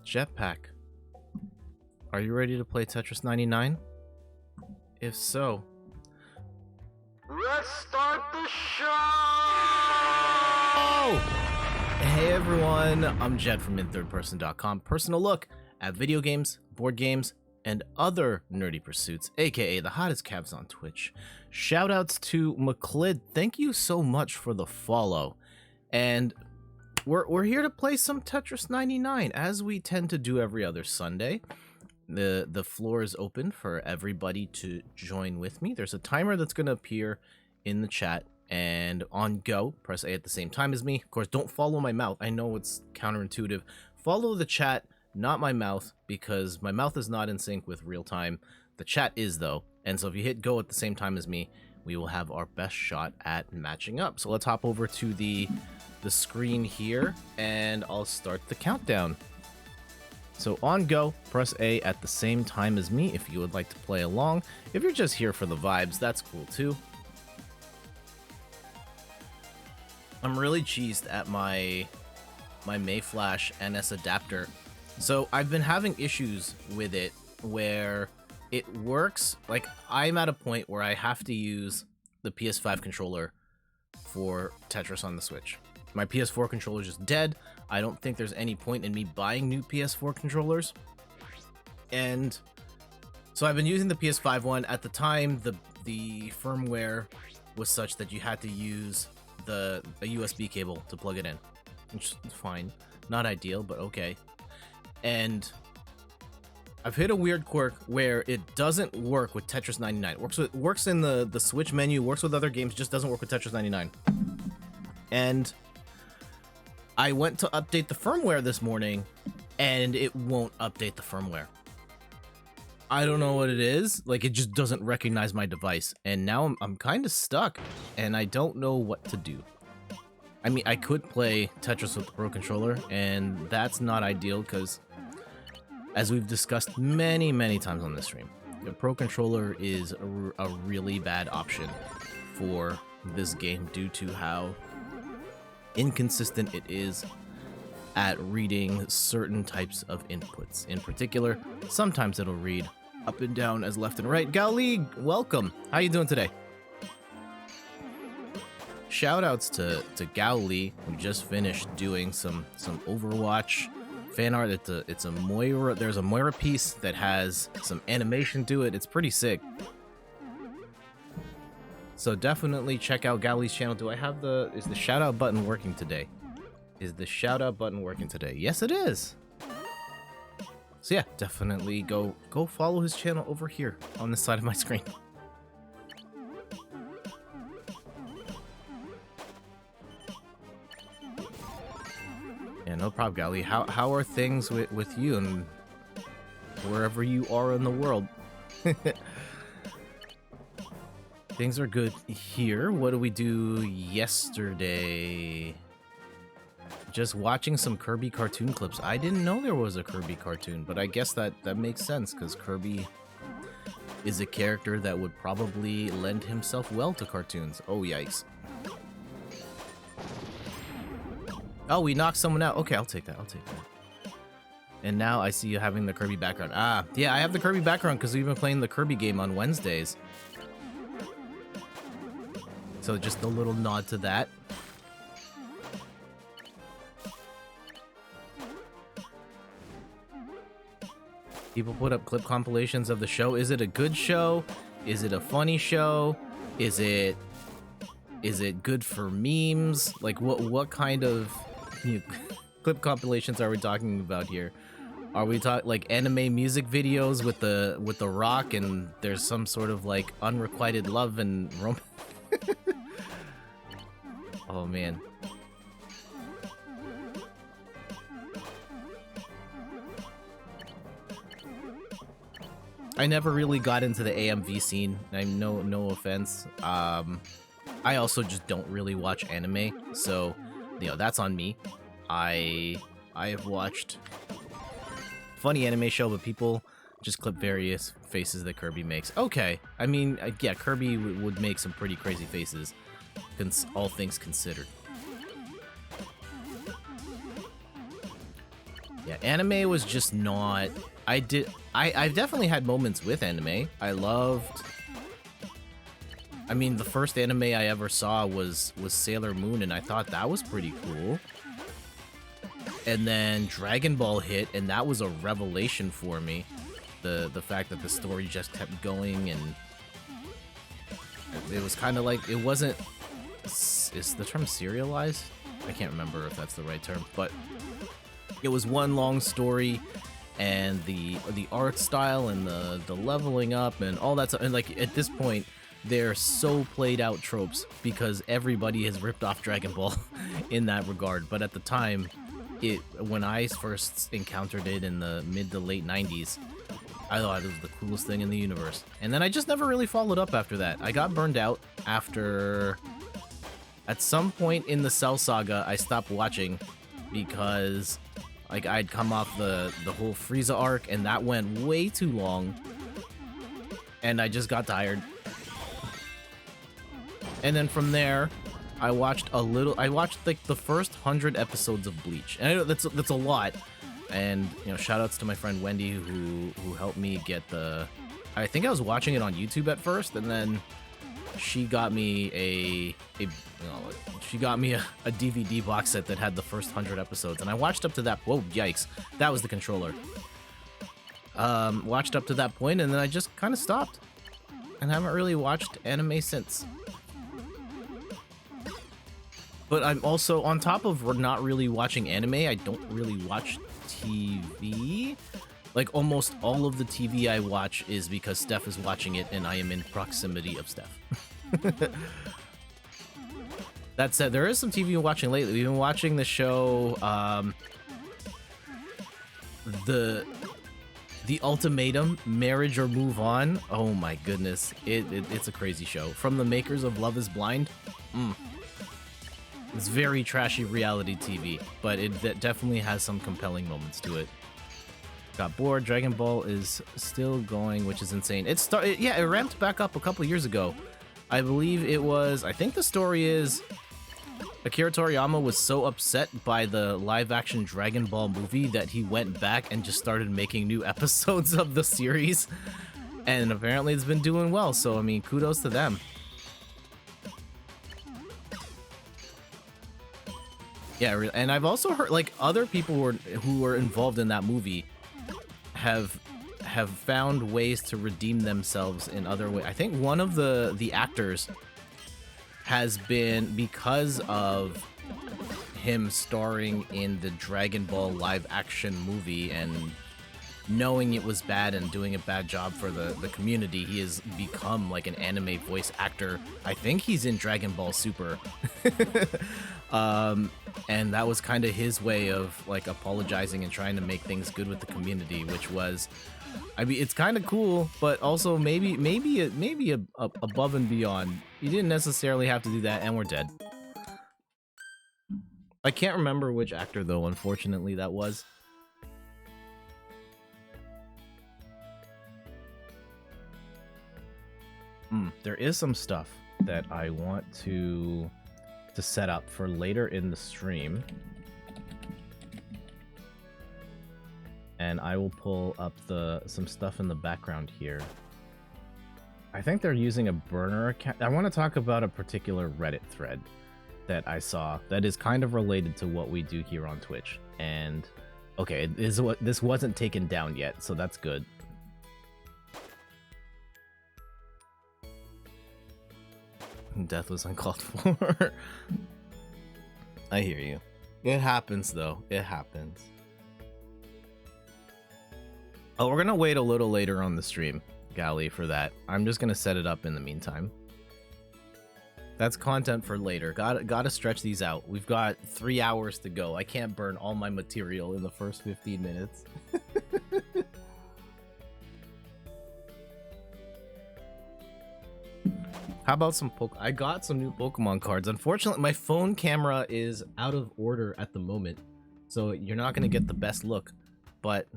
Jetpack, are you ready to play Tetris 99? If so, let's start the show! Hey everyone, I'm Jed from inthirdperson.com. Personal look at video games, board games, and other nerdy pursuits, aka the hottest cabs on Twitch. Shoutouts to McClid, thank you so much for the follow. And we're here to play some Tetris 99, as we tend to do every other Sunday. The floor is open for everybody to join with me. There's a timer that's going to appear in the chat, and on go, press A at the same time as me. Of course, don't follow my mouth. I know it's counterintuitive. Follow the chat, not my mouth, because my mouth is not in sync with real time. The chat is, though, and so if you hit go at the same time as me, we will have our best shot at matching up. So let's hop over to the screen here, and I'll start the countdown. So on go, press A at the same time as me if you would like to play along. If you're just here for the vibes, that's cool too. I'm really cheesed at my Mayflash NS adapter. So I've been having issues with it where it works, like I'm at a point where I have to use the PS5 controller for Tetris on the Switch. My PS4 controller is just dead. I don't think there's any point in me buying new PS4 controllers. And so I've been using the PS5 one. At the time, the firmware was such that you had to use a USB cable to plug it in, which is fine. Not ideal, but okay. And I've hit a weird quirk where it doesn't work with Tetris 99. It works in the Switch menu, works with other games, just doesn't work with Tetris 99. And I went to update the firmware this morning, and it won't update the firmware. I don't know what it is. Like, it just doesn't recognize my device. And now I'm kind of stuck, and I don't know what to do. I mean, I could play Tetris with the Pro Controller, and that's not ideal because, as we've discussed many, many times on this stream, the Pro Controller is a really bad option for this game due to how inconsistent it is at reading certain types of inputs. In particular, sometimes it'll read up and down as left and right. Gali, welcome. How you doing today? Shoutouts to Gali, who just finished doing some Overwatch fan art. It's a Moira. There's a Moira piece that has some animation to it. It's pretty sick. So definitely check out Gali's channel. Do I have is the shout out button working today? Is the shout out button working today? Yes, it is. So yeah, definitely go follow his channel over here on this side of my screen. Yeah, no problem, Gali. How are things with you and wherever you are in the world? Things are good here. What did we do yesterday? Just watching some Kirby cartoon clips. I didn't know there was a Kirby cartoon, but I guess that makes sense because Kirby is a character that would probably lend himself well to cartoons. Oh, yikes. Oh, we knocked someone out. Okay, I'll take that. And now I see you having the Kirby background. Ah, yeah, I have the Kirby background because we've been playing the Kirby game on Wednesdays. So just a little nod to that. People put up clip compilations of the show. Is it a good show? Is it a funny show? Is it good for memes? Like what kind of clip compilations are we talking about here? Are we talking like anime music videos with the rock and there's some sort of like unrequited love and romance? Oh man. I never really got into the AMV scene. I'm no offense. I also just don't really watch anime, so that's on me. I have watched funny anime show, but people just clip various faces that Kirby makes. Okay, I mean, yeah, Kirby would make some pretty crazy faces, all things considered. Yeah, anime was just not. I've definitely had moments with anime. I loved. I mean, the first anime I ever saw was Sailor Moon, and I thought that was pretty cool. And then Dragon Ball hit, and that was a revelation for me. The fact that the story just kept going, and it was kind of like, it wasn't. Is the term serialized? I can't remember if that's the right term, but it was one long story, and the art style and the leveling up and all that stuff. And like at this point, they're so played out tropes because everybody has ripped off Dragon Ball in that regard. But at the time, when I first encountered it in the mid to late 90s, I thought it was the coolest thing in the universe. And then I just never really followed up after that. I got burned out after. At some point in the Cell Saga, I stopped watching because like I'd come off the whole Frieza arc, and that went way too long, and I just got tired. And then from there, I watched like the first 100 episodes of Bleach, and I know that's a lot. And you know, shout outs to my friend Wendy who helped me get the. I think I was watching it on YouTube at first, and then she got me a DVD box set that had the first 100 episodes, and I watched up to that. Whoa, yikes! That was the controller. Watched up to that point, and then I just kind of stopped, and haven't really watched anime since. But I'm also, on top of not really watching anime, I don't really watch TV. Like, almost all of the TV I watch is because Steph is watching it and I am in proximity of Steph. That said, there is some TV we're watching lately. We've been watching the show, The Ultimatum, Marriage or Move On. Oh my goodness. It's a crazy show. From the makers of Love is Blind. It's very trashy reality TV, but it definitely has some compelling moments to it. Got bored. Dragon Ball is still going, which is insane. It ramped back up a couple years ago. I believe it was, I think the story is Akira Toriyama was so upset by the live-action Dragon Ball movie that he went back and just started making new episodes of the series. And apparently it's been doing well, so I mean, kudos to them. Yeah, and I've also heard, like, other people who were involved in that movie have found ways to redeem themselves in other ways. I think one of the actors has been, because of him starring in the Dragon Ball live action movie and knowing it was bad and doing a bad job for the community, he has become like an anime voice actor. I think he's in Dragon Ball Super. And that was kind of his way of like apologizing and trying to make things good with the community, which was, I mean, it's kind of cool, but also maybe above and beyond. You didn't necessarily have to do that, and we're dead. I can't remember which actor though, unfortunately, that was. There is some stuff that I want to set up for later in the stream. And I will pull up some stuff in the background here. I think they're using a burner account. I want to talk about a particular Reddit thread that I saw that is kind of related to what we do here on Twitch. And okay, this wasn't taken down yet, so that's good. Death was uncalled for. I hear you. It happens, though. It happens. Oh, we're gonna wait a little later on the stream, Gally, for that. I'm just gonna set it up in the meantime. That's content for later. Gotta stretch these out. We've got 3 hours to go. I can't burn all my material in the first 15 minutes. How about some I got some new Pokemon cards. Unfortunately, my phone camera is out of order at the moment, so you're not gonna get the best look. But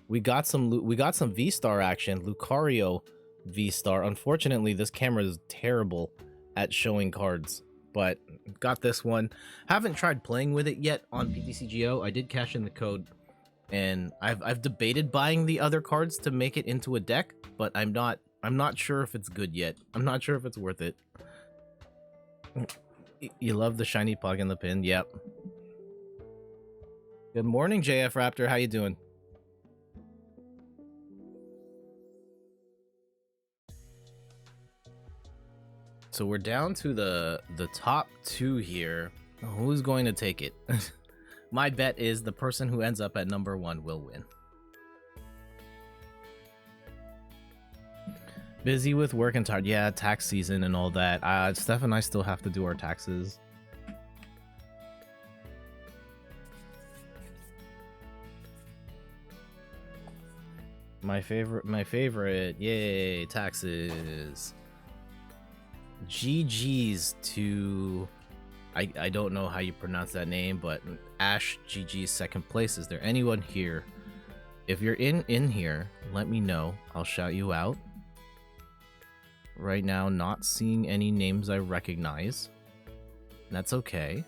we got some V-Star action, Lucario V-Star. Unfortunately, this camera is terrible at showing cards, but got this one. Haven't tried playing with it yet on PTCGO. I did cash in the code and I've debated buying the other cards to make it into a deck, but I'm not sure if it's good yet. I'm not sure if it's worth it. You love the shiny pug and the pin. Yep. Good morning, JF Raptor. How you doing? So we're down to the top two here. Who's going to take it? My bet is the person who ends up at number 1 will win. Busy with work and tired. Yeah, tax season and all that. Steph and I still have to do our taxes. My favorite. Yay, taxes. GG's to... I don't know how you pronounce that name, but Ash GG's second place. Is there anyone here? If you're in here, let me know. I'll shout you out. Right now, not seeing any names I recognize. That's okay.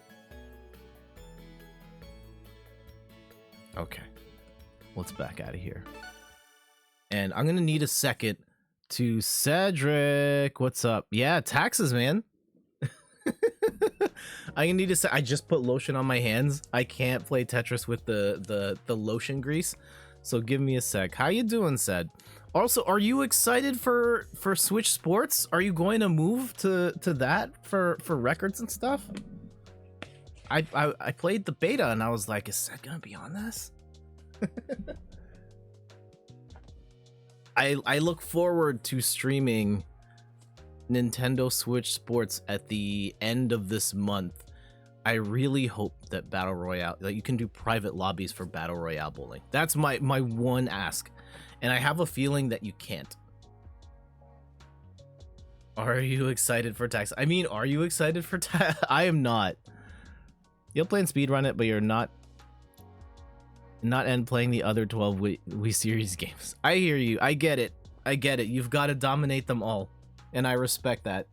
Okay. Let's back out of here. And I'm gonna need a second to Cedric. What's up? Yeah, taxes, man. I need to say I just put lotion on my hands. I can't play Tetris with the lotion grease. So give me a sec. How you doing, Ced? Also, are you excited for Switch Sports? Are you going to move to that for records and stuff? I played the beta and I was like, is Ced gonna be on this? I look forward to streaming Nintendo Switch Sports at the end of this month. I really hope that Battle Royale, that you can do private lobbies for Battle Royale bowling. That's my one ask. And I have a feeling that you can't. Are you excited for tax? I mean, are you excited for tax? I am not. You'll play and speedrun it, but you're not end playing the other 12 Wii Series games. I hear you. I get it. I get it. You've got to dominate them all. And I respect that.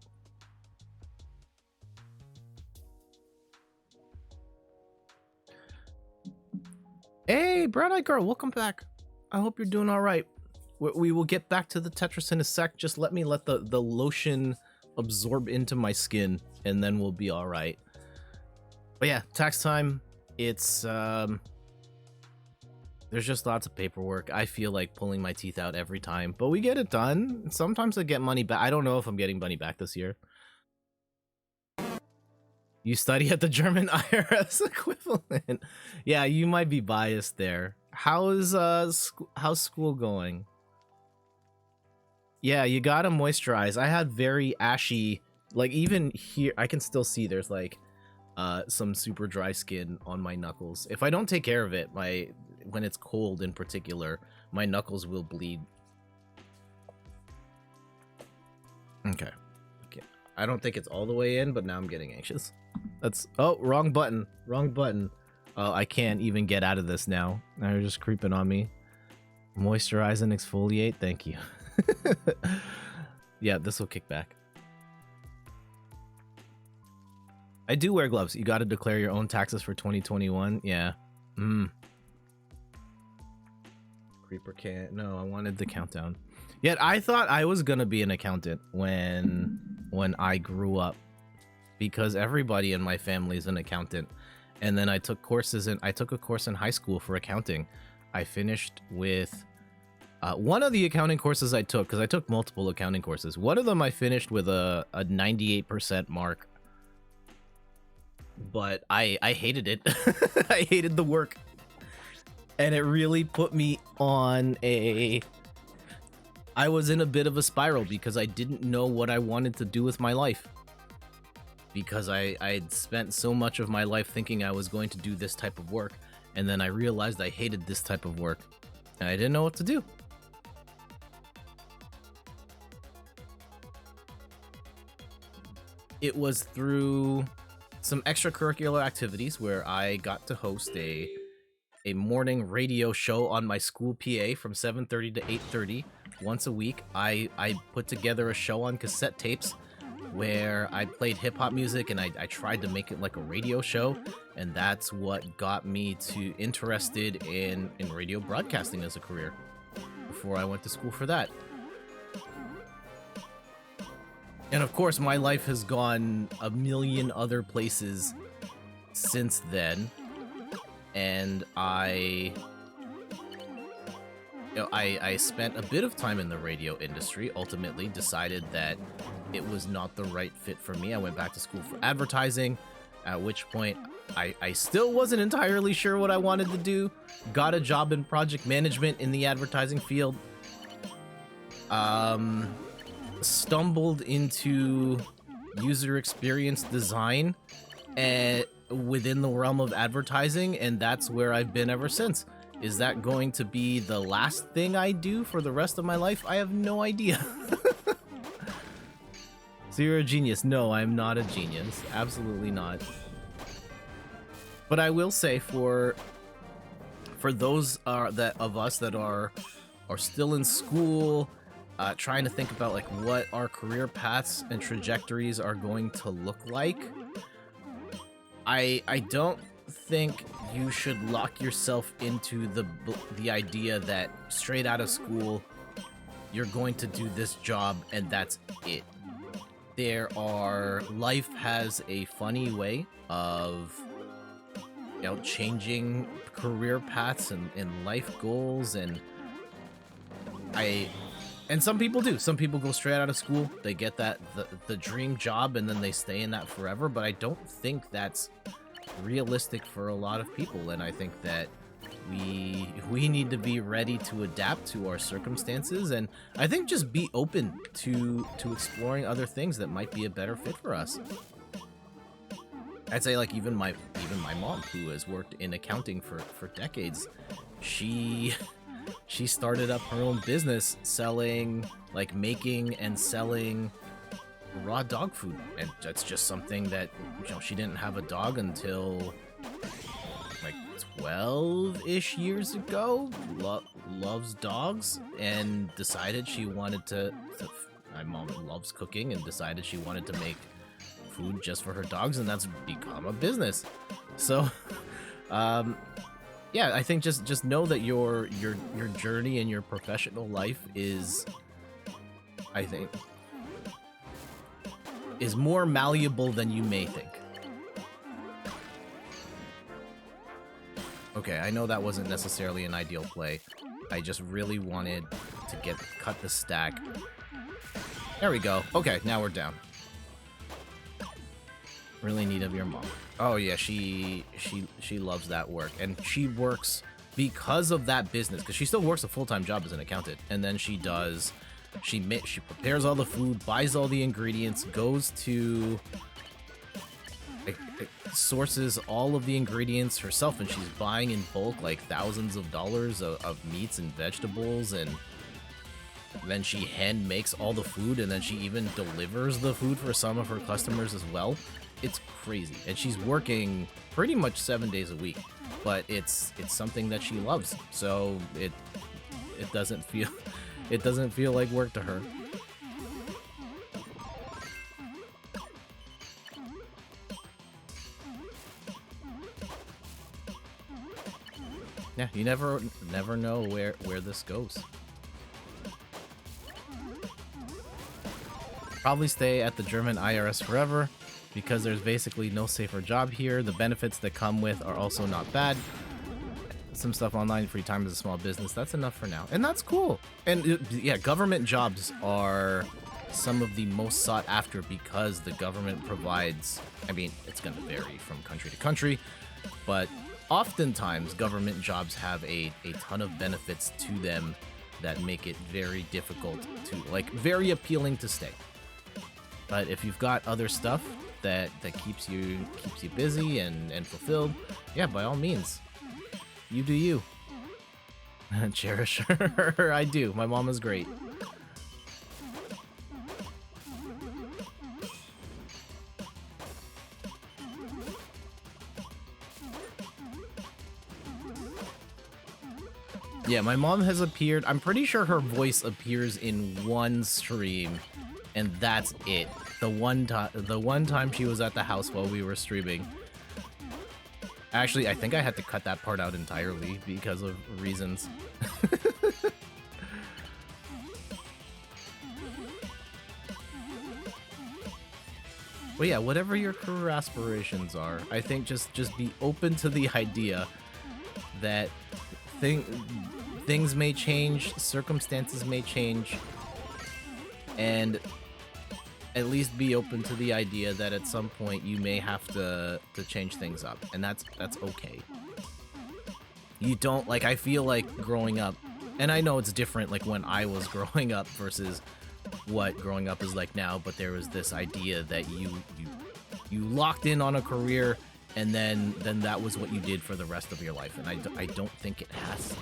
Hey, Brown-Eyed Girl, welcome back. I hope you're doing all right. We will get back to the Tetris in a sec. Just let the lotion absorb into my skin, and then we'll be all right. But yeah, tax time. It's there's just lots of paperwork. I feel like pulling my teeth out every time, but we get it done. Sometimes I get money back. I don't know if I'm getting money back this year. You study at the German IRS equivalent. Yeah, you might be biased there. How's school going? Yeah, you gotta moisturize. I had very ashy, like even here, I can still see there's like some super dry skin on my knuckles. If I don't take care of it, when it's cold in particular, my knuckles will bleed. Okay. I don't think it's all the way in, but now I'm getting anxious. Oh, wrong button. Oh, I can't even get out of this now. Now you're just creeping on me. Moisturize and exfoliate. Thank you. Yeah, this will kick back. I do wear gloves. You got to declare your own taxes for 2021. Yeah. Creeper can't. No, I wanted the countdown. Yet I thought I was gonna be an accountant when I grew up, because everybody in my family is an accountant. And then I took a course in high school for accounting. I finished with one of the accounting courses I took, because I took multiple accounting courses. One of them I finished with a 98% mark. But I hated it. I hated the work. And it really put me on I was in a bit of a spiral because I didn't know what I wanted to do with my life. Because I'd spent so much of my life thinking I was going to do this type of work, and then I realized I hated this type of work, and I didn't know what to do. It was through some extracurricular activities where I got to host a morning radio show on my school PA from 7:30 to 8:30 once a week. I put together a show on cassette tapes where I played hip-hop music and I tried to make it like a radio show, and that's what got me to interested in radio broadcasting as a career before I went to school for that. And of course, my life has gone a million other places since then, and I spent a bit of time in the radio industry, ultimately decided that it was not the right fit for me. I went back to school for advertising, at which point I still wasn't entirely sure what I wanted to do. Got a job in project management in the advertising field. Stumbled into user experience design within the realm of advertising, and that's where I've been ever since. Is that going to be the last thing I do for the rest of my life? I have no idea. So you're a genius. No, I'm not a genius. Absolutely not. But I will say for those of us that are still in school, trying to think about like what our career paths and trajectories are going to look like, I don't think you should lock yourself into the idea that straight out of school you're going to do this job and that's it. Life has a funny way of, you know, changing career paths and life goals, and some people do. Some people go straight out of school, they get the dream job, and then they stay in that forever, but I don't think that's realistic for a lot of people, and I think that we need to be ready to adapt to our circumstances, and I think just be open to exploring other things that might be a better fit for us. I'd say like even my mom, who has worked in accounting for decades, she started up her own business selling, like making and selling raw dog food, and that's just something that, you know, she didn't have a dog until like 12-ish years ago. Loves dogs, and decided she wanted to my mom loves cooking and decided she wanted to make food just for her dogs, and that's become a business. So yeah, I think just know that your journey and your professional life is, I think, is more malleable than you may think. Okay, I know that wasn't necessarily an ideal play. I just really wanted to cut the stack. There we go. Okay, now we're down. Really need of your mom. Oh yeah, she loves that work, and she works because of that business, because she still works a full-time job as an accountant, and then she prepares all the food, buys all the ingredients, goes to sources all of the ingredients herself, and she's buying in bulk like thousands of dollars of meats and vegetables, and then she hand makes all the food, and then she even delivers the food for some of her customers as well. It's crazy, and she's working pretty much 7 days a week, but it's something that she loves, so it doesn't feel like work to her. Yeah, you never know where this goes. Probably stay at the German IRS forever, because there's basically no safer job here. The benefits that come with are also not bad. Some stuff online, free time as a small business. That's enough for now, and that's cool. And yeah, government jobs are some of the most sought after because the government provides, I mean, it's going to vary from country to country, but oftentimes government jobs have a ton of benefits to them that make it very difficult to, like, very appealing to stay. But if you've got other stuff that keeps you busy and fulfilled, yeah, by all means, you do you. Cherish her. I do. My mom is great. Yeah, my mom has appeared. I'm pretty sure her voice appears in one stream and that's it. The one time she was at the house while we were streaming. Actually, I think I had to cut that part out entirely because of reasons. But yeah, whatever your career aspirations are, I think just be open to the idea that things may change, circumstances may change, and at least be open to the idea that at some point you may have to change things up, and that's okay. You don't, like, I feel like growing up, and I know it's different like when I was growing up versus what growing up is like now, but there was this idea that you locked in on a career, and then that was what you did for the rest of your life, and I don't think it's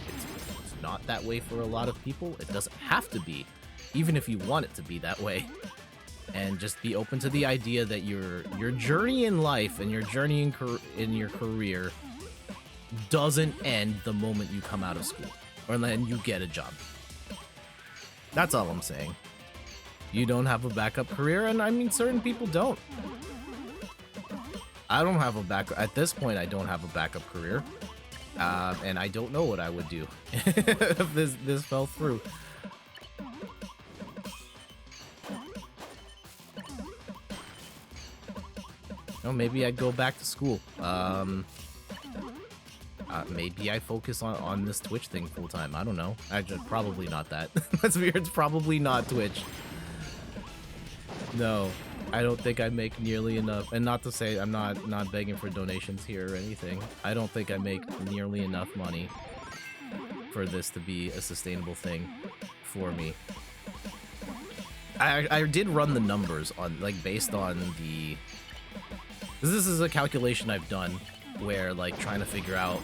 not that way for a lot of people. It doesn't have to be, even if you want it to be that way. And just be open to the idea that your journey in life and your journey in your career doesn't end the moment you come out of school or then you get a job. That's all I'm saying. You don't have a backup career, and I mean, certain people don't. I don't have a backup at this point. I don't have a backup career, and I don't know what I would do if this fell through. Oh, maybe I'd go back to school. Maybe I focus on this Twitch thing full time. I don't know. Probably not that. That's weird. It's probably not Twitch. No, I don't think I make nearly enough. And not to say I'm not begging for donations here or anything. I don't think I make nearly enough money for this to be a sustainable thing for me. I did run the numbers on, like, based on the... This is a calculation I've done where, like, trying to figure out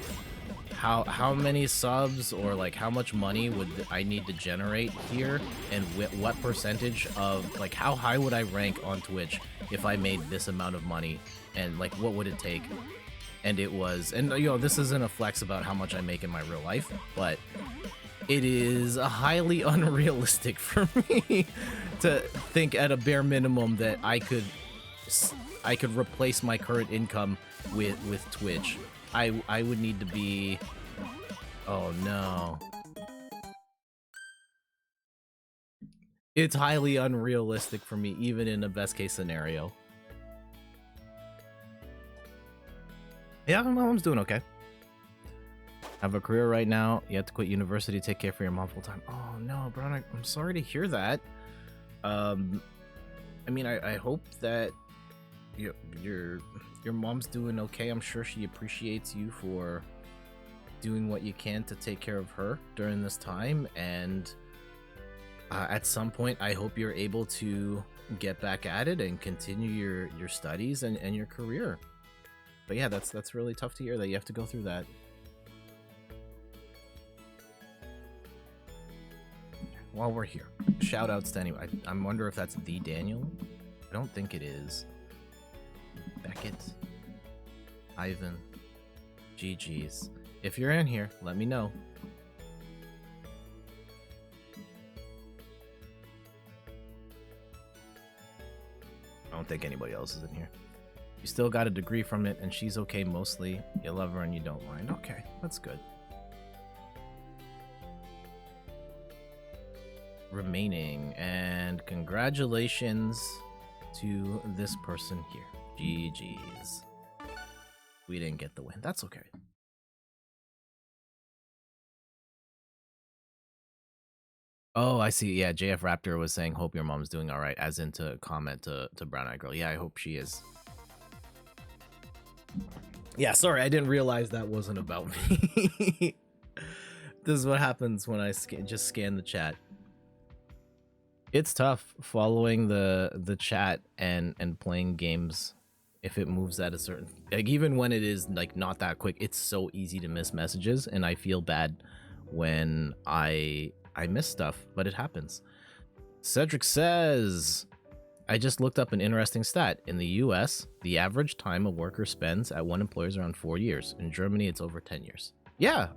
how many subs or, like, how much money would I need to generate here, and what percentage of, like, how high would I rank on Twitch if I made this amount of money, and, like, what would it take? And it was, and, you know, this isn't a flex about how much I make in my real life, but it is highly unrealistic for me to think at a bare minimum that I could replace my current income with Twitch. I would need to be... Oh no. It's highly unrealistic for me, even in a best case scenario. Yeah, my mom's doing okay. Have a career right now. You have to quit university to take care for your mom full time. Oh no, Brown, I'm sorry to hear that. I mean, I hope that your mom's doing okay. I'm sure she appreciates you for doing what you can to take care of her during this time, and at some point I hope you're able to get back at it and continue your studies and your career. But yeah, that's really tough to hear that you have to go through that. While we're here, shout outs to anyone. I wonder if that's the Daniel. I don't think it is. Beckett, Ivan, GG's. If you're in here, let me know. I don't think anybody else is in here. You still got a degree from it, and she's okay mostly. You love her and you don't mind. Okay, that's good. Remaining, and congratulations to this person here. GG's. We didn't get the win. That's okay. Oh, I see. Yeah, JF Raptor was saying, hope your mom's doing all right, as in to comment to Brown Eyed Girl. Yeah, I hope she is. Yeah, sorry, I didn't realize that wasn't about me. This is what happens when I just scan the chat. It's tough following the chat and playing games if it moves at a certain, like, even when it is like not that quick, it's so easy to miss messages, and I feel bad when I miss stuff, but it happens. Cedric says, I just looked up an interesting stat. In the US, the average time a worker spends at one employer is around 4 years. In Germany, it's over 10 years. Yeah,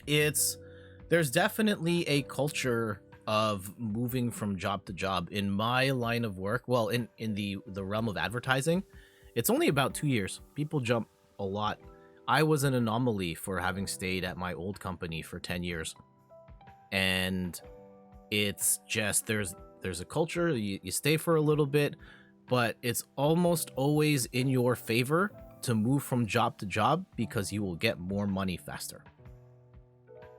there's definitely a culture of moving from job to job in my line of work, well, in the realm of advertising, it's only about 2 years. People jump a lot. I was an anomaly for having stayed at my old company for 10 years. And it's just there's a culture, you stay for a little bit, but it's almost always in your favor to move from job to job because you will get more money faster.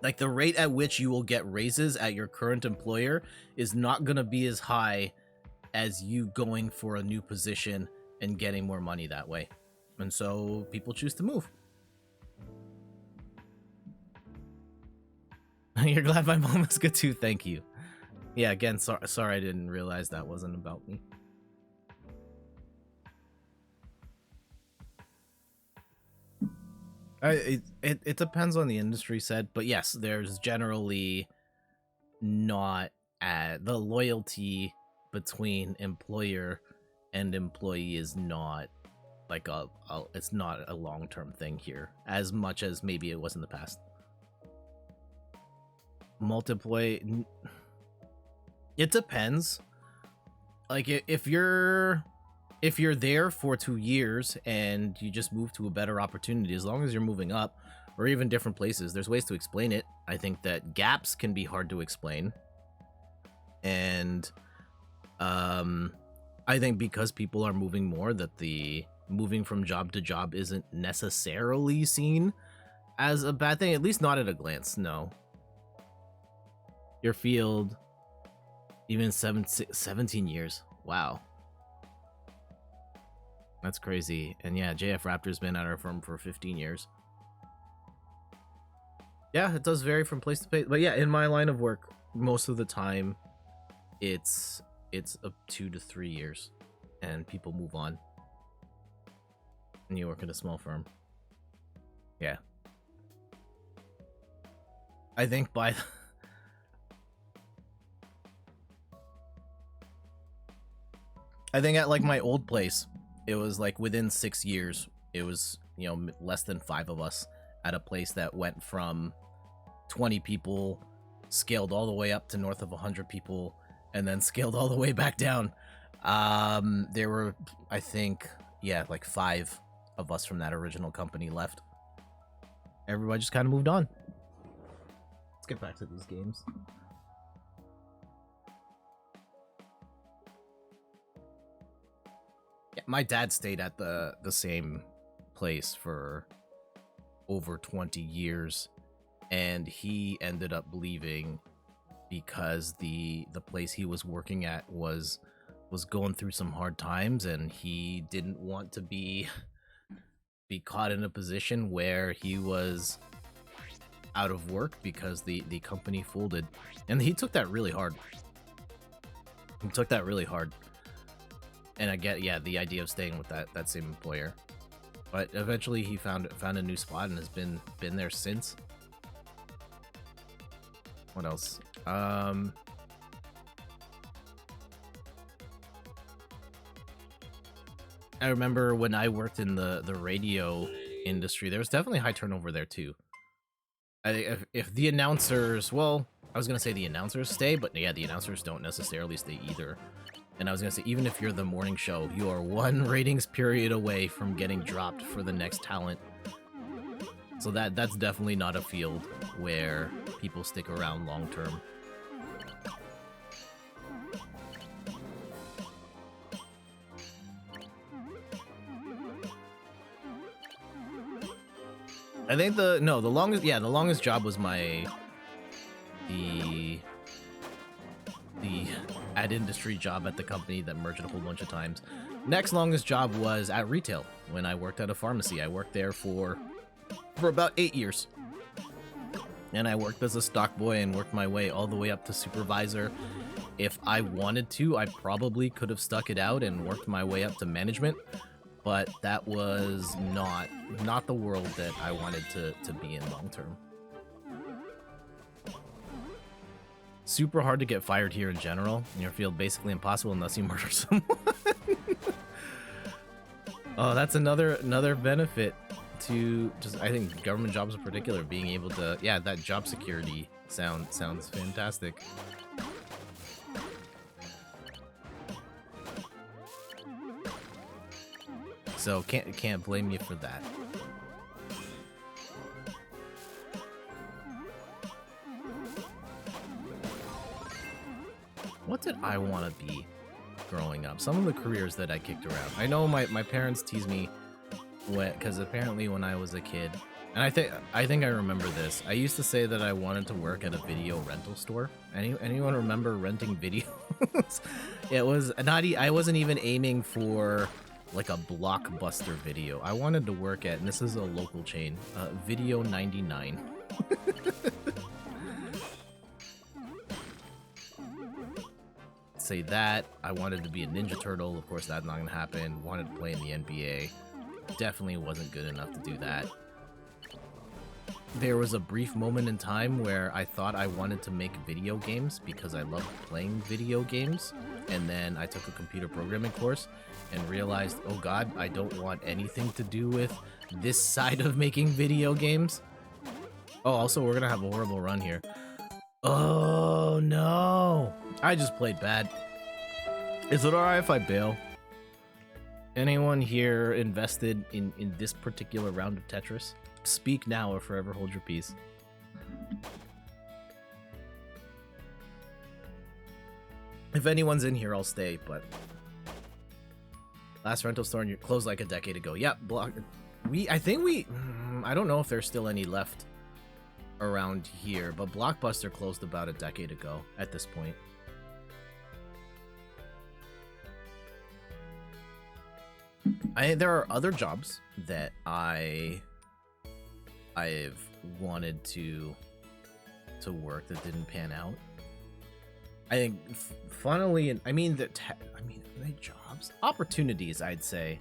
Like, the rate at which you will get raises at your current employer is not going to be as high as you going for a new position and getting more money that way. And so people choose to move. You're glad my mom is good too. Thank you. Yeah, again, sorry I didn't realize that wasn't about me. It depends on the industry set, but yes, there's generally not the loyalty between employer and employee is not like it's not a long-term thing here as much as maybe it was in the past. Multiply, it depends. Like, if you're there for 2 years and you just move to a better opportunity, as long as you're moving up or even different places, there's ways to explain it. I think that gaps can be hard to explain. And I think because people are moving more, that the moving from job to job isn't necessarily seen as a bad thing, at least not at a glance, no. Your field, even 17 years. Wow. That's crazy. And yeah, JF Raptor's been at our firm for 15 years. Yeah, it does vary from place to place. But yeah, in my line of work, most of the time, it's up 2 to 3 years. And people move on. And you work in a small firm. Yeah. I think by... I think at like my old place, it was like within 6 years, it was, you know, less than 5 of us at a place that went from 20 people, scaled all the way up to north of 100 people, and then scaled all the way back down. There were, I think, yeah, like 5 of us from that original company left. Everybody just kind of moved on. Let's get back to these games. Yeah, my dad stayed at the same place for over 20 years, and he ended up leaving because the place he was working at was going through some hard times, and he didn't want to be caught in a position where he was out of work because the company folded. And he took that really hard. And I get, yeah, the idea of staying with that same employer. But eventually he found a new spot and has been there since. What else? I remember when I worked in the radio industry, there was definitely high turnover there too. If the announcers, well, I was gonna say the announcers stay, but yeah, the announcers don't necessarily stay either. And I was gonna say, even if you're the morning show, you are one ratings period away from getting dropped for the next talent. So that's definitely not a field where people stick around long term. I think the longest job was the ad industry job at the company that merged a whole bunch of times. Next longest job was at retail when I worked at a pharmacy. I worked there for about 8 years. And I worked as a stock boy and worked my way all the way up to supervisor. If I wanted to, I probably could have stuck it out and worked my way up to management, but that was not the world that I wanted to be in long term. Super hard to get fired here in general. In your field, basically impossible unless you murder someone. Oh, that's another benefit to just, I think, government jobs in particular, being able to, yeah, that job security sounds fantastic. So can't blame you for that. What did I want to be growing up? Some of the careers that I kicked around. I know my parents tease me because apparently when I was a kid, and I think I remember this. I used to say that I wanted to work at a video rental store. Anyone remember renting videos? It was not. I wasn't even aiming for like a Blockbuster video. I wanted to work at, and this is a local chain, Video 99. Say that. I wanted to be a Ninja Turtle. Of course, that's not gonna happen. Wanted to play in the NBA. Definitely wasn't good enough to do that. There was a brief moment in time where I thought I wanted to make video games because I loved playing video games, and then I took a computer programming course and realized, oh god, I don't want anything to do with this side of making video games. Oh, also, we're gonna have a horrible run here. Oh no, I just played bad. Is it alright if I bail? Anyone here invested in this particular round of Tetris? Speak now or forever hold your peace. If anyone's in here, I'll stay, but last rental store closed like a decade ago. Yep, I don't know if there's still any left around here, but Blockbuster closed about a decade ago at this point. There are other jobs that I've wanted to work that didn't pan out. I think, funnily, are they jobs? Opportunities, I'd say.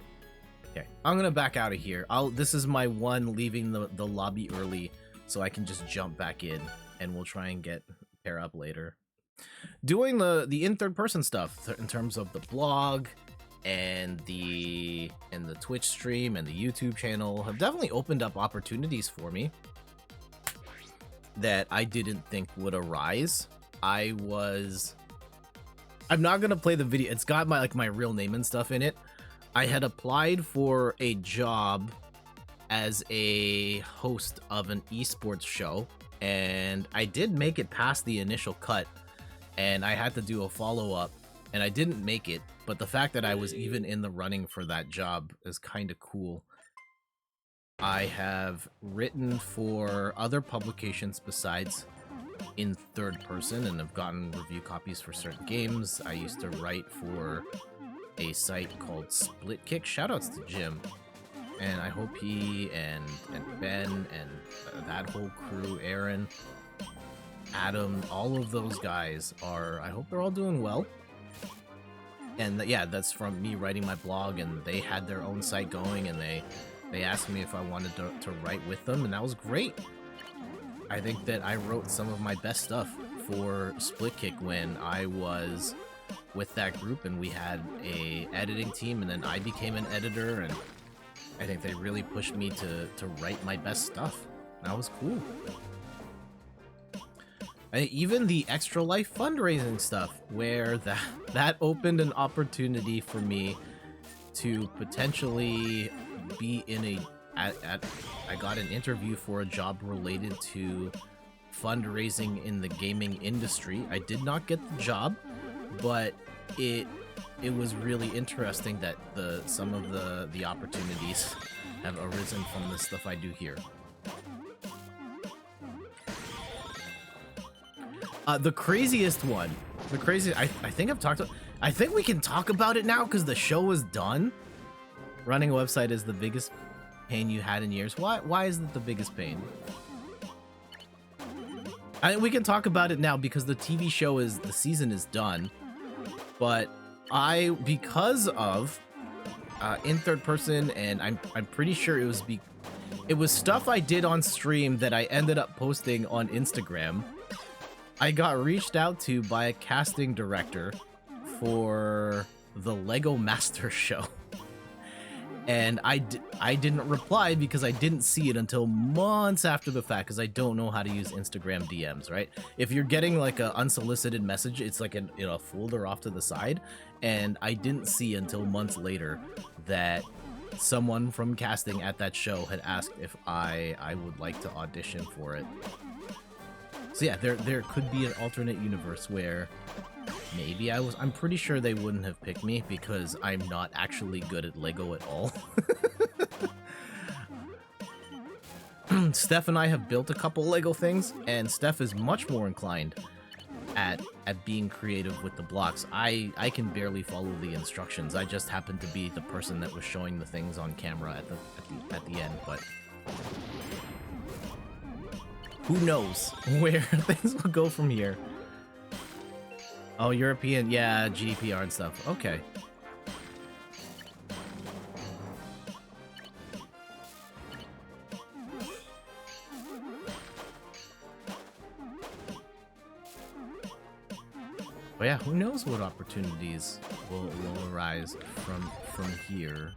Okay, I'm gonna back out of here. This is my one leaving the lobby early, so I can just jump back in, and we'll try and pair up later. Doing the in third person stuff in terms of the blog and the Twitch stream and the YouTube channel have definitely opened up opportunities for me that I didn't think would arise. I'm not gonna play the video. It's got my real name and stuff in it. I had applied for a job as a host of an esports show, and I did make it past the initial cut, and I had to do a follow-up, and I didn't make it, but the fact that I was even in the running for that job is kind of cool. I have written for other publications besides in third person and have gotten review copies for certain games. I used to write for a site called Splitkick. Shoutouts to Jim. And I hope he and Ben and that whole crew, Aaron, Adam, all of those guys I hope they're all doing well. And yeah, that's from me writing my blog, and they had their own site going, and they asked me if I wanted to write with them, and that was great. I think that I wrote some of my best stuff for Splitkick when I was with that group, and we had a editing team, and then I became an editor, and I think they really pushed me to write my best stuff. That was cool. Even the Extra Life fundraising stuff, where that opened an opportunity for me to potentially be in I got an interview for a job related to fundraising in the gaming industry. I did not get the job, but it was really interesting that some of the opportunities have arisen from the stuff I do here. The craziest one, I think I think we can talk about it now because the show is done. Running a website is the biggest pain you had in years. Why is it the biggest pain? We can talk about it now because the TV show the season is done. But because of in third person, and I'm pretty sure it was stuff I did on stream that I ended up posting on Instagram. I got reached out to by a casting director for the Lego Master Show. And I didn't reply because I didn't see it until months after the fact, because I don't know how to use Instagram DMs, right? If you're getting like an unsolicited message, it's like in a folder off to the side, and I didn't see until months later that someone from casting at that show had asked if I would like to audition for it. So yeah, there could be an alternate universe where maybe I'm pretty sure they wouldn't have picked me because I'm not actually good at Lego at all. Steph and I have built a couple Lego things, and Steph is much more inclined at being creative with the blocks. I can barely follow the instructions. I just happen to be the person that was showing the things on camera at the end, but who knows where things will go from here. Oh, European, yeah, GDPR and stuff. Okay. But yeah, who knows what opportunities will arise from here.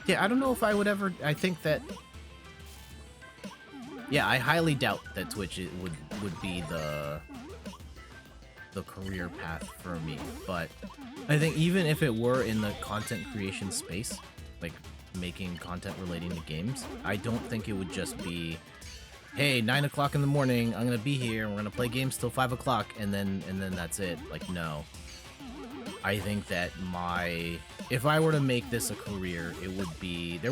Yeah, I don't know if I would ever. I think that. Yeah, I highly doubt that Twitch would be the career path for me. But I think even if it were in the content creation space, like making content relating to games, I don't think it would just be, hey, 9 o'clock in the morning, I'm gonna be here, we're gonna play games till 5 o'clock, and then that's it. Like, no. I think that if I were to make this a career, there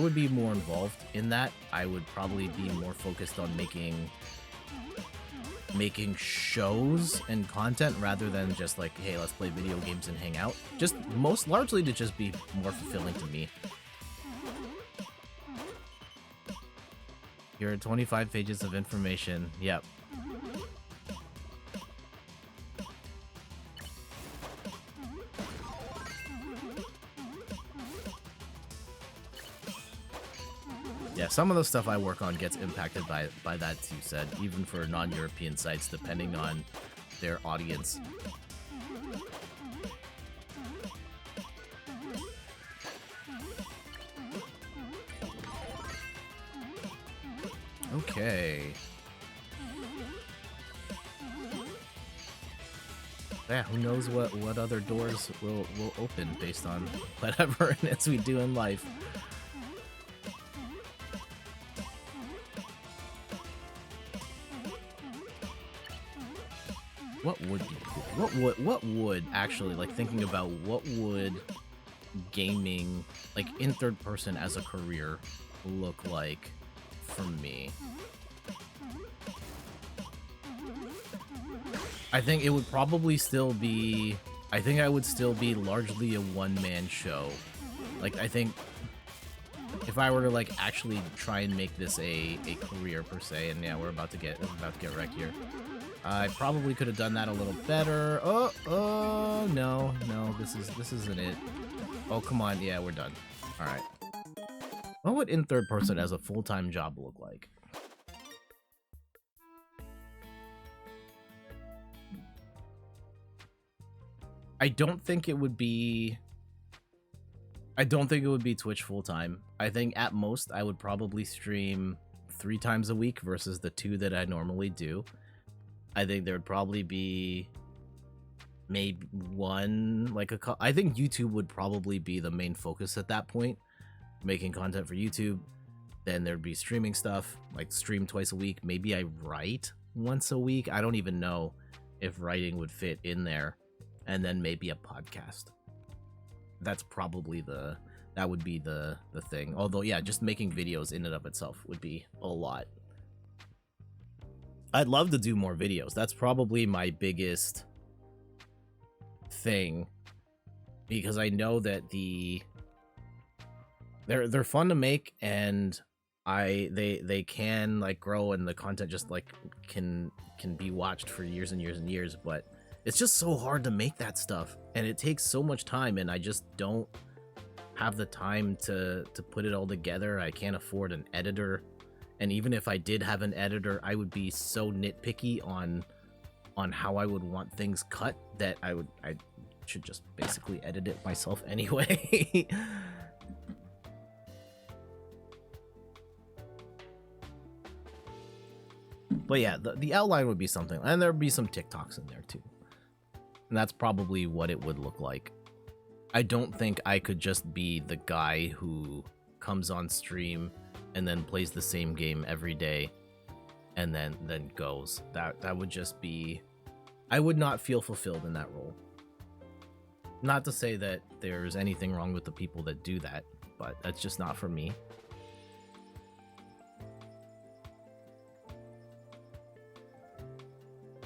would be more involved in that. I would probably be more focused on making shows and content rather than just like, hey, let's play video games and hang out. Just most largely to just be more fulfilling to me. Here are 25 pages of information. Yep. Yeah, some of the stuff I work on gets impacted by that too, said, even for non-European sites, depending on their audience. Okay. Yeah, who knows what other doors will open based on whatever it is we do in life. What would be cool? What would actually, like, thinking about what would gaming, like, in third person as a career look like for me? I think it would probably still be, I think I would still be largely a one-man show. Like, I think if I were to, like, actually try and make this a career per se, and yeah, we're about to get wrecked here. I probably could have done that a little better. Oh, no, this isn't it. Oh, come on, yeah, we're done. All right. What would in third person as a full-time job look like? I don't think it would be Twitch full-time. I think at most I would probably stream 3 times a week versus the 2 that I normally do. I think there would probably be maybe one, like I think YouTube would probably be the main focus at that point, making content for YouTube. Then there'd be streaming stuff, like stream twice a week. Maybe I write once a week. I don't even know if writing would fit in there. And then maybe a podcast. That's probably that would be the thing. Although, yeah, just making videos in and of itself would be a lot. I'd love to do more videos. That's probably my biggest thing, because I know that they're fun to make, and they can, like, grow, and the content just, like, can be watched for years and years and years, but it's just so hard to make that stuff, and it takes so much time, and I just don't have the time to put it all together. I can't afford an editor. And even if I did have an editor, I would be so nitpicky on how I would want things cut that I should just basically edit it myself anyway. But yeah, the outline would be something, and there'd be some TikToks in there too. And that's probably what it would look like. I don't think I could just be the guy who comes on stream and then plays the same game every day and then goes. That would just be, I would not feel fulfilled in that role. Not to say that there's anything wrong with the people that do that, but that's just not for me.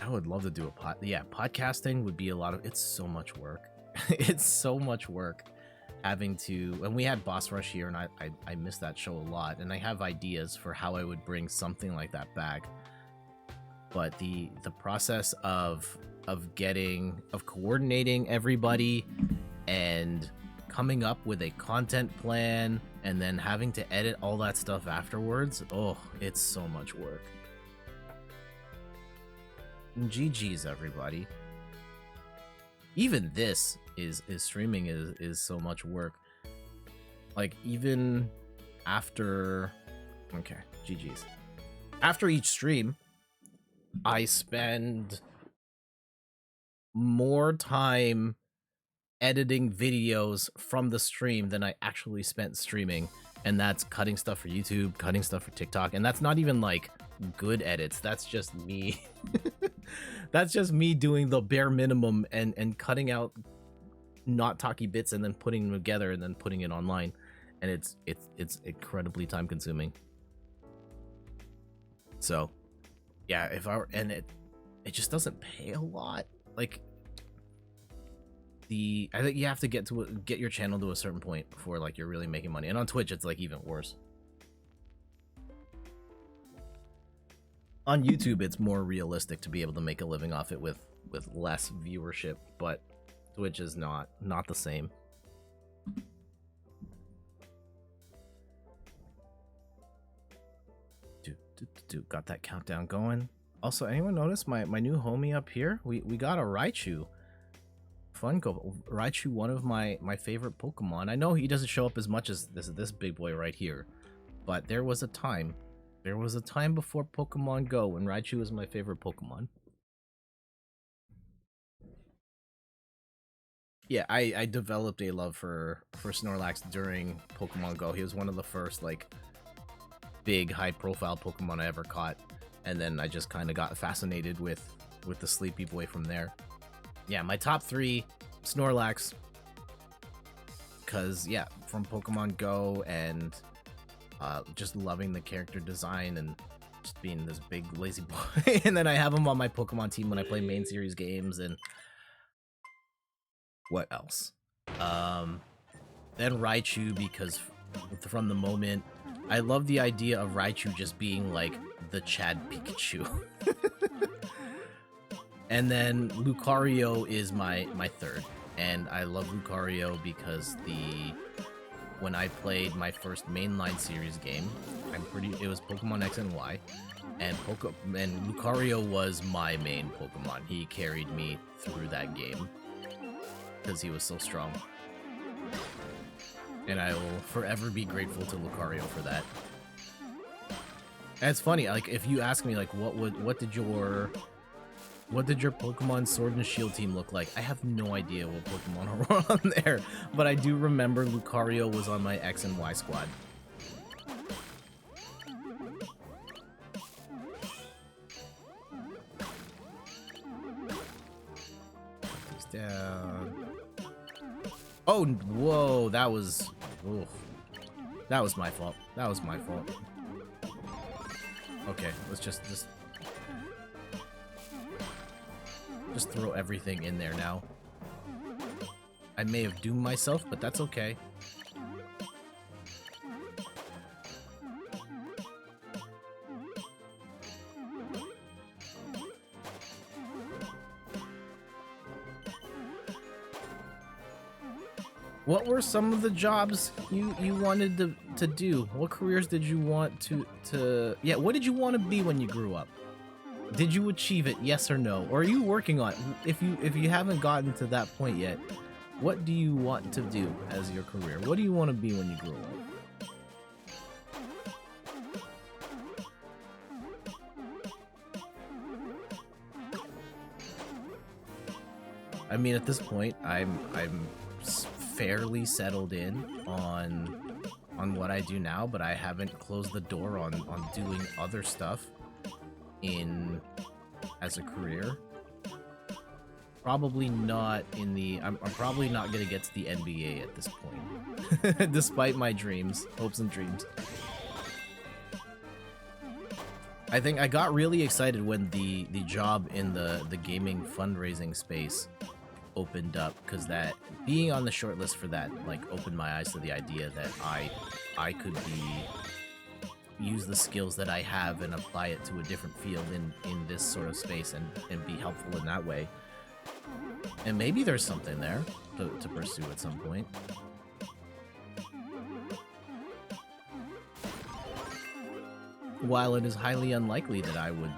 I would love to do podcasting would be a lot of, it's so much work. It's so much work having to, and we had Boss Rush here and I miss that show a lot, and I have ideas for how I would bring something like that back. But the process of coordinating everybody and coming up with a content plan and then having to edit all that stuff afterwards, oh, it's so much work. GG's everybody. Even this is streaming is so much work. Like even after, okay, GG's. After each stream, I spend more time editing videos from the stream than I actually spent streaming, and that's cutting stuff for YouTube, cutting stuff for TikTok, and that's not even like good edits. That's just me. That's just me doing the bare minimum and cutting out not talky bits and then putting them together and then putting it online, and it's incredibly time consuming. So yeah, if I were, and it just doesn't pay a lot. Like I think you have to get your channel to a certain point before like you're really making money, and on Twitch it's like even worse. On YouTube it's more realistic to be able to make a living off it with less viewership, but Twitch is not the same. Got that countdown going. Also, anyone notice my new homie up here? We got a Raichu. Funko. Raichu, one of my favorite Pokemon. I know he doesn't show up as much as this big boy right here, but there was a time before Pokemon Go when Raichu was my favorite Pokemon. Yeah, I developed a love for Snorlax during Pokemon Go. He was one of the first like big high-profile Pokemon I ever caught, and then I just kind of got fascinated with the Sleepy Boy from there. Yeah, my top 3, Snorlax, because yeah, from Pokemon Go, and just loving the character design and just being this big lazy boy. And then I have him on my Pokemon team when I play main series games. And what else? Then Raichu, because from the moment, I love the idea of Raichu just being like the Chad Pikachu. And then Lucario is my third, and I love Lucario because when I played my first mainline series game, it was Pokemon X and Y, and Lucario was my main Pokemon. He carried me through that game because he was so strong, and I will forever be grateful to Lucario for that. And it's funny, like if you ask me like what did your Pokemon Sword and Shield team look like? I have no idea what Pokemon are on there, but I do remember Lucario was on my X and Y squad. Put these down. Oh, whoa, that was my fault. That was my fault. Okay, let's just throw everything in there now. I may have doomed myself, but that's okay. What were some of the jobs you wanted to do? What careers did you want to yeah, what did you want to be when you grew up? Did you achieve it, yes or no? Or are you working on it? If you haven't gotten to that point yet, what do you want to do as your career? What do you want to be when you grow up? I mean, at this point, I'm fairly settled in on what I do now, but I haven't closed the door on doing other stuff in as a career. Probably not in the... I'm probably not going to get to the NBA at this point. Despite my dreams, hopes and dreams. I think I got really excited when the job in the gaming fundraising space opened up, because that being on the short list for that like opened my eyes to the idea that I could use the skills that I have and apply it to a different field in this sort of space and be helpful in that way. And maybe there's something there to pursue at some point. While it is highly unlikely that I would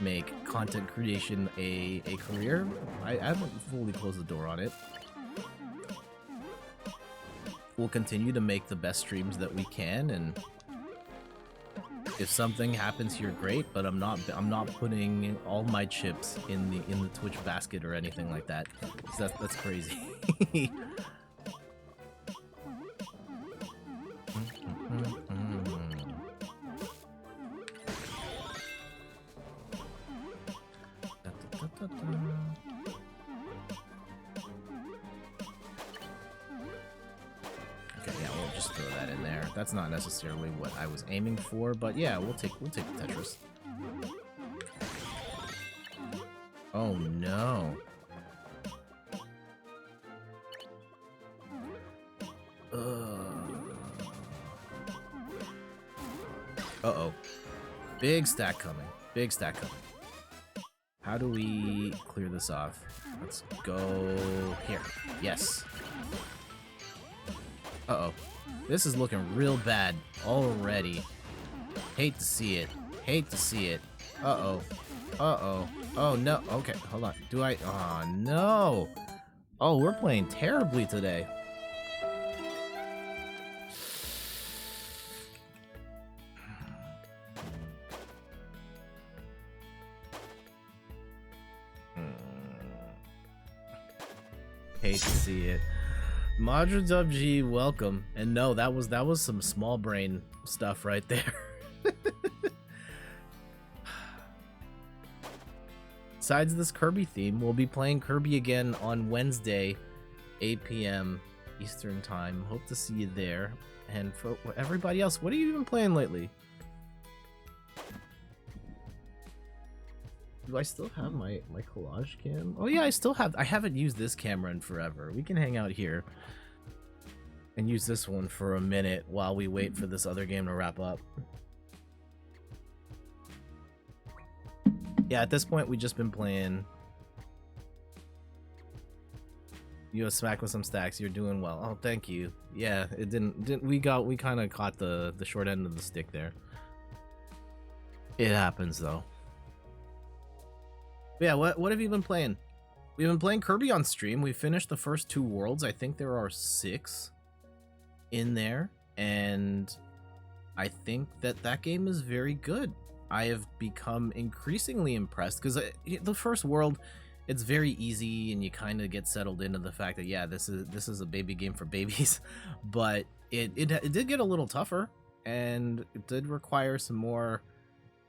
make content creation a career, I haven't fully closed the door on it. We'll continue to make the best streams that we can, and if something happens here, great. But I'm not putting all my chips in the Twitch basket or anything like that. That's crazy. Okay, yeah, we'll just throw that in there. That's not necessarily what I was aiming for, but yeah, we'll take the Tetris. Oh no. Uh-oh. Big stack coming. Big stack coming. How do we clear this off? Let's go here. Yes. Uh-oh. This is looking real bad already. Hate to see it. Hate to see it. Uh-oh. Uh-oh. Oh, no. Okay, hold on. Do I... Oh, no. Oh, we're playing terribly today. Hate to see it. MadraDubG, welcome. And no, that was some small brain stuff right there. Besides this Kirby theme, we'll be playing Kirby again on Wednesday, 8 p.m. Eastern Time. Hope to see you there. And for everybody else, what have you been playing lately? Do I still have my collage cam? Oh yeah, I haven't used this camera in forever. We can hang out here and use this one for a minute while we wait for this other game to wrap up. Yeah, at this point we just been playing. You have smack with some stacks. You're doing well. Oh, thank you. Yeah, it didn't we kind of caught the short end of the stick there. It happens though. Yeah, what have you been playing? We've been playing Kirby on stream. We finished the first 2 worlds. I think there are 6 in there, and I think that game is very good. I have become increasingly impressed because the first world, it's very easy and you kind of get settled into the fact that yeah, this is a baby game for babies, but it did get a little tougher, and it did require some more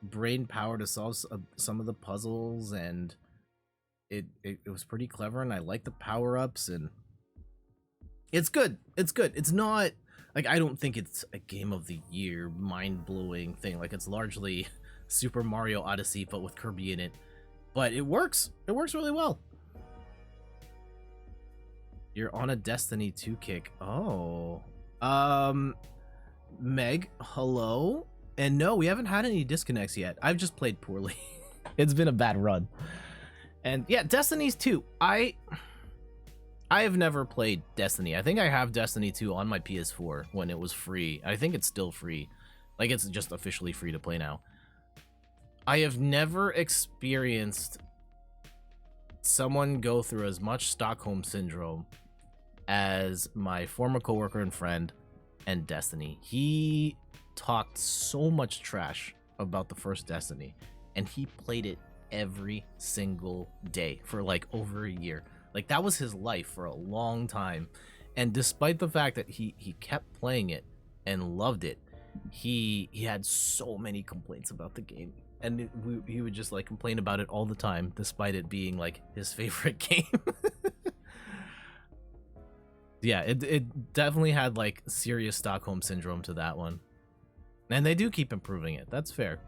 brain power to solve some of the puzzles, and it was pretty clever, and I like the power-ups, and it's good. It's not like, I don't think it's a game of the year mind-blowing thing. Like, it's largely Super Mario Odyssey but with Kirby in it, but it works really well. You're on a Destiny 2 kick. Oh, Meg, hello. And no, we haven't had any disconnects yet. I've just played poorly. It's been a bad run. And yeah, Destiny's 2. I have never played Destiny. I think I have Destiny 2 on my PS4 when it was free. I think it's still free. Like, it's just officially free to play now. I have never experienced someone go through as much Stockholm Syndrome as my former coworker and friend and Destiny. He talked so much trash about the first Destiny, and he played it every single day for like over a year. Like, that was his life for a long time. And despite the fact that he kept playing it and loved it, he had so many complaints about the game. And he would just like complain about it all the time, despite it being like his favorite game. Yeah, it definitely had like serious Stockholm syndrome to that one. And they do keep improving it. That's fair.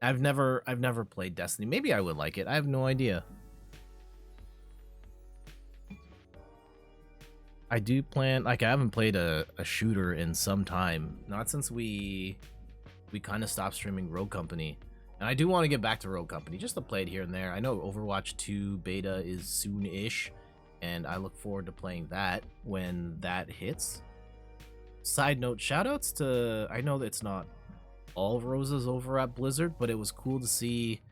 I've never played Destiny. Maybe I would like it. I have no idea. I do plan, like, I haven't played a shooter in some time. Not since we kind of stopped streaming Rogue Company. And I do want to get back to Rogue Company, just to play it here and there. I know Overwatch 2 beta is soon-ish, and I look forward to playing that when that hits. Side note, shoutouts to, I know that it's not all roses over at Blizzard, but it was cool to see,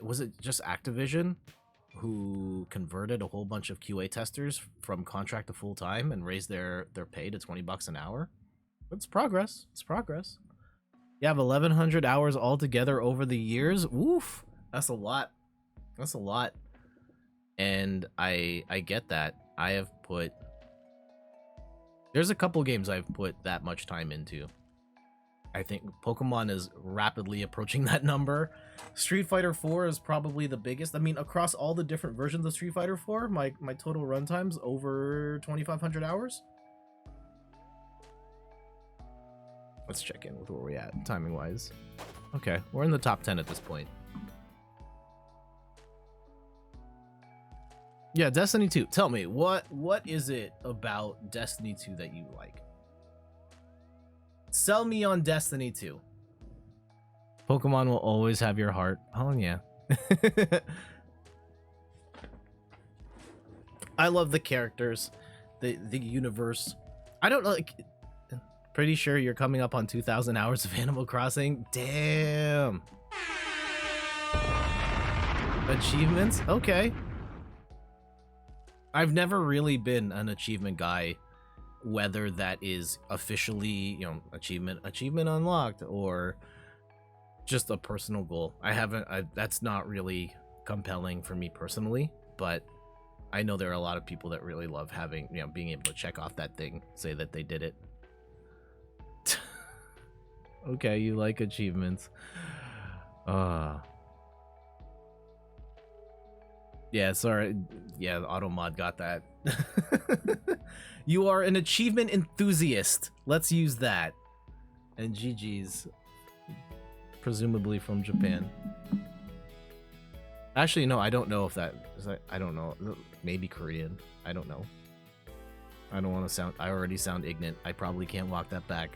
was it just Activision who converted a whole bunch of QA testers from contract to full-time and raised their pay to $20 an hour? It's progress. It's progress. You have 1,100 hours altogether over the years. Oof, that's a lot. That's a lot. And I get that. I have put, there's a couple games I've put that much time into. I think Pokemon is rapidly approaching that number. Street Fighter 4 is probably the biggest. I mean, across all the different versions of Street Fighter 4, my total runtime's over 2,500 hours. Let's check in with where we're at, timing-wise. Okay, we're in the top 10 at this point. Yeah, Destiny 2. Tell me, what is it about Destiny 2 that you like? Sell me on Destiny 2. Pokemon will always have your heart. Oh, yeah. I love the characters, the universe. I don't know, like, pretty sure you're coming up on 2,000 hours of Animal Crossing. Damn. Achievements? Okay. I've never really been an achievement guy, whether that is officially, you know, achievement unlocked or just a personal goal. That's not really compelling for me personally, but I know there are a lot of people that really love having, you know, being able to check off that thing, say that they did it. Okay, you like achievements. Yeah, sorry. Yeah, the auto mod got that. You are an achievement enthusiast. Let's use that. And GG's. Presumably from Japan. Actually, no, I don't know if that is that. I don't know. Maybe Korean. I don't know. I don't want to sound. I already sound ignorant. I probably can't walk that back.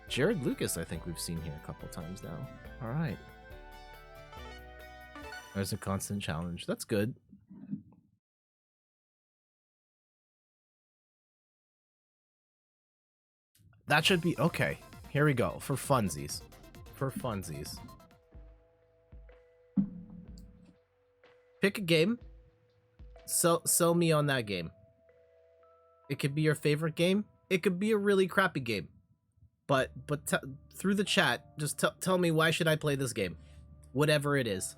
Jared Lucas, I think we've seen here a couple times now. All right. There's a constant challenge. That's good. That should be okay. Here we go for funsies. For funsies. Pick a game. Sell me on that game. It could be your favorite game. It could be a really crappy game. But through the chat, just tell me, why should I play this game? Whatever it is.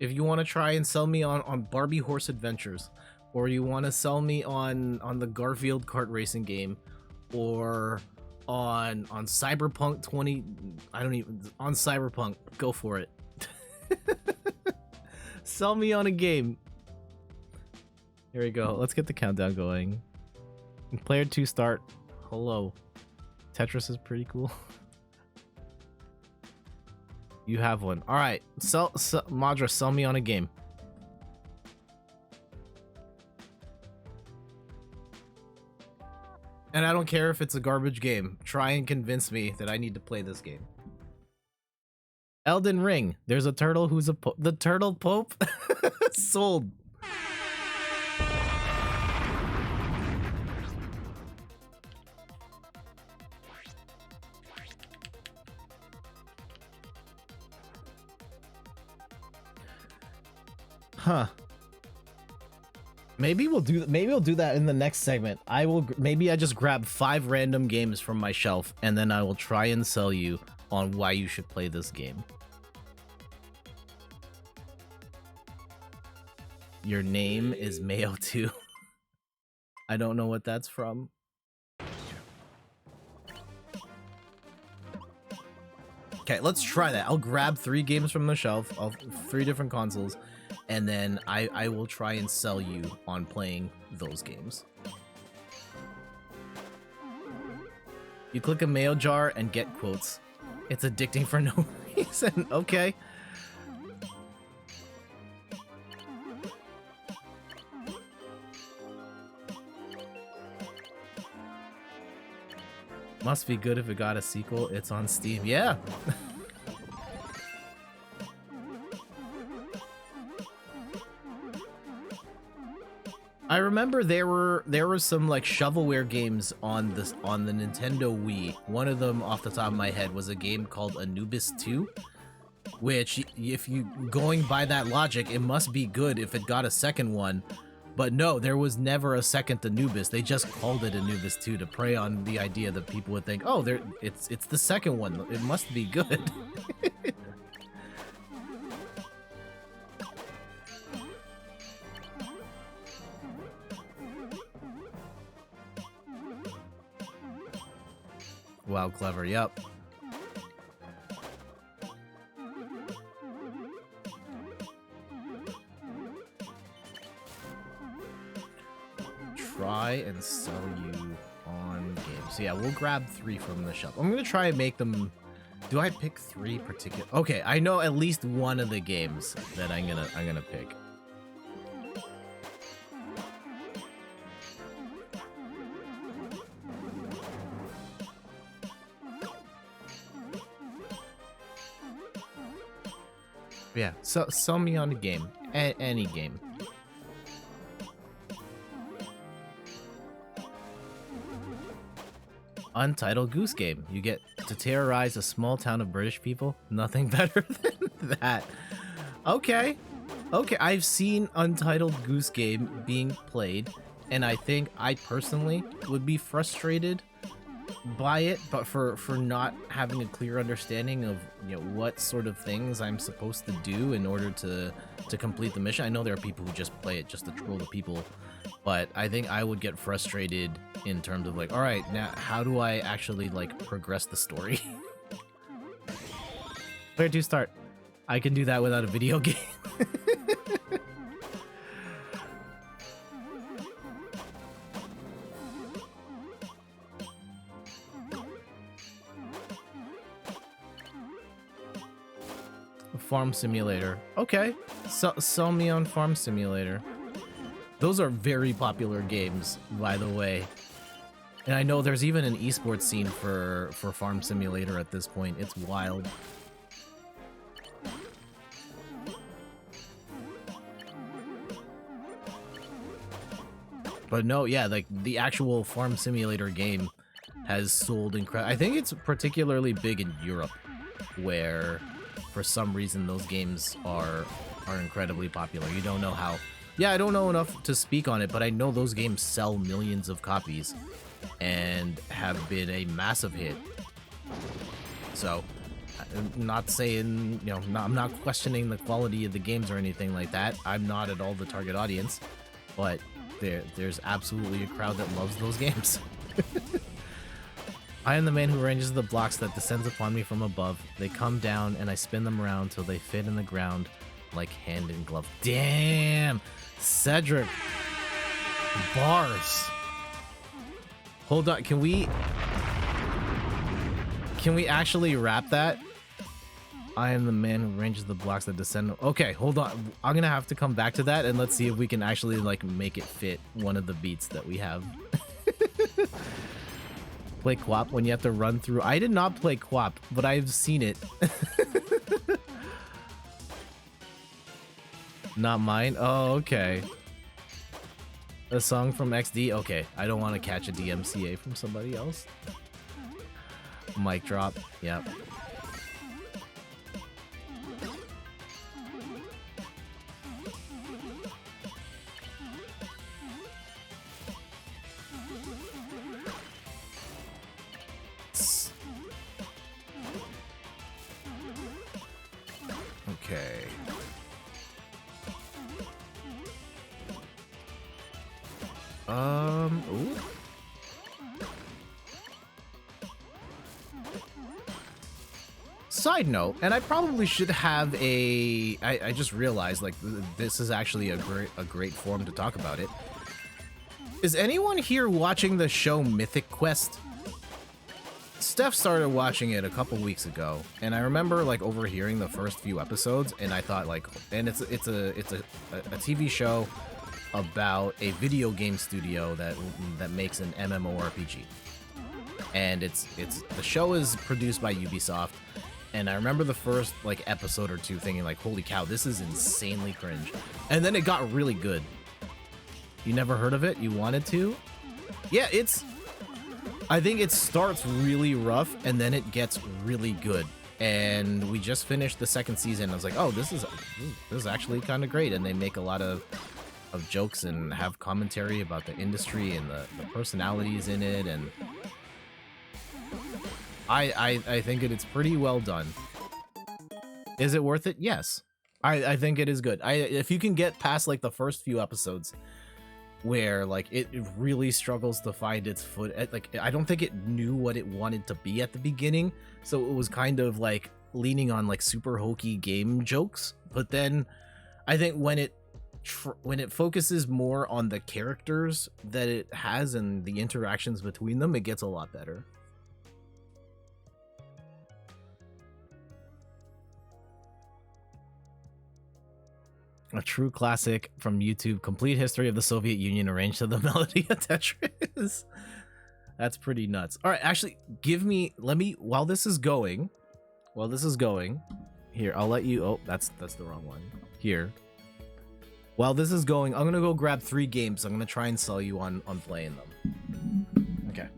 If you want to try and sell me on Barbie Horse Adventures, or you want to sell me on the Garfield kart racing game, or on Cyberpunk 20, I don't even, on Cyberpunk, go for it. Sell me on a game. Here we go. Let's get the countdown going. Player 2 start. Hello. Tetris is pretty cool. You have one. All right. Madra, sell me on a game. And I don't care if it's a garbage game. Try and convince me that I need to play this game. Elden Ring. There's a turtle who's the turtle pope. Sold. Huh. Maybe we'll do that in the next segment. Maybe I just grab 5 random games from my shelf and then I will try and sell you on why you should play this game. Your name is Mayo too. I don't know what that's from. Okay, let's try that. I'll grab 3 games from the shelf, 3 different consoles, and then I will try and sell you on playing those games. You click a mayo jar and get quotes. It's addicting for no reason. Okay. Must be good if it got a sequel. It's on Steam. Yeah. I remember there were some like shovelware games on the Nintendo Wii. One of them off the top of my head was a game called Anubis 2, which if you going by that logic, it must be good if it got a second one. But no, there was never a second Anubis. They just called it Anubis 2 to prey on the idea that people would think, "Oh, it's the second one. It must be good." Wow, clever. Yep. Try and sell you on games. So yeah, we'll grab 3 from the shelf. I'm gonna try and make them. Do I pick 3 particular? Okay, I know at least one of the games that I'm gonna pick. Yeah, so sell me on a game. Any game. Untitled Goose Game. You get to terrorize a small town of British people. Nothing better than that. Okay. Okay, I've seen Untitled Goose Game being played, and I think I personally would be frustrated by it, but for not having a clear understanding of, you know, what sort of things I'm supposed to do in order to complete the mission. I know there are people who just play it just to troll the people, but I think I would get frustrated in terms of like, all right, now how do I actually like progress the story? Where to start? I can do that without a video game. Farm Simulator. Okay, so sell me on Farm Simulator. Those are very popular games, by the way. And I know there's even an esports scene for Farm Simulator at this point. It's wild. But no, yeah, like the actual Farm Simulator game has sold incredible. I think it's particularly big in Europe, where for some reason those games are incredibly popular. You don't know how. Yeah, I don't know enough to speak on it, but I know those games sell millions of copies and have been a massive hit. So, I'm not saying, you know, I'm not questioning the quality of the games or anything like that. I'm not at all the target audience, but there's absolutely a crowd that loves those games. I am the man who arranges the blocks that descends upon me from above. They come down and I spin them around till they fit in the ground like hand in glove. Damn! Cedric. Bars. Hold on, can we actually rap that? I am the man who arranges the blocks that descend. Okay, hold on. I'm gonna have to come back to that and let's see if we can actually like make it fit one of the beats that we have. Play Quap when you have to run through. I did not play Quap, but I've seen it. Not mine? Oh, okay. A song from XD? Okay, I don't want to catch a DMCA from somebody else. Mic drop. Yep. Ooh. Side note, and I probably should have I just realized, like, this is actually a great forum to talk about it. Is anyone here watching the show Mythic Quest? Steph started watching it a couple weeks ago, and I remember like overhearing the first few episodes, and I thought like, and it's a TV show about a video game studio that makes an MMORPG, and the show is produced by Ubisoft, and I remember the first like episode or two thinking like, holy cow, this is insanely cringe, and then it got really good. You never heard of it? You wanted to? Yeah, I think it starts really rough and then it gets really good. And we just finished the second season. I was like, oh, this is actually kind of great. And they make a lot of jokes and have commentary about the industry and the personalities in it. And I think it's pretty well done. Is it worth it? Yes. I think it is good. If you can get past like the first few episodes, where like it really struggles to find its foot, like I don't think it knew what it wanted to be at the beginning, so it was kind of like leaning on like super hokey game jokes. But then I think when it focuses more on the characters that it has and the interactions between them, it gets a lot better. A true classic from YouTube, complete history of the Soviet Union arranged to the melody of Tetris. That's pretty nuts. All right, actually, while this is going, here, I'll let you, oh, that's the wrong one. Here. While this is going, I'm gonna go grab 3 games. I'm gonna try and sell you on playing them. Okay.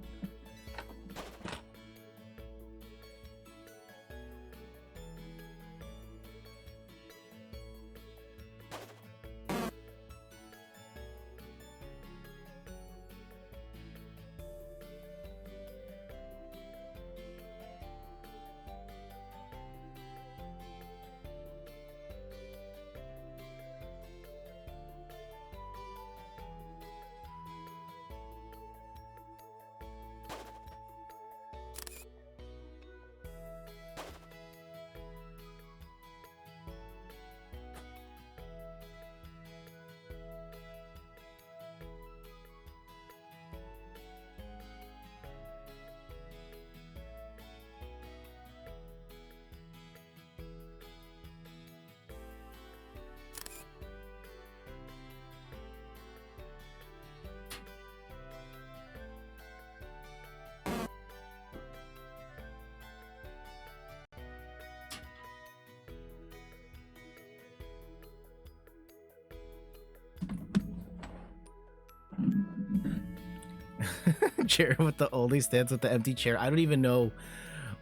Chair with the only stands with the empty chair. I don't even know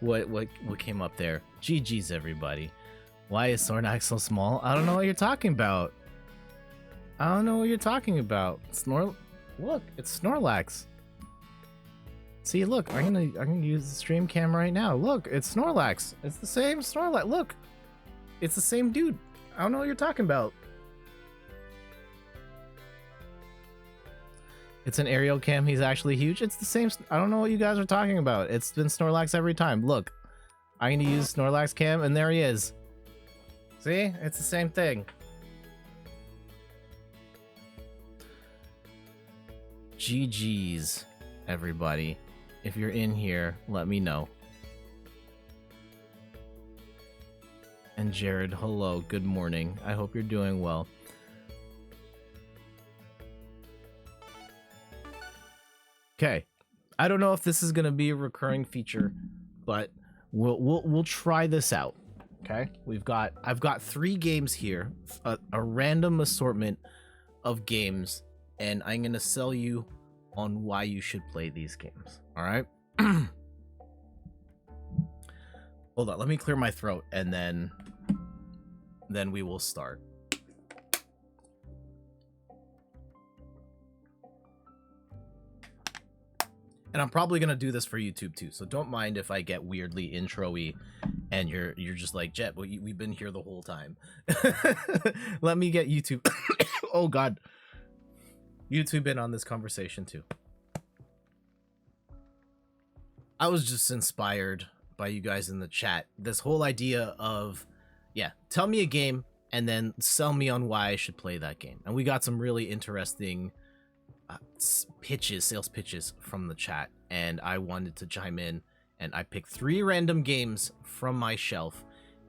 what came up there. GG's everybody. Why is Snorlax so small? I don't know what you're talking about. I don't know what you're talking about. Look, it's Snorlax. See, look, I'm gonna use the stream cam right now. Look, it's Snorlax. It's the same Snorlax. Look, it's the same dude. I don't know what you're talking about. It's an aerial cam. He's actually huge. It's the same. I don't know what you guys are talking about. It's been Snorlax every time. Look, I'm gonna use Snorlax cam, and there he is. See, it's the same thing. GG's, everybody. If you're in here, let me know. And Jared, hello, good morning. I hope you're doing well. Okay, I don't know if this is gonna be a recurring feature, but we'll try this out. Okay, I've got 3 games here, a random assortment of games, and I'm gonna sell you on why you should play these games. All right. Hold on, let me clear my throat, and then we will start. And I'm probably gonna do this for YouTube too, so don't mind if I get weirdly intro-y and you're just like, Jet, we've been here the whole time. Let me get YouTube. Oh god. You two been on this conversation too. I was just inspired by you guys in the chat. This whole idea of, yeah, tell me a game and then sell me on why I should play that game. And we got some really interesting sales pitches from the chat. And I wanted to chime in, and I picked 3 random games from my shelf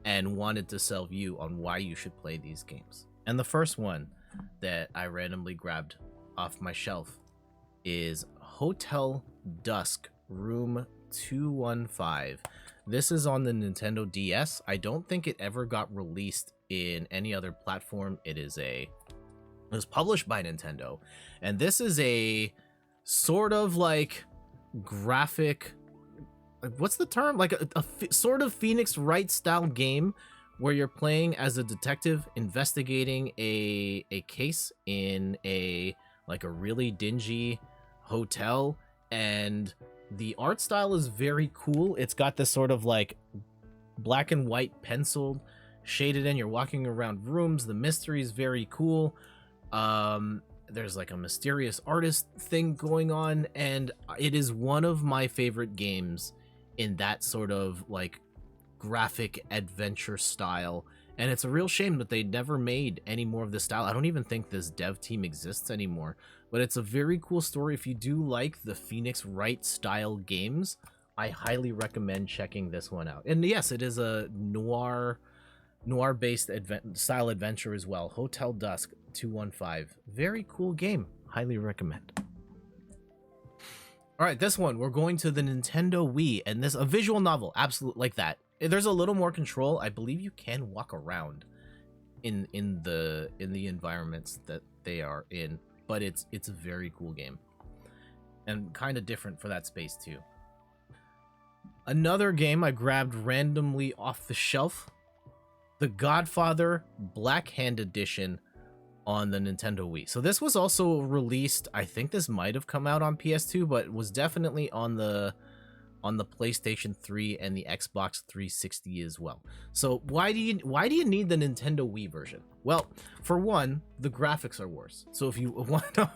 and wanted to sell you on why you should play these games. And the first one that I randomly grabbed off my shelf is Hotel Dusk Room 215. This is on the Nintendo DS. I don't think it ever got released in any other platform. It was published by Nintendo, and this is a sort of like graphic, what's the term, like a sort of Phoenix Wright style game where you're playing as a detective investigating a case in a really dingy hotel, and the art style is very cool. It's got this sort of like black and white penciled shaded in. You're walking around rooms. The mystery is very cool. There's like a mysterious artist thing going on, and it is one of my favorite games in that sort of like graphic adventure style. And it's a real shame that they never made any more of this style. I don't even think this dev team exists anymore, but it's a very cool story. If you do like the Phoenix Wright style games, I highly recommend checking this one out. And yes, it is a noir based style adventure as well. Hotel Dusk 215. Very cool game. Highly recommend. All right, this one, we're going to the Nintendo Wii, and this a visual novel, absolute like that. There's a little more control. I believe you can walk around in the environments that they are in, but it's a very cool game and kind of different for that space too. Another game I grabbed randomly off the shelf, The Godfather Black Hand Edition on the Nintendo Wii. So this was also released, I think this might have come out on PS2, but was definitely on the PlayStation 3 and the Xbox 360 as well. So why do you need the Nintendo Wii version? Well, for one, the graphics are worse. So if you want to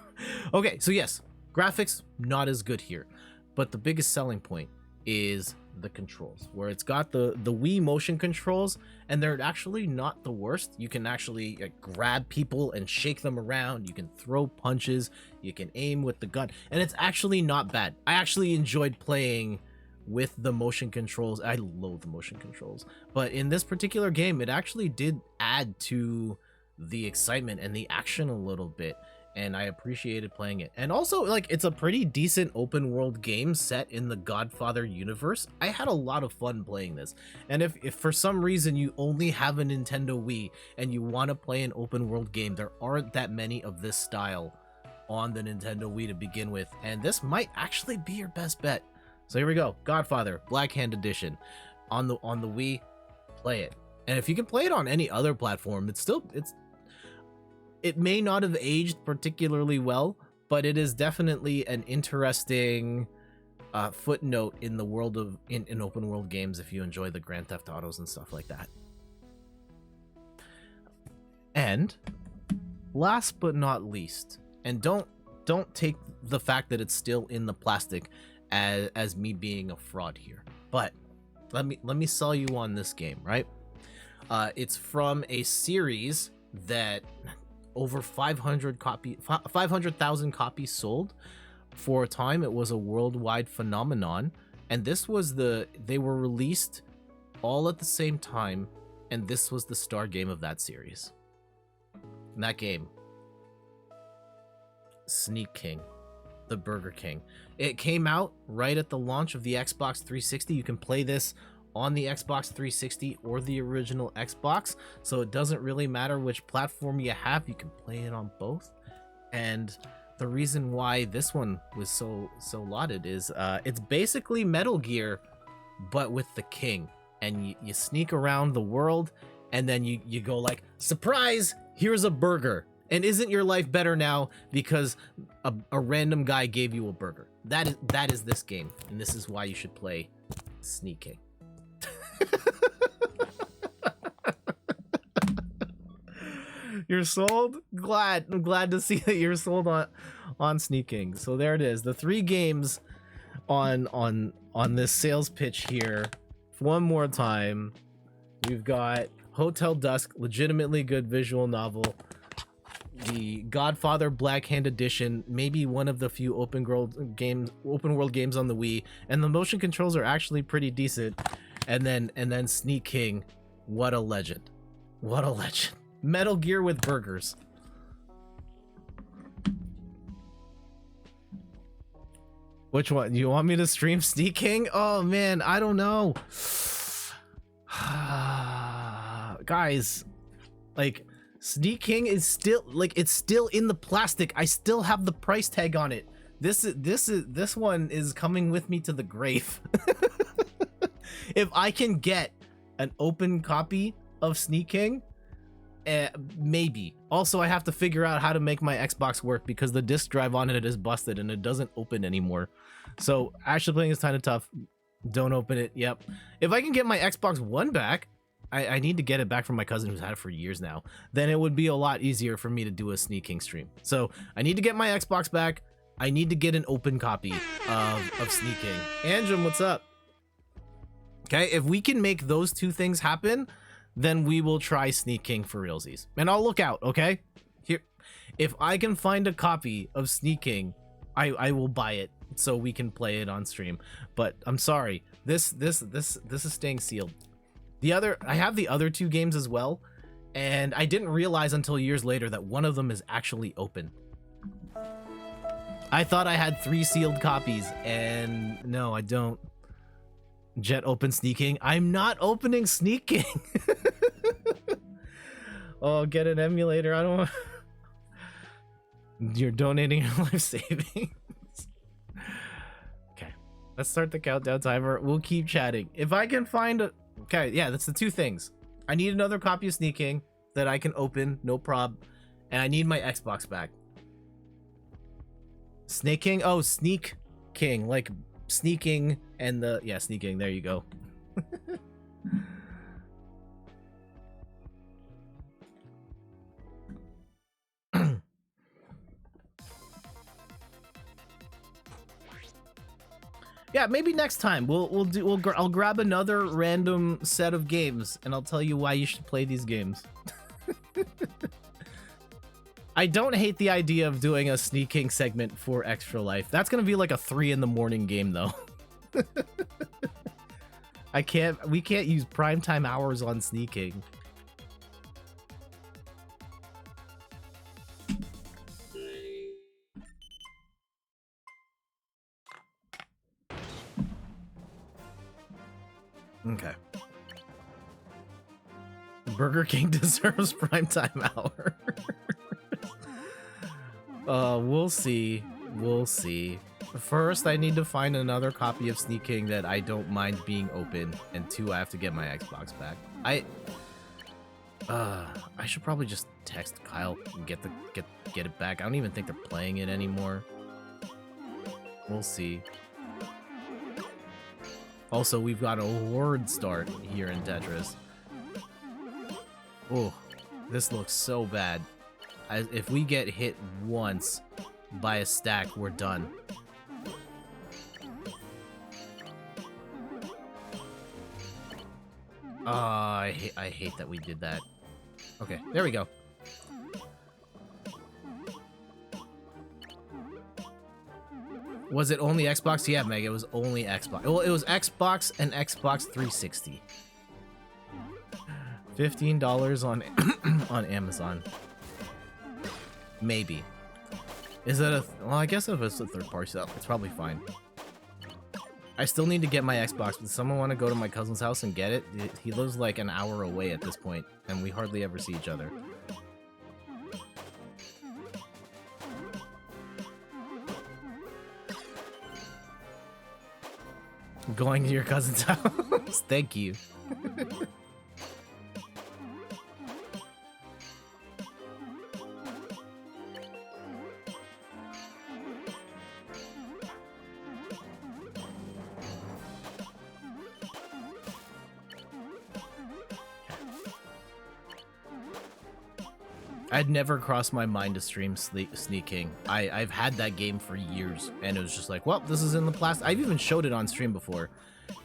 okay, so yes, graphics not as good here, but the biggest selling point is the controls, where it's got the Wii motion controls, and they're actually not the worst. You can actually grab people and shake them around. You can throw punches. You can aim with the gun, and it's actually not bad. I actually enjoyed playing with the motion controls. I loathe the motion controls, but in this particular game, it actually did add to the excitement and the action a little bit, and I appreciated playing it. And also, like, it's a pretty decent open world game set in the Godfather universe. I had a lot of fun playing this, and if for some reason you only have a Nintendo Wii and you want to play an open world game, there aren't that many of this style on the Nintendo Wii to begin with, and this might actually be your best bet. So here we go, Godfather Black Hand Edition on the Wii. Play it, and if you can play it on any other platform, it may not have aged particularly well, but it is definitely an interesting footnote in the world of in open world games if you enjoy the Grand Theft Autos and stuff like that. And last but not least, and don't take the fact that it's still in the plastic as me being a fraud here, but let me sell you on this game, right? It's from a series that over 500,000 copies sold. For a time, it was a worldwide phenomenon, and they were released all at the same time, and this was the star game of that series. And that game, Sneak King, the Burger King. It came out right at the launch of the Xbox 360. You can play this on the Xbox 360 or the original Xbox, so it doesn't really matter which platform you have, you can play it on both. And the reason why this one was so lauded is it's basically Metal Gear, but with the king, and you sneak around the world, and then you go like, surprise, here's a burger, and isn't your life better now because a random guy gave you a burger? That is this game, and this is why you should play Sneak King. You're sold? Glad. I'm glad to see that you're sold on sneaking. So there it is. The 3 games on this sales pitch here. One more time. We've got Hotel Dusk, legitimately good visual novel. The Godfather Black Hand Edition, maybe one of the few open world games on the Wii, and the motion controls are actually pretty decent. And then Sneak King, what a legend. What a legend. Metal Gear with burgers. Which one? You want me to stream Sneak King? Oh man, I don't know. Guys, like Sneak King is still it's still in the plastic. I still have the price tag on it. This one is coming with me to the grave. If I can get an open copy of Sneak King, maybe. Also, I have to figure out how to make my Xbox work because the disk drive on it is busted and it doesn't open anymore. So actually playing is kind of tough. Don't open it. Yep. If I can get my Xbox One back, I need to get it back from my cousin who's had it for years now. Then it would be a lot easier for me to do a Sneak King stream. So I need to get my Xbox back. I need to get an open copy of Sneak King. Anjum, what's up? Okay, if we can make those 2 things happen, then we will try Sneak King for realsies. And I'll look out, okay? Here, if I can find a copy of Sneak King, I will buy it so we can play it on stream. But I'm sorry, this is staying sealed. I have the other 2 games as well, and I didn't realize until years later that one of them is actually open. I thought I had 3 sealed copies, and no, I don't. Jet open Sneak King. I'm not opening Sneak King. Oh, get an emulator. I don't want... You're donating your life savings. Okay, let's start the countdown timer. We'll keep chatting. If I can find a... Okay, yeah, that's the 2 things. I need another copy of Sneak King that I can open, no prob. And I need my Xbox back. Snake King? Oh, Sneak King. Like sneaking and the... Yeah, sneaking. There you go. Yeah, maybe next time I'll grab another random set of games and I'll tell you why you should play these games. I don't hate the idea of doing a Sneak King segment for Extra Life. That's gonna be like a 3 in the morning game though. We can't use primetime hours on Sneak King. Okay. Burger King deserves primetime hour. We'll see. We'll see. First, I need to find another copy of Sneak King that I don't mind being open, and 2, I have to get my Xbox back. I should probably just text Kyle and get it back. I don't even think they're playing it anymore. We'll see. Also, we've got a horde start here in Tetris. Oh, this looks so bad. If we get hit once by a stack, we're done. I hate that we did that. Okay, there we go. Was it only Xbox? Yeah, Meg, it was only Xbox. Well, it was Xbox and Xbox 360. $15 on on Amazon. Maybe. Is that a... Well, I guess if it's a third-party sale, it's probably fine. I still need to get my Xbox. Does someone want to go to my cousin's house and get it? He lives like an hour away at this point, and we hardly ever see each other. Going to your cousin's house? Thank you. I'd never crossed my mind to stream Sneak King. I've had that game for years, and it was just like, well, this is in the plastic. I've even showed it on stream before,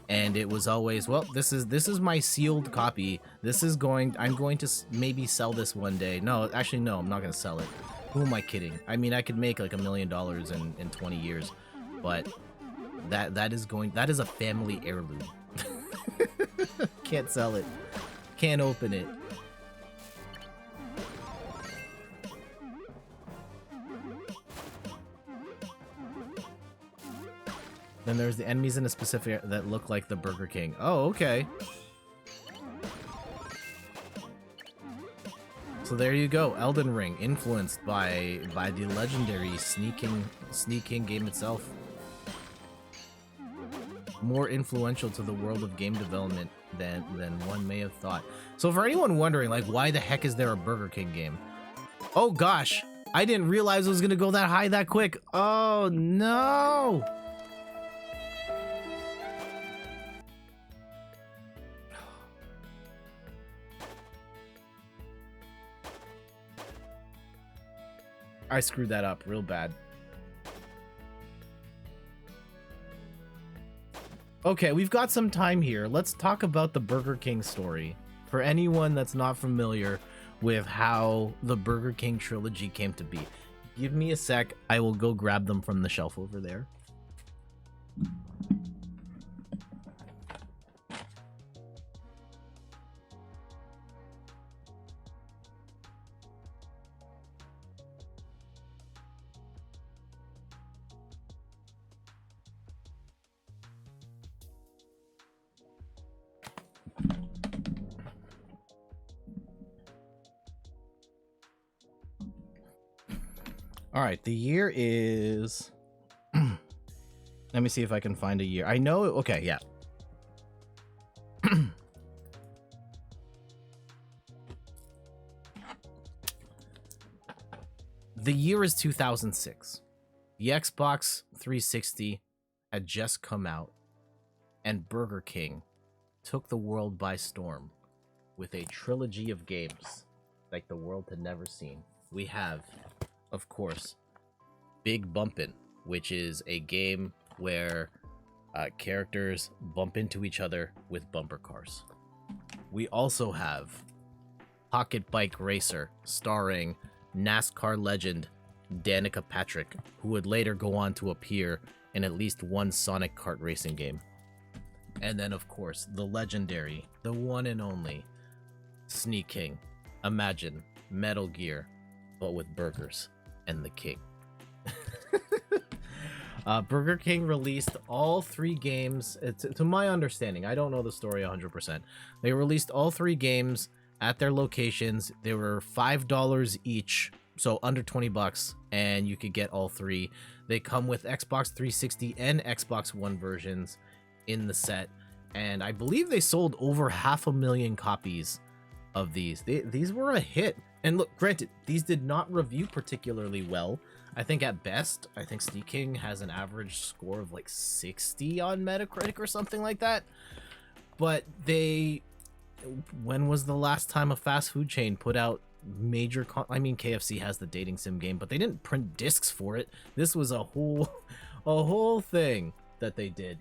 and it was always, well, this is my sealed copy. I'm going to maybe sell this one day. No, actually, no, I'm not going to sell it. Who am I kidding? I mean, I could make like $1 million in 20 years, but that is a family heirloom. Can't sell it. Can't open it. Then there's the enemies in a specific that look like the Burger King. Oh, okay. So there you go, Elden Ring, influenced by the legendary Sneak King game itself. More influential to the world of game development than one may have thought. So for anyone wondering, like, why the heck is there a Burger King game? Oh gosh, I didn't realize it was gonna go that high that quick. Oh no! I screwed that up real bad. Okay, we've got some time here. Let's talk about the Burger King story. For anyone that's not familiar with how the Burger King trilogy came to be, give me a sec. I will go grab them from the shelf over there. All right, the year is... Let me see if I can find a year. I know... Okay, yeah. The year is 2006. The Xbox 360 had just come out, and Burger King took the world by storm with a trilogy of games like the world had never seen. We have, of course, Big Bumpin', which is a game where characters bump into each other with bumper cars. We also have Pocket Bike Racer, starring NASCAR legend Danica Patrick, who would later go on to appear in at least one Sonic kart racing game. And then, of course, the legendary, the one and only Sneak King. Imagine Metal Gear, but with burgers and the king. Burger King released all three games. To my understanding, I don't know the story 100%. They released all three games at their locations. They were $5 each, so under 20 bucks, and you could get all three. They come with Xbox 360 and Xbox One versions in the set, and I believe they sold over 500,000 copies of these. These were a hit. And look, granted, these did not review particularly well. I think at best, I think Sneak King has an average score of like 60 on Metacritic or something like that. But when was the last time a fast food chain put out major I mean, KFC has the dating sim game, but they didn't print discs for it. This was a whole thing that they did.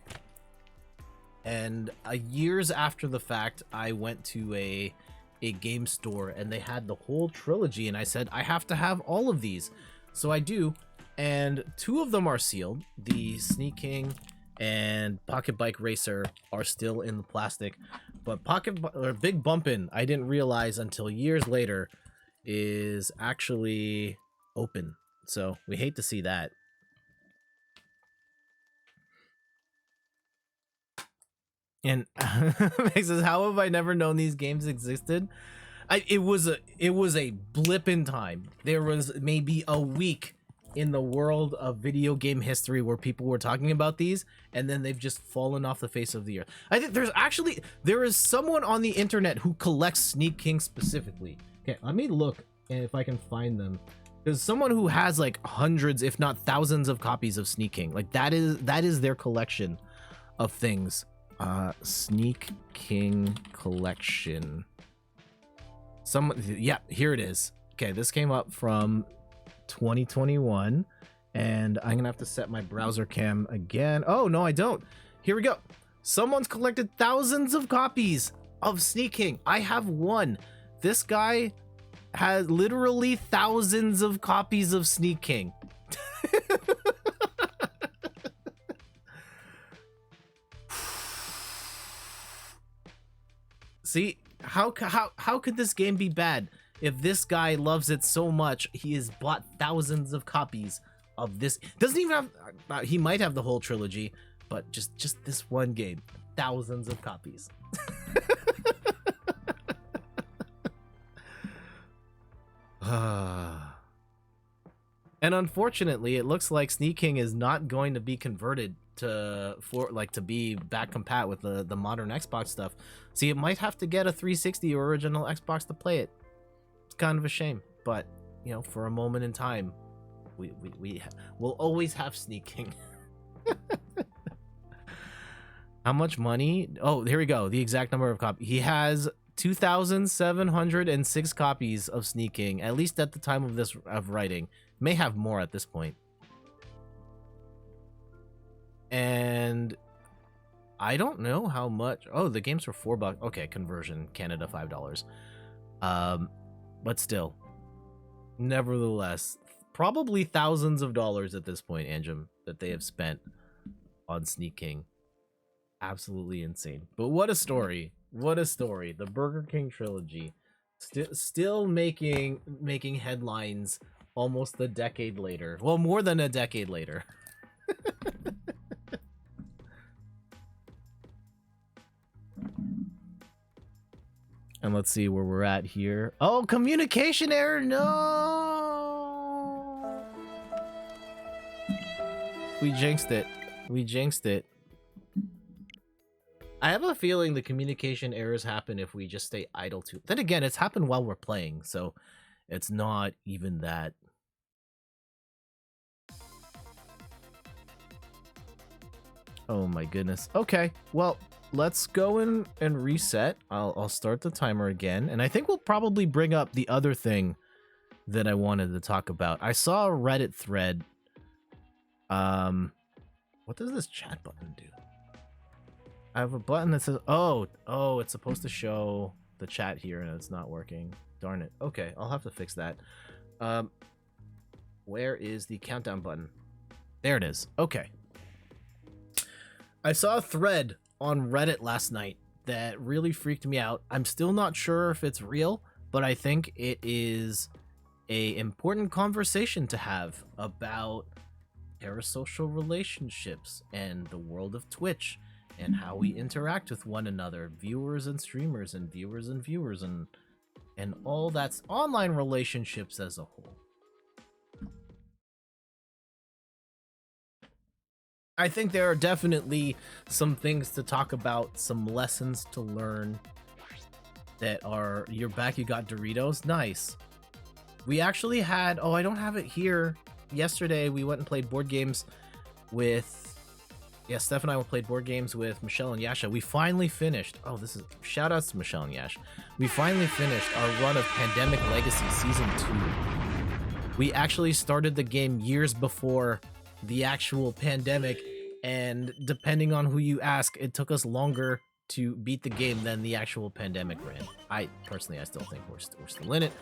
And years after the fact, I went to a game store and they had the whole trilogy, and I said, I have to have all of these. So I do, and two of them are sealed. The Sneak King and Pocket Bike Racer are still in the plastic, but Big Bumpin', I didn't realize until years later, is actually open. So we hate to see that. And Max says, how have I never known these games existed? It was a blip in time. There was maybe a week in the world of video game history where people were talking about these, and then they've just fallen off the face of the earth. I think there is someone on the internet who collects Sneak King specifically. Okay, let me look if I can find them. There's someone who has like hundreds, if not thousands, of copies of Sneak King. Like that is their collection of things. Sneak King collection. Yeah, here it is. Okay, this came up from 2021, and I'm gonna have to set my browser cam again. Oh no, I don't. Here we go. Someone's collected thousands of copies of Sneak King. I have one. This guy has literally thousands of copies of Sneak King. See, how could this game be bad? If this guy loves it so much, he has bought thousands of copies of this. Doesn't even have, he might have the whole trilogy, but just this one game, thousands of copies. And unfortunately, it looks like Sneak King is not going to be converted to be back compat with the modern Xbox stuff. See, it might have to get a 360 or original Xbox to play it. It's kind of a shame, but you know, for a moment in time, we'll always have Sneak King. How much money? Oh, here we go. The exact number of copies. He has 2,706 copies of Sneak King, at least at the time of writing. May have more at this point. And I don't know how much. Oh, the games were $4. Okay, conversion, Canada $5. But still, nevertheless, probably thousands of dollars at this point, Anjum, that they have spent on Sneak King. Absolutely insane. But what a story. What a story. The Burger King trilogy still making headlines almost a decade later. Well, more than a decade later. And let's see where we're at here. Oh, communication error. No. We jinxed it. We jinxed it. I have a feeling the communication errors happen if we just stay idle too. Then again, it's happened while we're playing, so it's not even that. Oh my goodness. Okay, well, let's go in and reset. I'll start the timer again, and I think we'll probably bring up the other thing that I wanted to talk about. I saw a Reddit thread. What does this chat button do? I have a button that says, oh, it's supposed to show the chat here, and it's not working. Darn it. Okay, I'll have to fix that. Where is the countdown button? There it is. Okay. I saw a thread on Reddit last night that really freaked me out. I'm still not sure if it's real, but I think it is a important conversation to have about parasocial relationships and the world of Twitch and how we interact with one another, viewers and streamers and viewers and viewers and all that's online relationships as a whole. I think there are definitely some things to talk about, some lessons to learn that are, you're back, you got Doritos, nice. We actually had, oh, I don't have it here. Yesterday, we went and played board games with, yeah, Steph and I played board games with Michelle and Yasha. We finally finished, oh, this is, shout outs to Michelle and Yash. We finally finished our run of Pandemic Legacy Season 2. We actually started the game years before the actual pandemic, and depending on who you ask, it took us longer to beat the game than the actual pandemic ran. I personally still think we're still in it,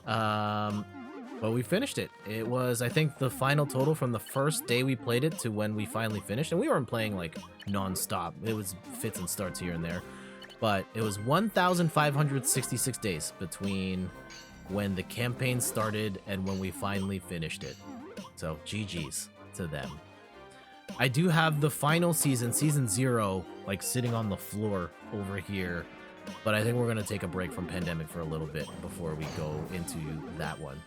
but we finished it. It was, I think, the final total from the first day we played it to when we finally finished, and we weren't playing like non-stop. It was fits and starts here and there, but it was 1,566 days between when the campaign started and when we finally finished it. So GG's to them. I do have the final season 0, like sitting on the floor over here, but I think we're gonna take a break from Pandemic for a little bit before we go into that one.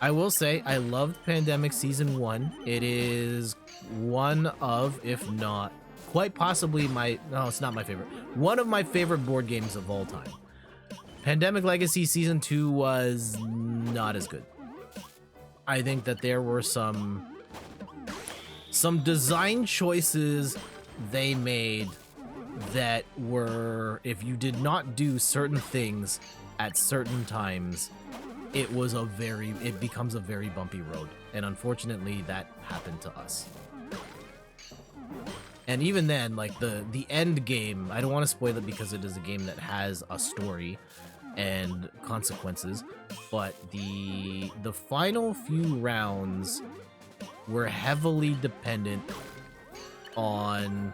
I will say I loved Pandemic Season 1. It is one of, if not quite possibly no, it's not my favorite, one of my favorite board games of all time. Pandemic Legacy Season 2 was not as good. I think that there were some design choices they made that were, if you did not do certain things, at certain times, it becomes a very bumpy road. And unfortunately, that happened to us. And even then, like, the end game, I don't want to spoil it because it is a game that has a story and consequences, but the final few rounds were heavily dependent on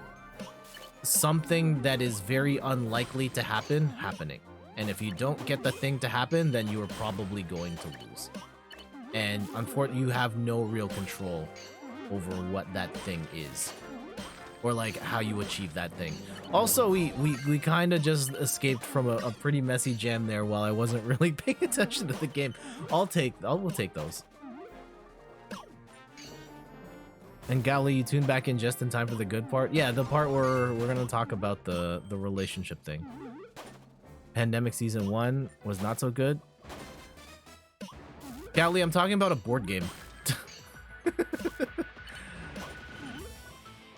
something that is very unlikely to happening. And if you don't get the thing to happen, then you are probably going to lose. And unfortunately, you have no real control over what that thing is, or like how you achieve that thing. Also, we kind of just escaped from a pretty messy jam there while I wasn't really paying attention to the game. We'll take those. And Gali, you tuned back in just in time for the good part. Yeah, the part where we're gonna talk about the relationship thing. Pandemic Season 1 was not so good. Gali, I'm talking about a board game.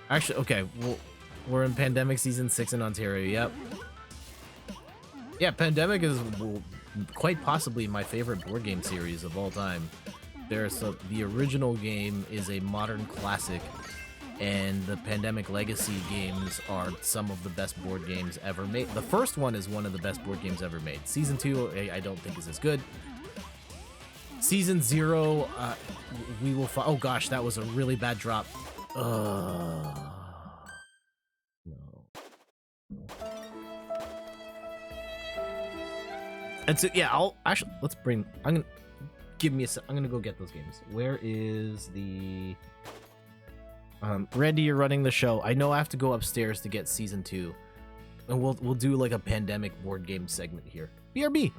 Actually, okay, we're in Pandemic Season 6 in Ontario, yep. Yeah, Pandemic is quite possibly my favorite board game series of all time. The original game is a modern classic, and the Pandemic Legacy games are some of the best board games ever made. The first one is one of the best board games ever made. Season 2, I don't think is as good. Season 0, we will oh gosh, that was a really bad drop. No. And so, yeah, I'm gonna go get those games. Where is the Randy, you're running the show. I know I have to go upstairs to get Season 2, and we'll do like a Pandemic board game segment here. BRB.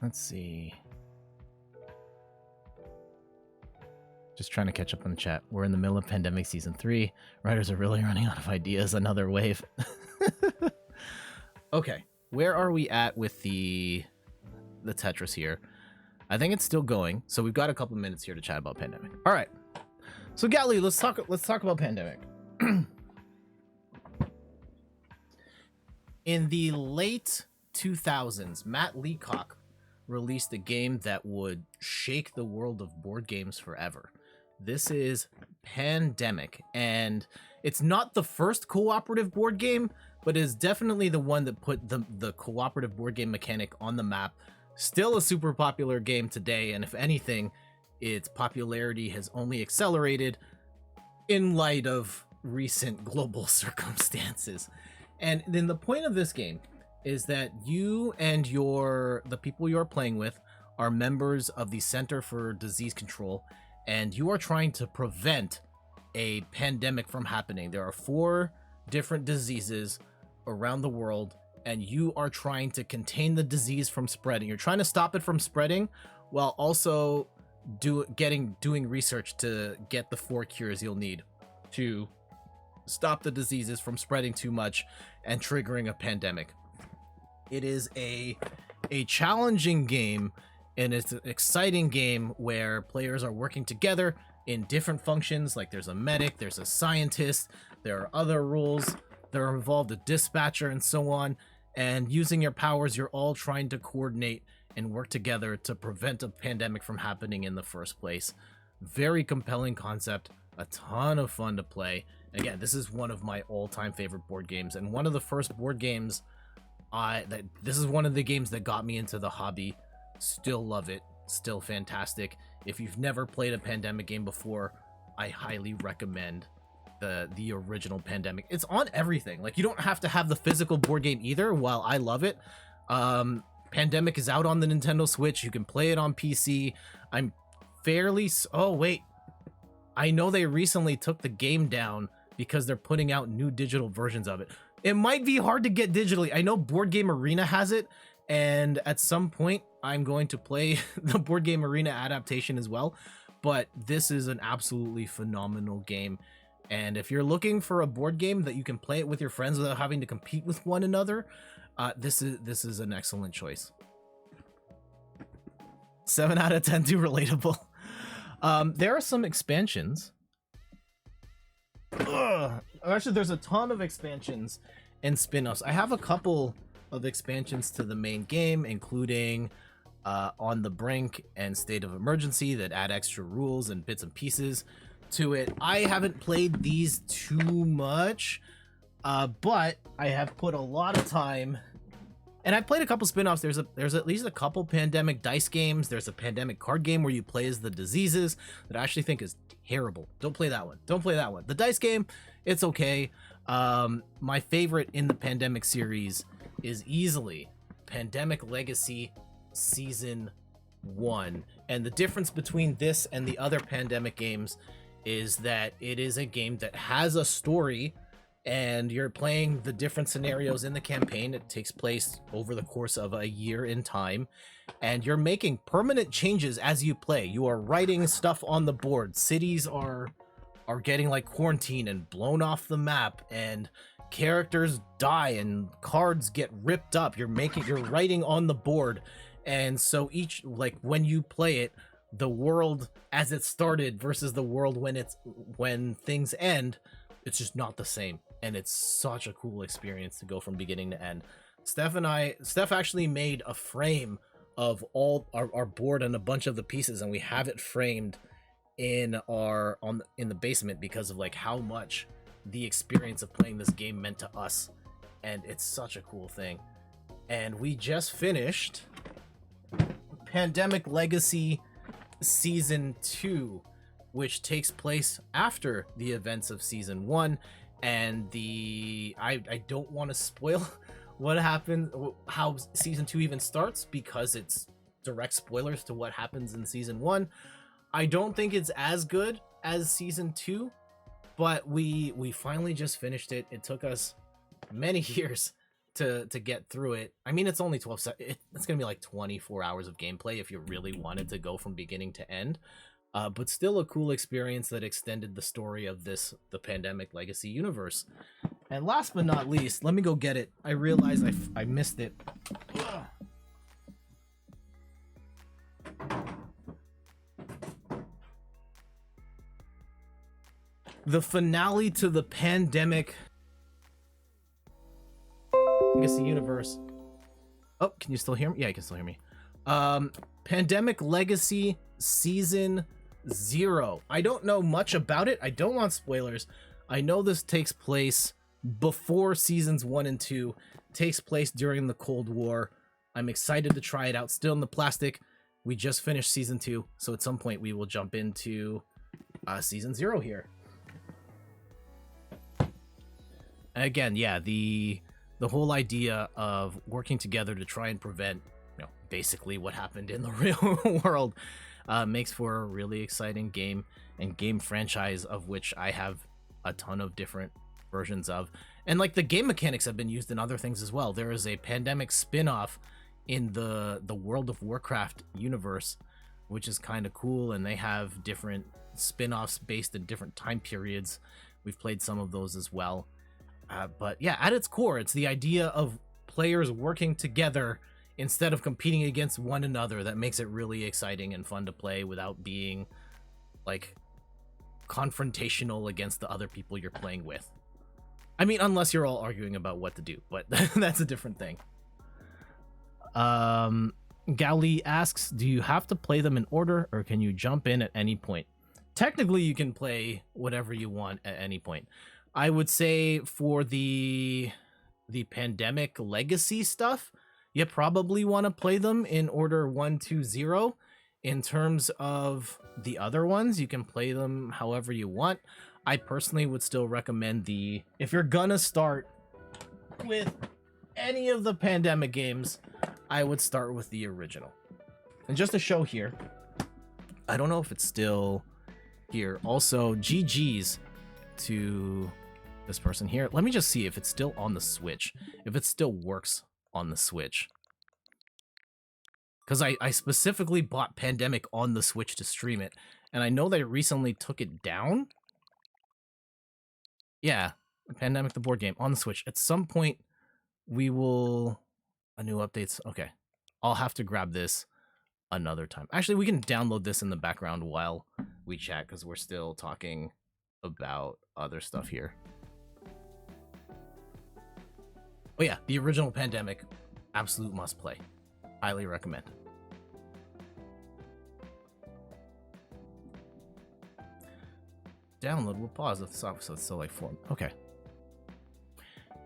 Let's see. Just trying to catch up on the chat. We're in the middle of Pandemic Season 3. Writers are really running out of ideas. Another wave. Okay. Where are we at with the Tetris here? I think it's still going, so we've got a couple minutes here to chat about Pandemic. All right, so Gali, let's talk about Pandemic. In the late 2000s, Matt Leacock released a game that would shake the world of board games forever. This is Pandemic, and it's not the first cooperative board game, but is definitely the one that put the cooperative board game mechanic on the map. Still a super popular game today, and if anything, its popularity has only accelerated in light of recent global circumstances. And then the point of this game is that you and the people you're playing with are members of the Center for Disease Control, and you are trying to prevent a pandemic from happening. There are 4 different diseases around the world, and you are trying to contain the disease from spreading. You're trying to stop it from spreading while also doing research to get the 4 cures you'll need to stop the diseases from spreading too much and triggering a pandemic. It is a challenging game, and it's an exciting game where players are working together in different functions. Like there's a medic, there's a scientist, there are other rules that are involved, a dispatcher, and so on. And using your powers, you're all trying to coordinate and work together to prevent a pandemic from happening in the first place. Very compelling concept, a ton of fun to play. Again, this is one of my all-time favorite board games, and one of the first board games this is one of the games that got me into the hobby. Still love it, still fantastic. If you've never played a Pandemic game before, I highly recommend the original Pandemic. It's on everything. Like, you don't have to have the physical board game either. While I love it, Pandemic is out on the Nintendo Switch. You can play it on PC. I'm fairly oh wait, I know they recently took the game down because they're putting out new digital versions of it. It might be hard to get digitally. I know Board Game Arena has it, and at some point I'm going to play the Board Game Arena adaptation as well. But this is an absolutely phenomenal game. And if you're looking for a board game that you can play it with your friends without having to compete with one another, this is an excellent choice. 7 out of 10 too relatable. There are some expansions. Actually, there's a ton of expansions and spin-offs. I have a couple of expansions to the main game, including On the Brink and State of Emergency, that add extra rules and bits and pieces to it. I haven't played these too much, but I have put a lot of time, and I've played a couple spin-offs. There's at least a couple Pandemic dice games. There's a Pandemic card game where you play as the diseases that I actually think is terrible. Don't play that one. Don't play that one. The dice game, it's okay. My favorite in the Pandemic series is easily Pandemic Legacy Season 1. And the difference between this and the other Pandemic games is that it is a game that has a story, and you're playing the different scenarios in the campaign. It takes place over the course of a year in time, and you're making permanent changes as you play. You are writing stuff on the board. Cities are getting like quarantined and blown off the map, and characters die and cards get ripped up. You're writing on the board. And so when you play it, the world as it started versus the world when things end, it's just not the same. And it's such a cool experience to go from beginning to end. Steph actually made a frame of all our board and a bunch of the pieces, and we have it framed in the basement because of like how much the experience of playing this game meant to us. And it's such a cool thing. And we just finished Pandemic Legacy Season 2, which takes place after the events of Season 1. And I don't want to spoil what happened, how Season 2 even starts, because it's direct spoilers to what happens in Season 1. I don't think it's as good as Season 2, but we finally just finished it. It took us many years to get through it. I mean, it's only 12 it's gonna be like 24 hours of gameplay if you really wanted to go from beginning to end, but still a cool experience that extended the story of the Pandemic Legacy universe. And last but not least, let me go get it. I realized I missed it. the finale to the pandemic. I guess the universe. Oh, can you still hear me? Yeah, you can still hear me. Pandemic Legacy Season 0. I don't know much about it. I don't want spoilers. I know this takes place before seasons 1 and 2. Takes place during the Cold War. I'm excited to try it out. Still in the plastic. We just finished season 2, so at some point we will jump into season 0 here. Again, yeah, the whole idea of working together to try and prevent, basically what happened in the real world makes for a really exciting game and game franchise of which I have a ton of different versions of. And like the game mechanics have been used in other things as well. There is a pandemic spin-off in the World of Warcraft universe, which is kind of cool, and they have different spin-offs based in different time periods. We've played some of those as well. But yeah, at its core, it's the idea of players working together instead of competing against one another that makes it really exciting and fun to play without being like confrontational against the other people you're playing with. I mean, unless you're all arguing about what to do, but that's a different thing. Gally asks, do you have to play them in order or can you jump in at any point? Technically, you can play whatever you want at any point. I would say for the pandemic legacy stuff, you probably want to play them in order 1, 2, 0. In terms of the other ones, you can play them however you want. I personally would still recommend if you're gonna start with any of the pandemic games, I would start with the original. And just to show here, I don't know if it's still here. Also, GG's to this person here. Let me just see if it's still on the Switch, if it still works on the Switch. Because I specifically bought Pandemic on the Switch to stream it, and I know they recently took it down. Yeah, Pandemic the board game on the Switch. At some point, we will... new updates. Okay. I'll have to grab this another time. Actually, we can download this in the background while we chat, because we're still talking about other stuff here. Oh yeah, the original Pandemic, absolute must play. Highly recommend. Download will pause if the software is still like 4. Okay.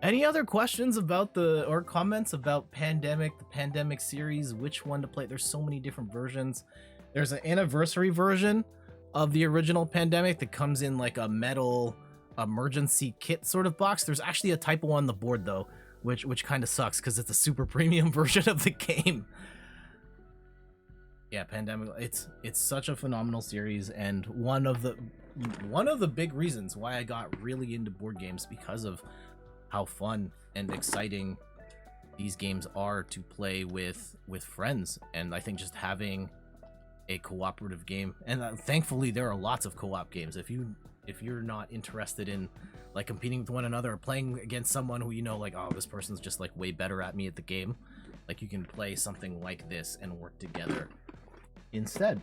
Any other questions about or comments about Pandemic, the Pandemic series, which one to play? There's so many different versions. There's an anniversary version of the original Pandemic that comes in like a metal emergency kit sort of box. There's actually a typo on the board though, which kind of sucks because it's a super premium version of the game. Yeah, Pandemic, it's such a phenomenal series, and one of the big reasons why I got really into board games, because of how fun and exciting these games are to play with friends. And I think just having a cooperative game, and thankfully there are lots of co-op games. If you're not interested in like competing with one another or playing against someone who like, oh, this person's just like way better at me at the game, like you can play something like this and work together instead.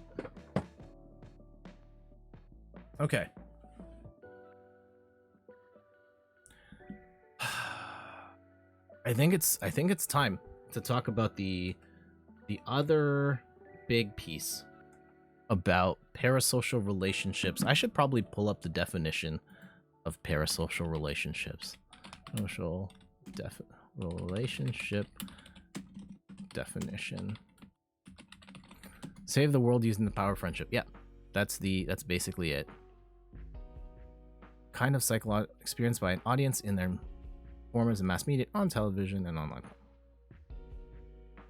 Okay. I think it's time to talk about the other big piece about parasocial relationships. I should probably pull up the definition of parasocial relationships. Relationship definition. Save the world using the power of friendship. Yeah, that's basically it. Kind of psychological experience by an audience in their forms of mass media, on television and online.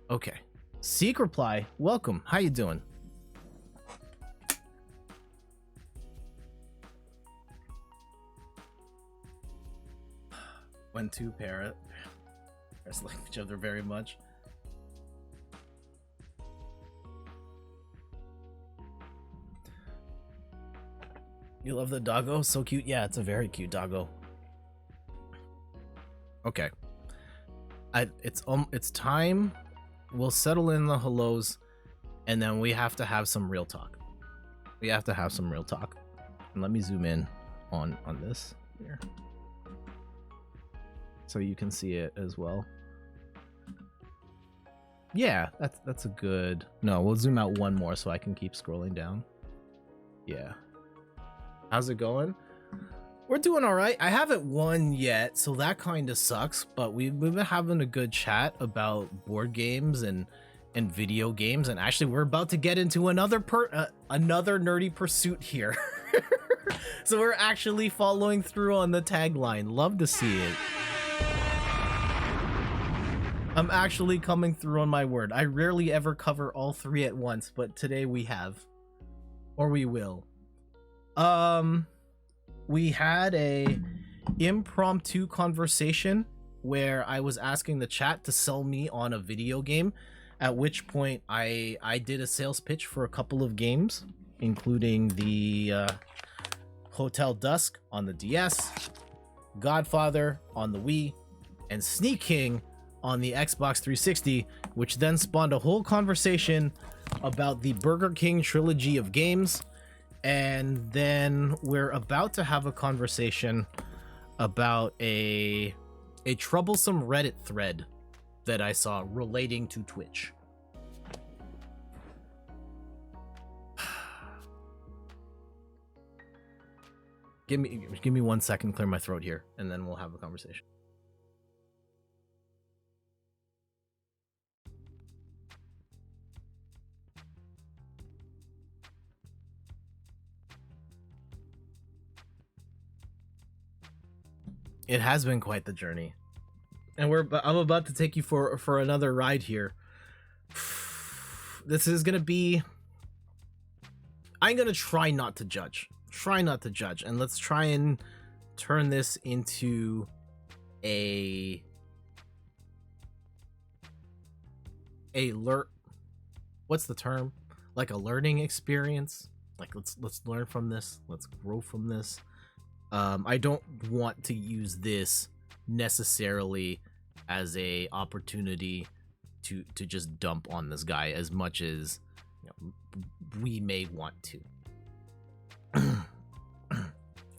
Okay. Seek Reply, welcome. How you doing? When two parents like each other very much. You love the doggo? So cute. Yeah, it's a very cute doggo. Okay. It's time. We'll settle in the hellos, and then we have to have some real talk. And let me zoom in on this here, so you can see it as well. Yeah, that's a good. No, we'll zoom out one more so I can keep scrolling down. Yeah. How's it going? We're doing all right. I haven't won yet, so that kind of sucks. But we've been having a good chat about board games and video games, and actually, we're about to get into another nerdy pursuit here. So we're actually following through on the tagline. Love to see it. I'm actually coming through on my word. I rarely ever cover all three at once, but today we have, or we will. We had a impromptu conversation where I was asking the chat to sell me on a video game, at which point I did a sales pitch for a couple of games, including the Hotel Dusk on the DS, Godfather on the Wii, and Sneak King on the Xbox 360, which then spawned a whole conversation about the Burger King trilogy of games. And then we're about to have a conversation about a troublesome Reddit thread that I saw relating to Twitch. Give me 1 second, clear my throat here, and then we'll have a conversation. It has been quite the journey, and I'm about to take you for another ride here. This is gonna be. I'm gonna try not to judge. And let's try and turn this into what's the term? Like a learning experience. Like let's learn from this. Let's grow from this. I don't want to use this necessarily as a opportunity to just dump on this guy as much as we may want to.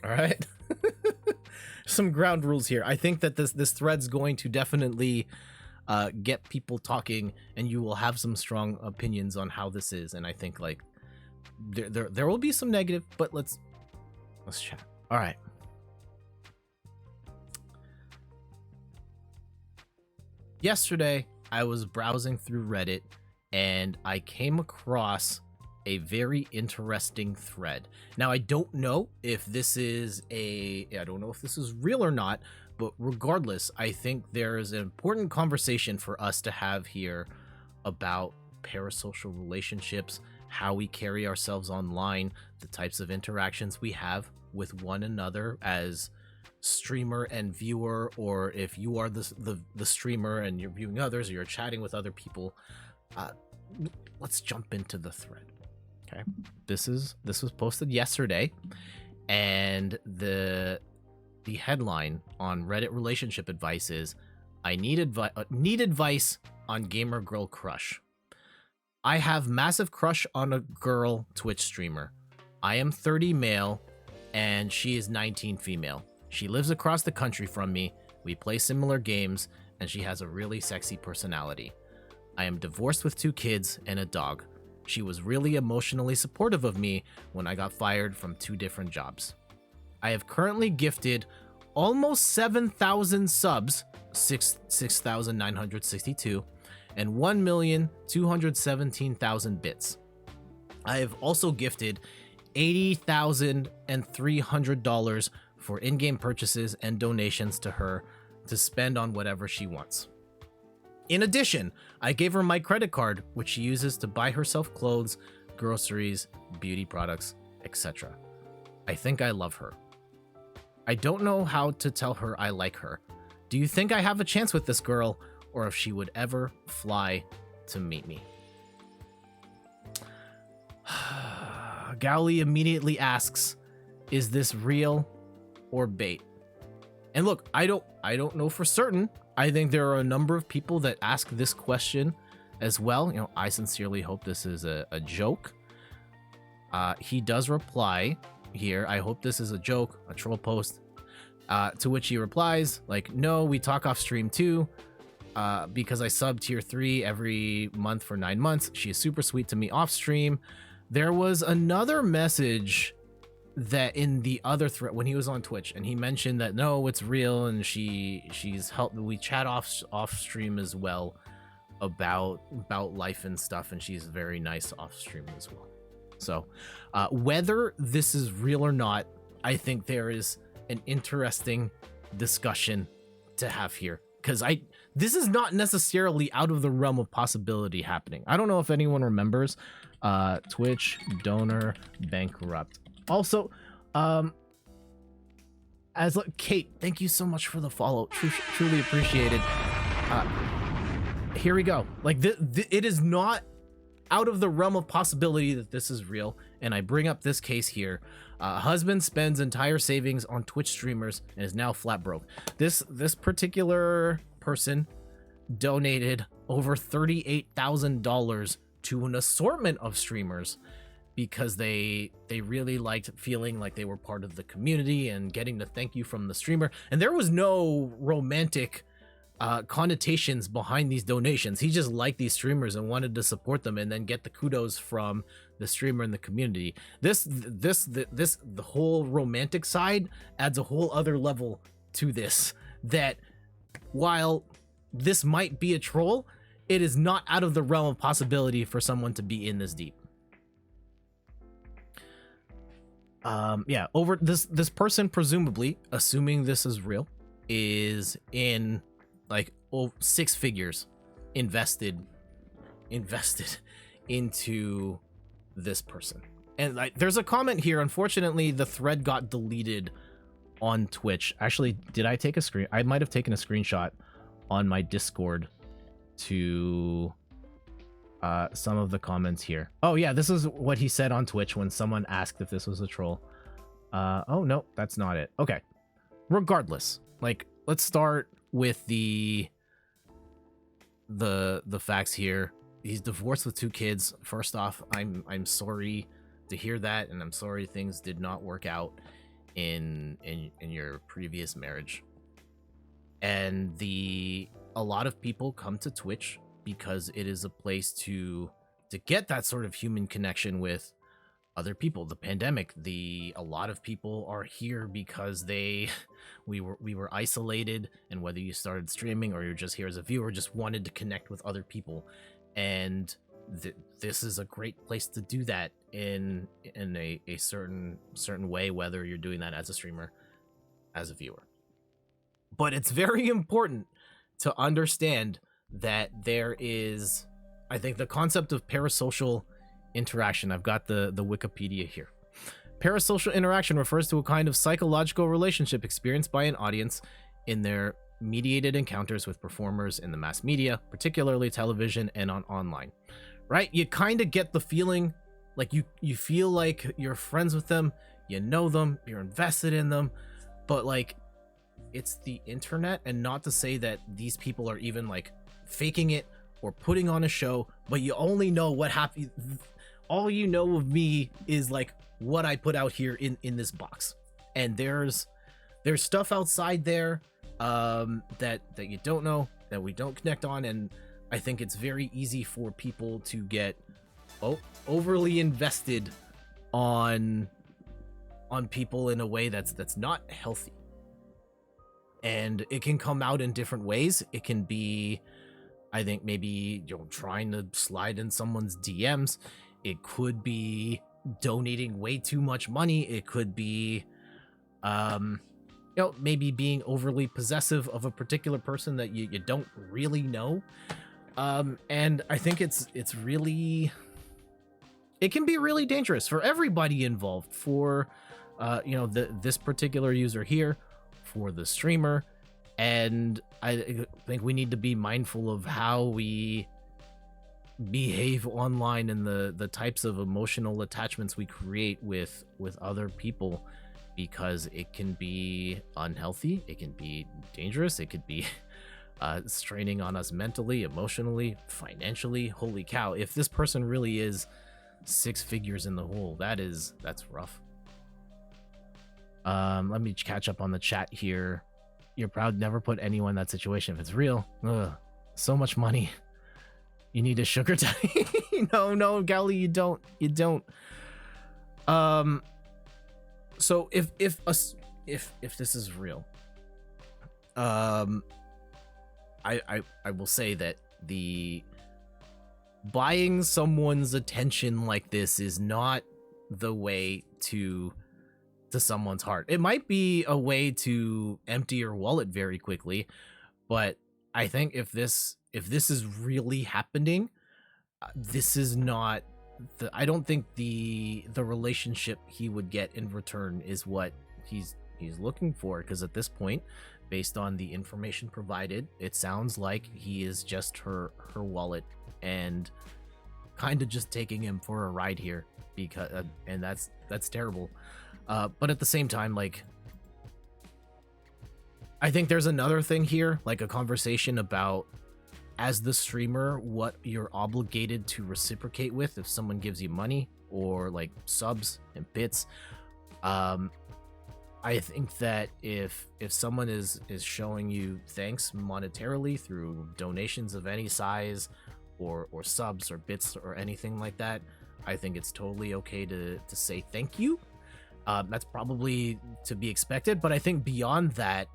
All right. Some ground rules here. I think that this thread's going to definitely get people talking, and you will have some strong opinions on how this is. And I think like there will be some negative, but let's chat. All right. Yesterday, I was browsing through Reddit and I came across a very interesting thread. Now, I don't know if this is real or not, but regardless, I think there is an important conversation for us to have here about parasocial relationships, how we carry ourselves online, the types of interactions we have with one another as streamer and viewer, or if you are the streamer and you're viewing others or you're chatting with other people. Let's jump into the thread. Okay, this was posted yesterday, and the headline on Reddit relationship advice is, I need advice on gamer girl crush. I have massive crush on a girl Twitch streamer. I am 30 male and she is 19 female. She lives across the country from me. We play similar games and she has a really sexy personality. I am divorced with 2 kids and a dog. She was really emotionally supportive of me when I got fired from 2 different jobs. I have currently gifted almost 7,000 subs, 6,962, and 1,217,000 bits. I have also gifted $80,300 for in-game purchases and donations to her to spend on whatever she wants. In addition, I gave her my credit card, which she uses to buy herself clothes, groceries, beauty products, etc. I think I love her. I don't know how to tell her I like her. Do you think I have a chance with this girl, or if she would ever fly to meet me? Gowley immediately asks, is this real or bait? And look, I don't know for certain. I think there are a number of people that ask this question as well. I sincerely hope this is a joke. He does reply here. I hope this is a joke, a troll post. To which he replies, like, no, we talk off stream too. Because I sub tier 3 every month for 9 months. She is super sweet to me off stream. There was another message that in the other thread when he was on Twitch, and he mentioned that no, it's real, and she's helped. We chat off stream as well about life and stuff, and she's very nice off stream as well. So whether this is real or not, I think there is an interesting discussion to have here, because this is not necessarily out of the realm of possibility happening. I don't know if anyone remembers Twitch donor bankrupt. Also, Kate, thank you so much for the follow. Truly appreciated. Here we go. Like, it is not out of the realm of possibility that this is real. And I bring up this case here. Husband spends entire savings on Twitch streamers and is now flat broke. This particular person donated over $38,000 to an assortment of streamers because they really liked feeling like they were part of the community and getting the thank you from the streamer. And there was no romantic connotations behind these donations. He just liked these streamers and wanted to support them and then get the kudos from the streamer and the community. The whole romantic side adds a whole other level to this, that while this might be a troll, it is not out of the realm of possibility for someone to be in this deep. Over this person, presumably, assuming this is real, is in like 6 figures invested into this person. And like, there's a comment here. Unfortunately, the thread got deleted on Twitch. Actually, did I take a screen? I might have taken a screenshot on my Discord to some of the comments here. Oh yeah, this is what he said on Twitch when someone asked if this was a troll. Oh no, that's not it. Okay, regardless, like, let's start with the facts here. He's divorced with 2 kids. First off, I'm sorry to hear that, and I'm sorry things did not work out in your previous marriage. And a lot of people come to Twitch because it is a place to get that sort of human connection with other people. The pandemic, a lot of people are here because we were isolated, and whether you started streaming or you're just here as a viewer, just wanted to connect with other people. And this is a great place to do that in a certain way, whether you're doing that as a streamer, as a viewer. But it's very important to understand that there is, I think, the concept of parasocial interaction. I've got the Wikipedia here. Parasocial interaction refers to a kind of psychological relationship experienced by an audience in their mediated encounters with performers in the mass media, particularly television and online. Right? You kind of get the feeling like you feel like you're friends with them, you know them, you're invested in them, but like, it's the internet. And not to say that these people are even like faking it or putting on a show, but you only know what happened. All you know of me is like what I put out here in this box, and there's stuff outside there that you don't know, that we don't connect on. And I think it's very easy for people to get overly invested on people in a way that's not healthy. And it can come out in different ways. It can be, I think, maybe trying to slide in someone's DMs. It could be donating way too much money. It could be maybe being overly possessive of a particular person that you don't really know. And I think it can be really dangerous for everybody involved, for this particular user here, for the streamer. And I think we need to be mindful of how we behave online and the types of emotional attachments we create with other people, because it can be unhealthy, it can be dangerous, it could be straining on us mentally, emotionally, financially. Holy cow, if this person really is 6 figures in the hole, that's rough. Let me catch up on the chat here. You're proud never put anyone in that situation if it's real. Ugh, so much money. You need a sugar daddy. No, Gally, you don't. So if this is real, I will say that the buying someone's attention like this is not the way to someone's heart. It might be a way to empty your wallet very quickly, but I think if this is really happening, this is not I don't think the relationship he would get in return is what he's looking for, because at this point, based on the information provided, it sounds like he is just her wallet and kind of just taking him for a ride here, because and that's terrible. But at the same time, like, I think there's another thing here, like a conversation about, as the streamer, what you're obligated to reciprocate with if someone gives you money or like subs and bits. I think that if someone is showing you thanks monetarily through donations of any size or subs or bits or anything like that, I think it's totally okay to say thank you. That's probably to be expected, but I think beyond that,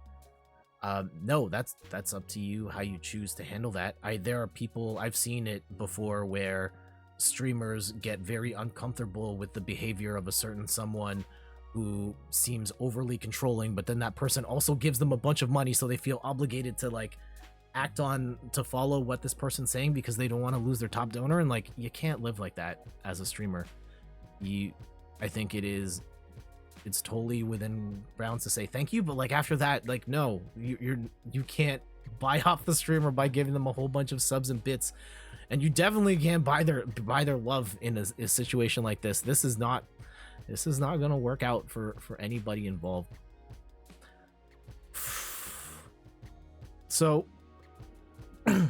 no, that's up to you how you choose to handle that. There are people, I've seen it before, where streamers get very uncomfortable with the behavior of a certain someone who seems overly controlling, but then that person also gives them a bunch of money, so they feel obligated to like to follow what this person's saying because they don't want to lose their top donor. And like, you can't live like that as a streamer. I think it's totally within bounds to say thank you, but like after that, like, no, you can't buy off the streamer by giving them a whole bunch of subs and bits, and you definitely can't buy their love in a situation like this. This is not gonna work out for anybody involved. So if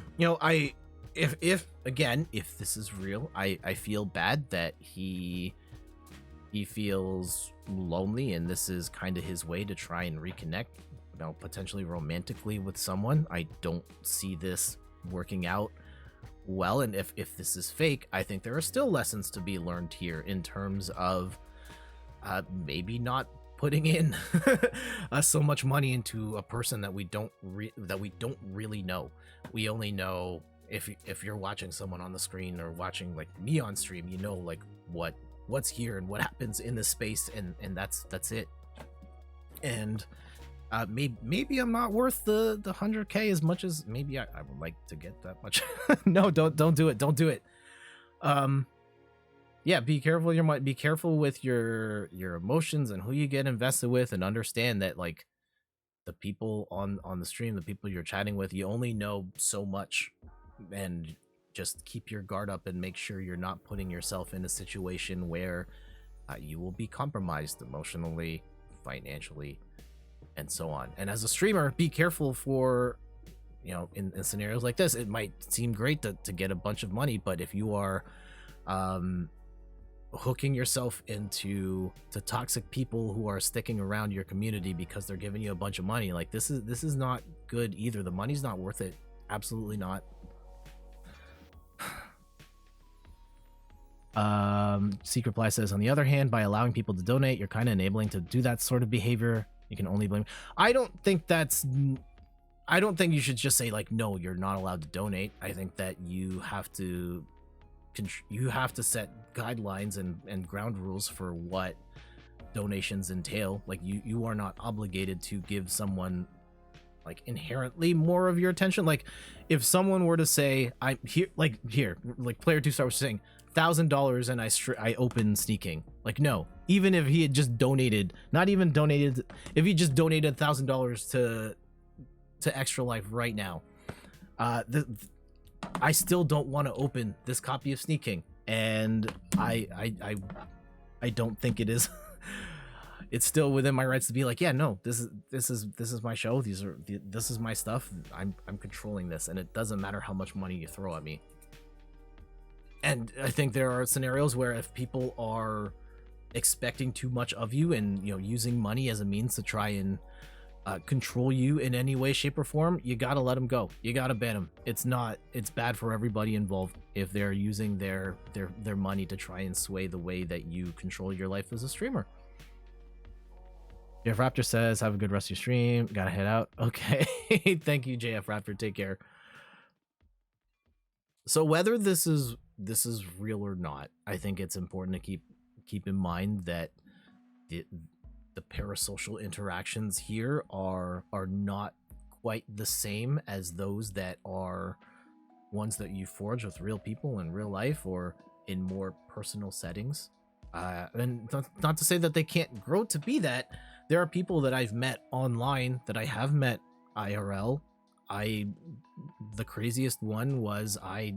this is real, I feel bad that he feels lonely, and this is kind of his way to try and reconnect, potentially romantically with someone. I don't see this working out well, and if this is fake, I think there are still lessons to be learned here in terms of maybe not putting in so much money into a person that we don't really know. We only know if you're watching someone on the screen or watching like me on stream, like what's here and what happens in this space, and that's it. And maybe I'm not worth the 100k as much as maybe I would like to get that much. No, don't do it. Yeah, be careful. Be careful with your emotions and who you get invested with, and understand that like the people on the stream, the people you're chatting with, you only know so much, and just keep your guard up and make sure you're not putting yourself in a situation where you will be compromised emotionally, financially, and so on. And as a streamer, be careful for, in scenarios like this, it might seem great to get a bunch of money, but if you are hooking yourself into toxic people who are sticking around your community because they're giving you a bunch of money, like this is not good either. The money's not worth it. Absolutely not. Secret Reply says, on the other hand, by allowing people to donate, you're kind of enabling to do that sort of behavior. You can only blame. I don't think you should just say like, no, you're not allowed to donate. I think that you have to set guidelines and ground rules for what donations entail. Like you are not obligated to give someone like inherently more of your attention. Like if someone were to say, I'm here, like player 2 star was saying $1,000 and I open sneaking, like, no, even if he had just donated, if he just donated $1,000 to Extra Life right now, I still don't want to open this copy of Sneaking, and I don't think it is. It's still within my rights to be like, yeah, no, this is my show. This is my stuff. I'm controlling this, and it doesn't matter how much money you throw at me. And I think there are scenarios where if people are expecting too much of you and, you know, using money as a means to try and control you in any way, shape, or form, you gotta let them go. You gotta ban them. It's bad for everybody involved if they're using their money to try and sway the way that you control your life as a streamer. JF Raptor says, have a good rest of your stream. Gotta head out. Okay. Thank you, JF Raptor. Take care. So whether this is real or not, I think it's important to keep in mind that the parasocial interactions here are not quite the same as those that are ones that you forge with real people in real life or in more personal settings. And not to say that they can't grow to be that. There are people that I've met online that I have met IRL. The craziest one was I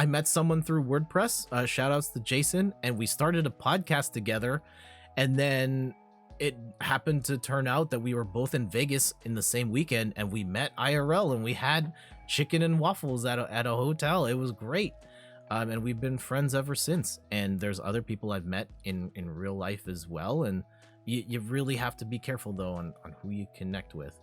met someone through WordPress. Shout outs to Jason, and we started a podcast together. And then it happened to turn out that we were both in Vegas in the same weekend, and we met IRL, and we had chicken and waffles at a hotel. It was great. And we've been friends ever since. And there's other people I've met in real life as well. And you really have to be careful, though, on who you connect with.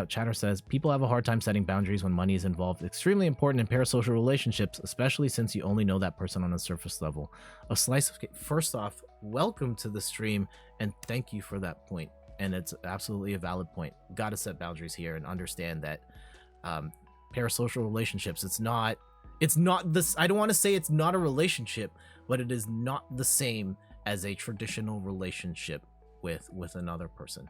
Chatter says, people have a hard time setting boundaries when money is involved. Extremely important in parasocial relationships, especially since you only know that person on a surface level. A slice of cake. First off, welcome to the stream, and thank you for that point. And it's absolutely a valid point. Got to set boundaries here and understand that parasocial relationships, it's not this. I don't want to say it's not a relationship, but it is not the same as a traditional relationship with another person.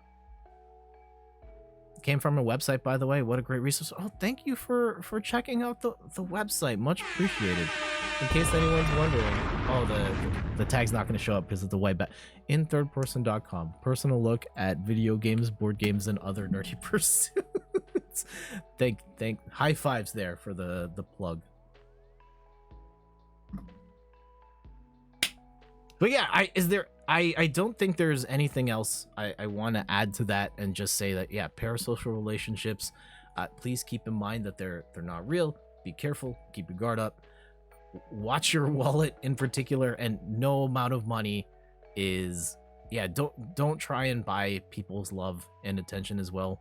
Came from a website, by the way. What a great resource. Oh, thank you for checking out the website. Much appreciated. In case anyone's wondering, oh, the tag's not going to show up because it's a white bat. inthirdperson.com. Personal look at video games, board games, and other nerdy pursuits. Thank high fives there for the plug. But yeah, I don't think there's anything else I want to add to that, and just say that, yeah, parasocial relationships, please keep in mind that they're not real. Be careful, keep your guard up, watch your wallet in particular, and no amount of money is, yeah, don't try and buy people's love and attention as well.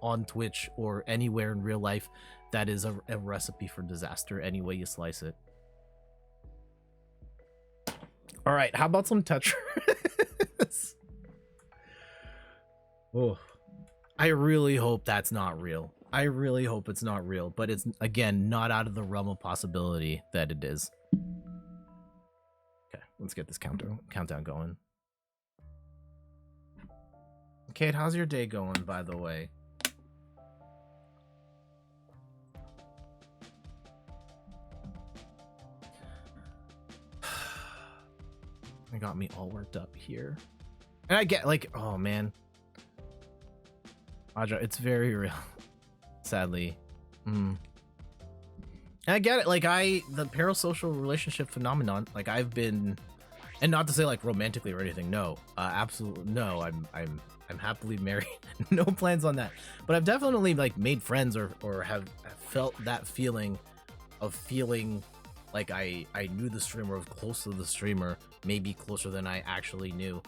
On Twitch or anywhere in real life, that is a recipe for disaster any way you slice it. All right, how about some Tetris? Oh, I really hope that's not real. I really hope it's not real, but it's, again, not out of the realm of possibility that it is. Okay, let's get this countdown going. Kate, how's your day going, by the way? It got me all worked up here. And I get, like, oh man, Audra, it's very real, sadly. And I get it, like, the parasocial relationship phenomenon, like, I've been, and not to say like romantically or anything, no, absolutely no, I'm happily married. No plans on that, but I've definitely like made friends or have felt that feeling of feeling like I knew the streamer, was close to the streamer, maybe closer than I actually knew.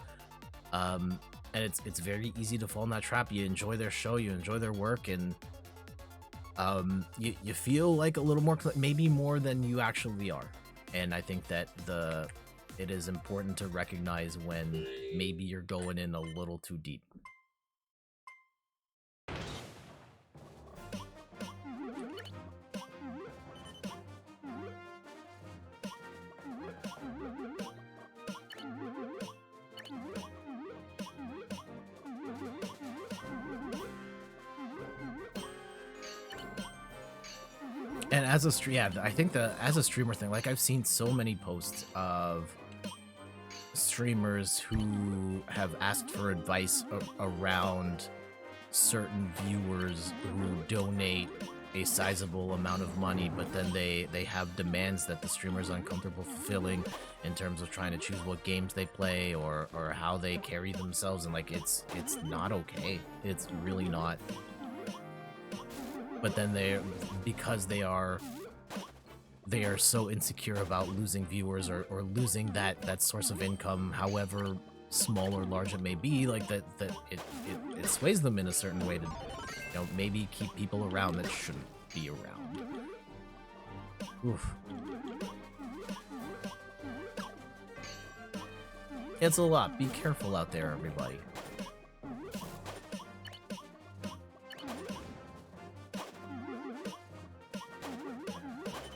And it's very easy to fall in that trap. You enjoy their show, you enjoy their work, and you feel like a little more, maybe more than you actually are. And I think that it is important to recognize when maybe you're going in a little too deep. And as a I think as a streamer thing, like, I've seen so many posts of streamers who have asked for advice around certain viewers who donate a sizable amount of money, but then they have demands that the streamer is uncomfortable fulfilling in terms of trying to choose what games they play or how they carry themselves, and like it's not okay. It's really not. But then because they are they are so insecure about losing viewers or losing that source of income, however small or large it may be, like that it sways them in a certain way to, you know, maybe keep people around that shouldn't be around. Oof. It's a lot. Be careful out there, everybody.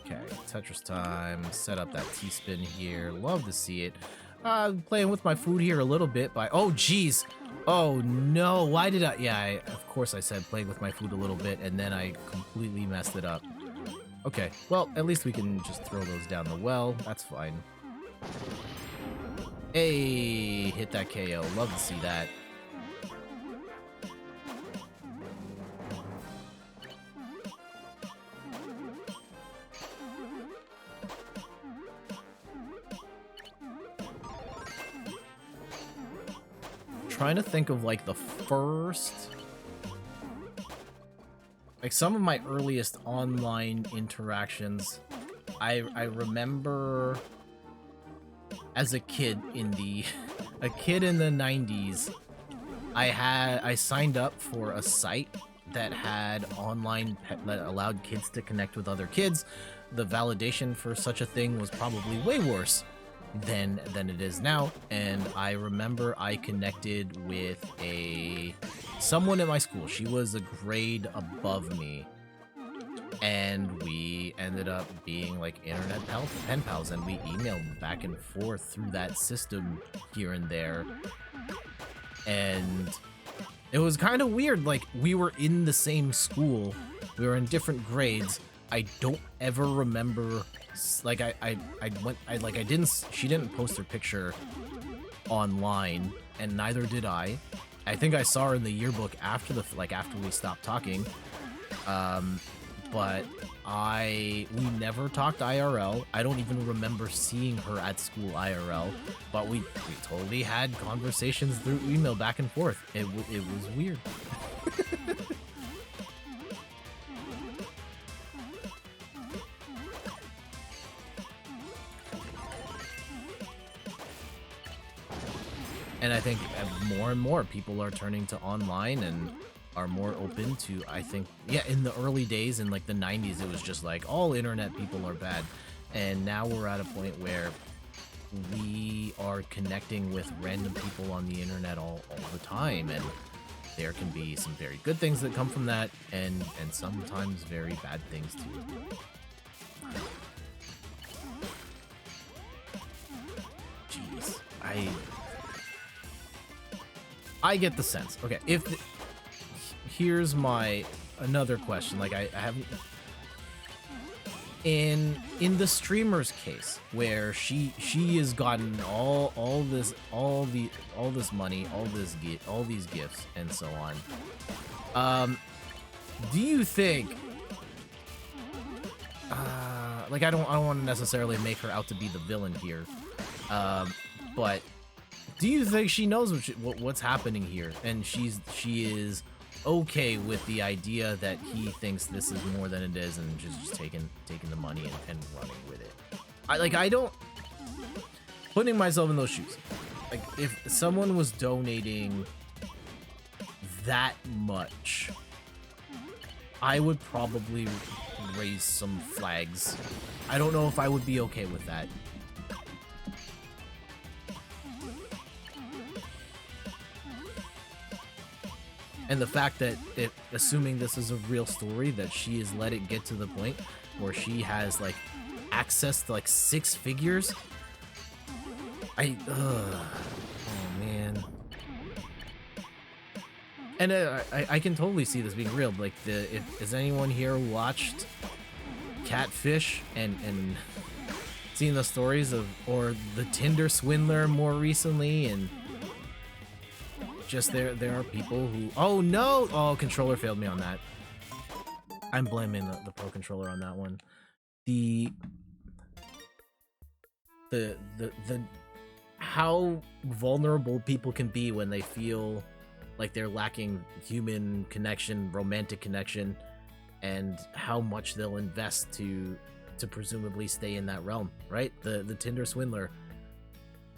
Okay, Tetris time. Set up that T-spin here. Love to see it. Playing with my food here a little bit by... Oh, jeez. Oh, no. Why did I... Yeah, of course I said playing with my food a little bit, and then I completely messed it up. Okay, well, at least we can just throw those down the well. That's fine. Hey, hit that KO. Love to see that. Trying to think of like the first, like some of my earliest online interactions. I remember as a kid in the 90s, I signed up for a site that had that allowed kids to connect with other kids. The validation for such a thing was probably way worse than it is now, and I remember I connected with someone at my school. She was a grade above me, and we ended up being like internet pen pals, and we emailed back and forth through that system here and there. And it was kind of weird. Like, we were in the same school, we were in different grades. I don't ever remember, like, she didn't post her picture online, and neither did I. I think I saw her in the yearbook after we stopped talking. But we never talked IRL. I don't even remember seeing her at school IRL, but we totally had conversations through email back and forth. It was weird. And I think more and more people are turning to online and are more open to, I think, yeah, in the early days, in like the 90s, it was just like all internet people are bad. And now we're at a point where we are connecting with random people on the internet all the time. And there can be some very good things that come from that, and sometimes very bad things too. Jeez. I get the sense. Okay, here's another question. Like, I haven't, in the streamer's case, where she has gotten all this money, all these gifts, and so on. Do you think, like, I don't want to necessarily make her out to be the villain here, but do you think she knows what's happening here, and she is okay with the idea that he thinks this is more than it is, and just taking the money and running with it? I don't, putting myself in those shoes, like, if someone was donating that much, I would probably raise some flags. I don't know if I would be okay with that. And the fact that, assuming this is a real story, that she has let it get to the point where she has, like, access to, like, 6 figures. Oh, man. And I can totally see this being real. Like, has anyone here watched Catfish and seen the stories of, or the Tinder swindler more recently, and just there are people who, oh no, oh, controller failed me on that. I'm blaming the Pro Controller on that one. The how vulnerable people can be when they feel like they're lacking human connection, romantic connection, and how much they'll invest to to presumably stay in that realm, right? The Tinder swindler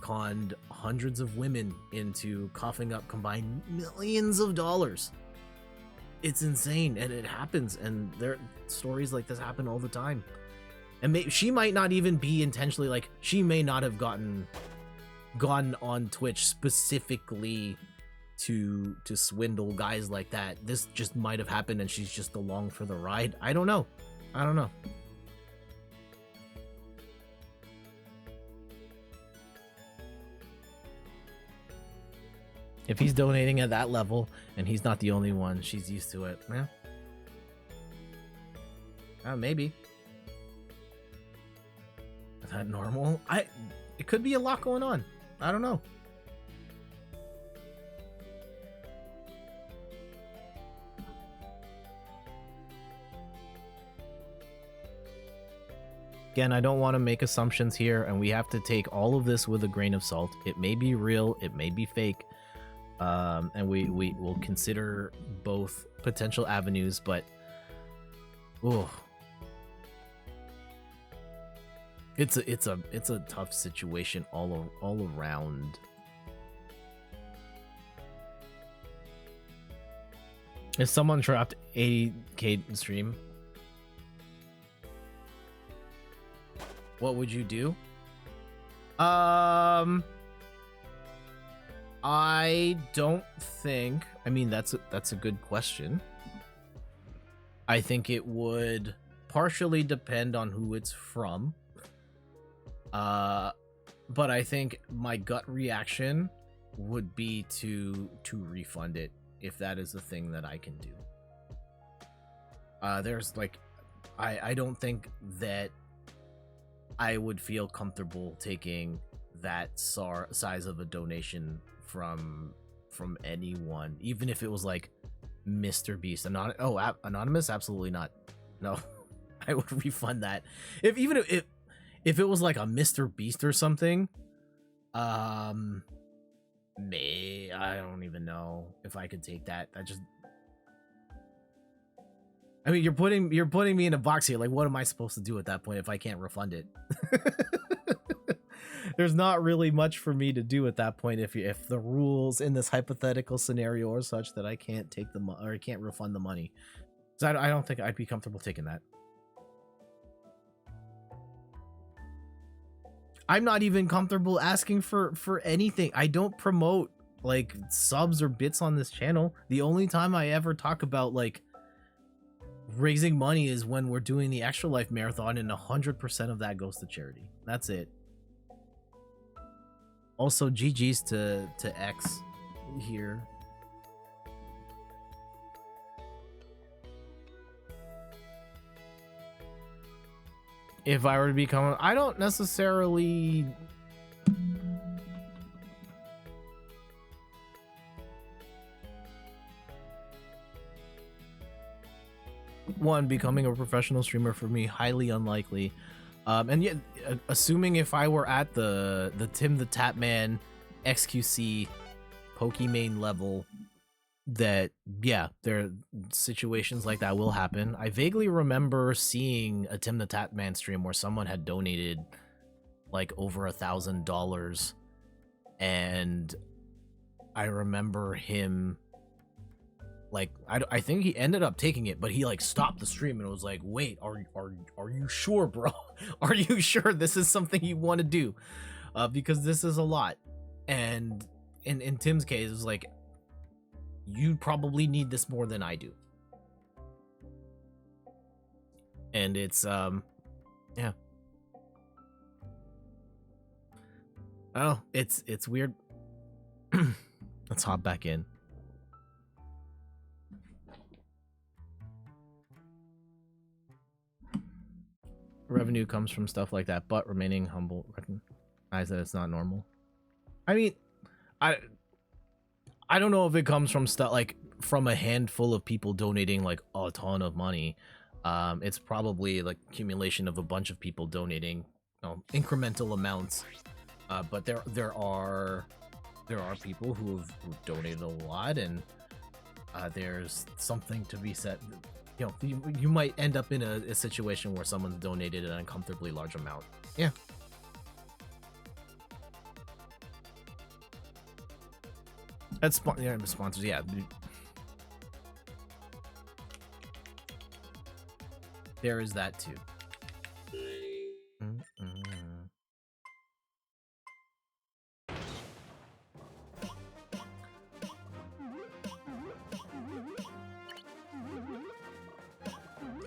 conned hundreds of women into coughing up combined millions of dollars. It's insane, and it happens, and there stories like this happen all the time. And she might not even be intentionally, like, she may not have gone on Twitch specifically to swindle guys like that. This just might have happened and she's just along for the ride. I don't know. If he's donating at that level and he's not the only one, she's used to it. Yeah. Maybe. Is that normal? It could be a lot going on. I don't know. Again, I don't want to make assumptions here, and we have to take all of this with a grain of salt. It may be real, it may be fake, and we will consider both potential avenues, but it's a tough situation all around. If someone dropped 80K in stream, what would you do? I don't think. I mean, that's a good question. I think it would partially depend on who it's from. But I think my gut reaction would be to refund it if that is a thing that I can do. There's like, I don't think that I would feel comfortable taking that size of a donation from anyone, even if it was like Mr. Beast. Anonymous, absolutely not. No, I would refund that. If it was like a Mr. Beast or something, I don't even know if I could take that. I mean, you're putting me in a box here. Like, what am I supposed to do at that point if I can't refund it? There's not really much for me to do at that point if the rules in this hypothetical scenario are such that I can't take or I can't refund the money. So I don't think I'd be comfortable taking that. I'm not even comfortable asking for anything. I don't promote like subs or bits on this channel. The only time I ever talk about like raising money is when we're doing the Extra Life Marathon, and 100% of that goes to charity. That's it. Also, GG's to X here. If I were to become, I don't necessarily. One, becoming a professional streamer for me, highly unlikely. And yet, assuming if I were at the Tim the Tapman XQC Pokimane level, that yeah, there are situations like that will happen. I vaguely remember seeing a Tim the Tapman stream where someone had donated like over $1,000, and I remember him. Like, I think he ended up taking it, but he like stopped the stream and was like, wait, are you sure, bro? Are you sure this is something you want to do? Because this is a lot. And in Tim's case, it was like, you probably need this more than I do. And it's yeah. Oh, it's weird. Let's hop back in. Revenue comes from stuff like that, but remaining humble, recognize that it's not normal. I mean, I don't know if it comes from stuff like from a handful of people donating like a ton of money. It's probably like accumulation of a bunch of people donating, incremental amounts. But there are people who've donated a lot, and there's something to be said. you know, you might end up in a situation where someone's donated an uncomfortably large amount. Yeah. That's sponsors, yeah. There is that too.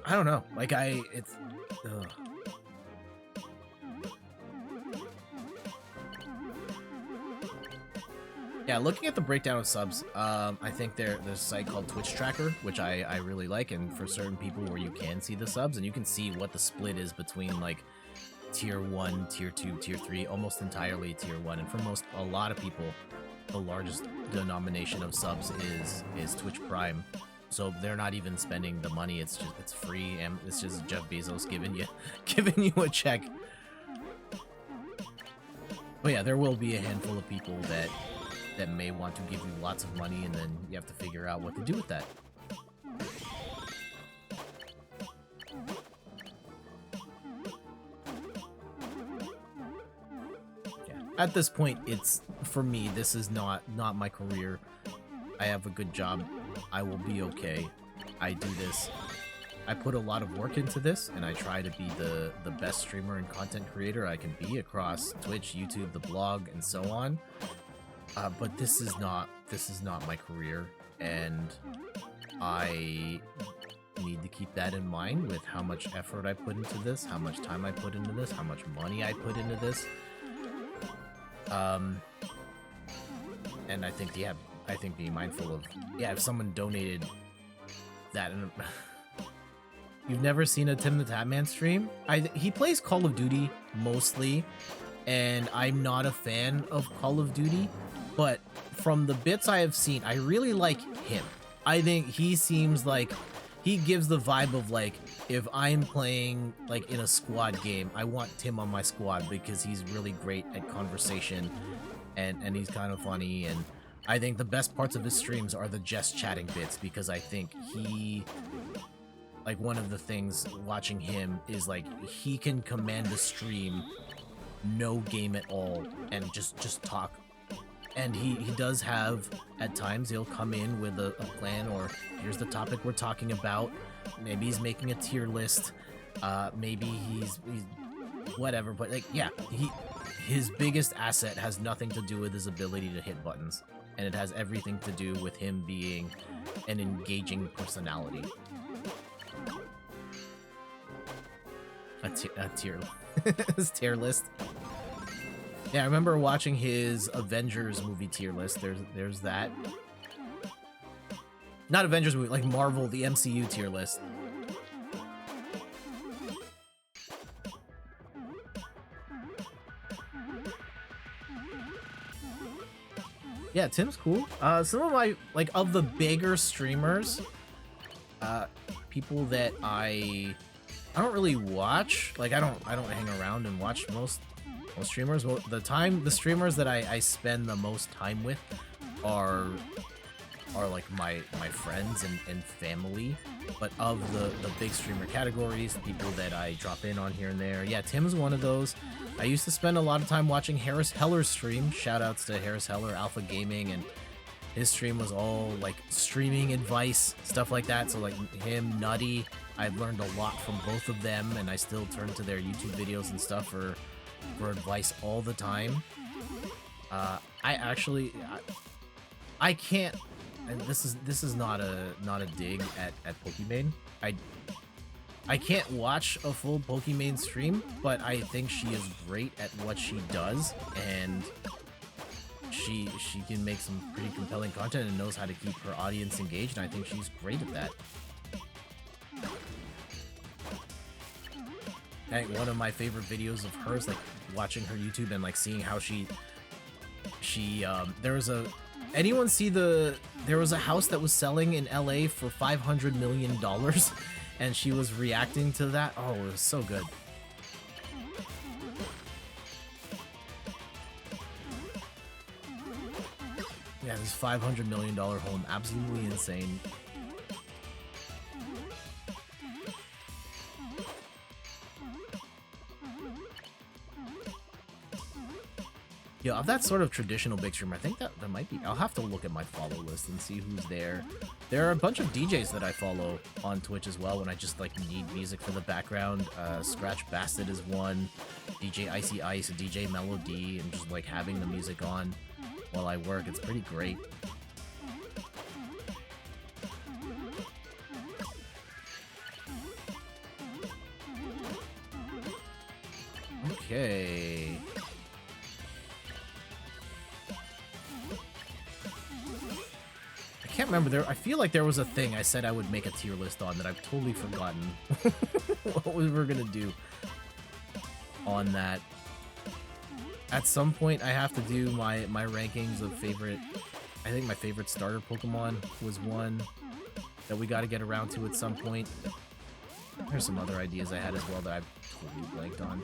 I don't know. Like it's. Ugh. Yeah, looking at the breakdown of subs, I think there's a site called Twitch Tracker, which I really like, and for certain people where you can see the subs, and you can see what the split is between, like, Tier 1, Tier 2, Tier 3, almost entirely Tier 1, and for a lot of people, the largest denomination of subs is Twitch Prime, so they're not even spending the money, it's free, and it's just Jeff Bezos giving you a check. But yeah, there will be a handful of people that may want to give you lots of money, and then you have to figure out what to do with that. Yeah. At this point, it's, for me, this is not my career. I have a good job. I will be okay. I do this. I put a lot of work into this, and I try to be the best streamer and content creator I can be across Twitch, YouTube, the blog, and so on. But this is not my career, and I need to keep that in mind with how much effort I put into this, how much time I put into this, how much money I put into this. And I think, yeah, being mindful of, yeah, if someone donated that, and you've never seen a Tim the Tatman stream? He plays Call of Duty mostly, and I'm not a fan of Call of Duty. But from the bits I have seen, I really like him. I think he seems like he gives the vibe of, like, if I'm playing, like, in a squad game, I want Tim on my squad because he's really great at conversation, and he's kind of funny, and I think the best parts of his streams are the just chatting bits, because I think he, like, one of the things watching him is, like, he can command a stream, no game at all, and just talk. And he does have, at times, he'll come in with a plan, or here's the topic we're talking about. Maybe he's making a tier list. Maybe he's whatever. But, like, yeah, his biggest asset has nothing to do with his ability to hit buttons. And it has everything to do with him being an engaging personality. A tier his tier list. Yeah, I remember watching his Avengers movie tier list. There's that. Not Avengers movie, like Marvel, the MCU tier list. Yeah, Tim's cool. Some of my, like, of the bigger streamers, people that I don't really watch. Like, I don't hang around and watch most streamers. Well, the streamers that I spend the most time with are like my friends and family. But of the big streamer categories, people that I drop in on here and there, yeah, Tim's one of those. I used to spend a lot of time watching Harris Heller's stream. Shoutouts to Harris Heller, Alpha Gaming, and his stream was all like streaming advice, stuff like that. So like him, Nutty, I've learned a lot from both of them, and I still turn to their YouTube videos and stuff for advice all the time. I can't, and this is not a dig at Pokimane. I can't watch a full Pokimane stream, but I think she is great at what she does, and she can make some pretty compelling content and knows how to keep her audience engaged, and I think she's great at that. I think one of my favorite videos of hers, like watching her YouTube and like seeing how she there was a house that was selling in LA for $500 million, and she was reacting to that. Oh, it was so good. Yeah, this $500 million home, absolutely insane. Yeah, of that sort of traditional big streamer, I think that might be. I'll have to look at my follow list and see who's there. There are a bunch of DJs that I follow on Twitch as well when I just like need music for the background. Scratch Bastard is one, DJ Icy Ice, DJ Melody, and just like having the music on while I work. It's pretty great. Okay. I can't remember there. I feel like there was a thing I said I would make a tier list on that I've totally forgotten what we were gonna do on that. At some point, I have to do my rankings of favorite. I think my favorite starter Pokemon was one that we got to get around to at some point. There's some other ideas I had as well that I've totally blanked on.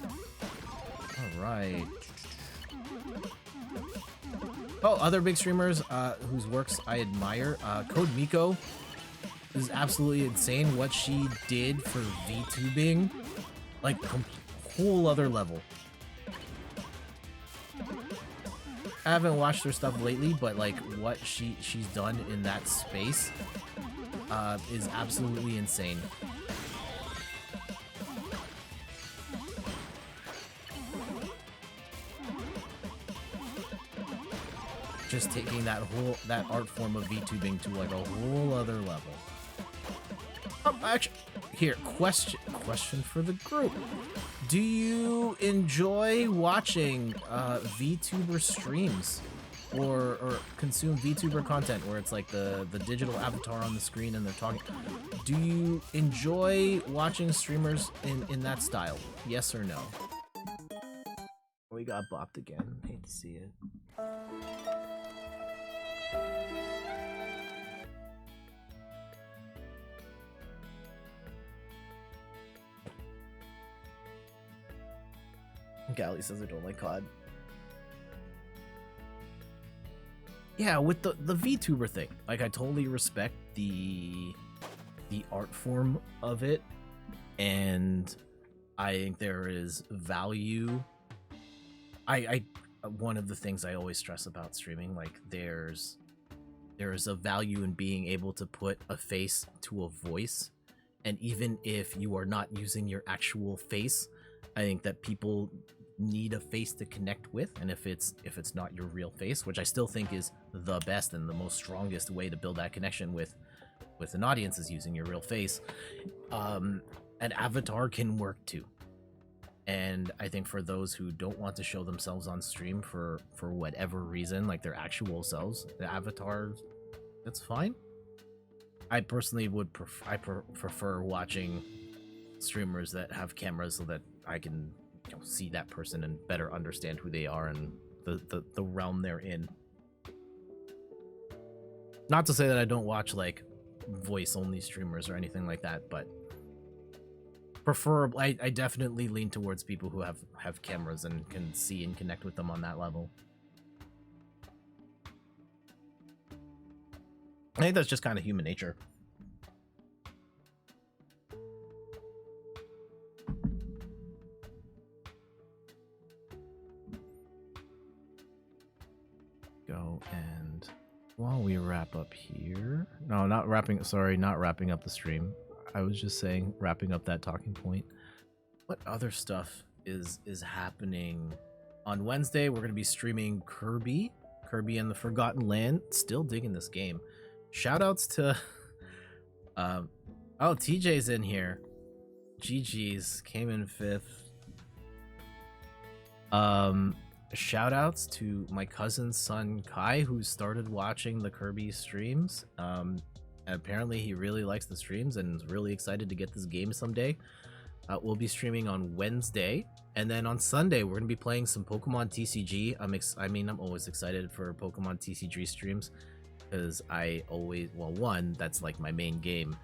All right. Oh, other big streamers whose works I admire. Code Miko is absolutely insane. What she did for VTubing, like whole other level. I haven't watched her stuff lately, but like what she's done in that space is absolutely insane. Just taking that art form of VTubing to like a whole other level. Actually, here, question for the group. Do you enjoy watching VTuber streams or consume VTuber content where it's like the digital avatar on the screen and they're talking? Do you enjoy watching streamers in that style? Yes or no? We got bopped again. Hate to see it. Gally says I don't like COD. Yeah, with the VTuber thing, like I totally respect the art form of it, and I think there is value. I one of the things I always stress about streaming, like there is a value in being able to put a face to a voice, and even if you are not using your actual face, I think that people need a face to connect with, and if it's not your real face, which I still think is the best and the most strongest way to build that connection with an audience is using your real face, an avatar can work too. And I think for those who don't want to show themselves on stream for whatever reason, like their actual selves, the avatar, that's fine. I personally would prefer watching streamers that have cameras so that I can see that person and better understand who they are and the realm they're in. Not to say that I don't watch like voice only streamers or anything like that, but I definitely lean towards people who have cameras and can see and connect with them on that level. I think that's just kind of human nature. Go and while we wrap up here, not wrapping up the stream. I was just saying wrapping up that talking point. What other stuff is happening on Wednesday? We're going to be streaming Kirby and the Forgotten Land. Still digging this game. Shout outs to oh, TJ's in here. GG's came in 5th. Shout outs to my cousin's son Kai, who started watching the Kirby streams. Apparently he really likes the streams and is really excited to get this game someday. We'll be streaming on Wednesday, and then on Sunday we're gonna be playing some Pokemon TCG. I'm always excited for Pokemon TCG streams because one, that's like my main game.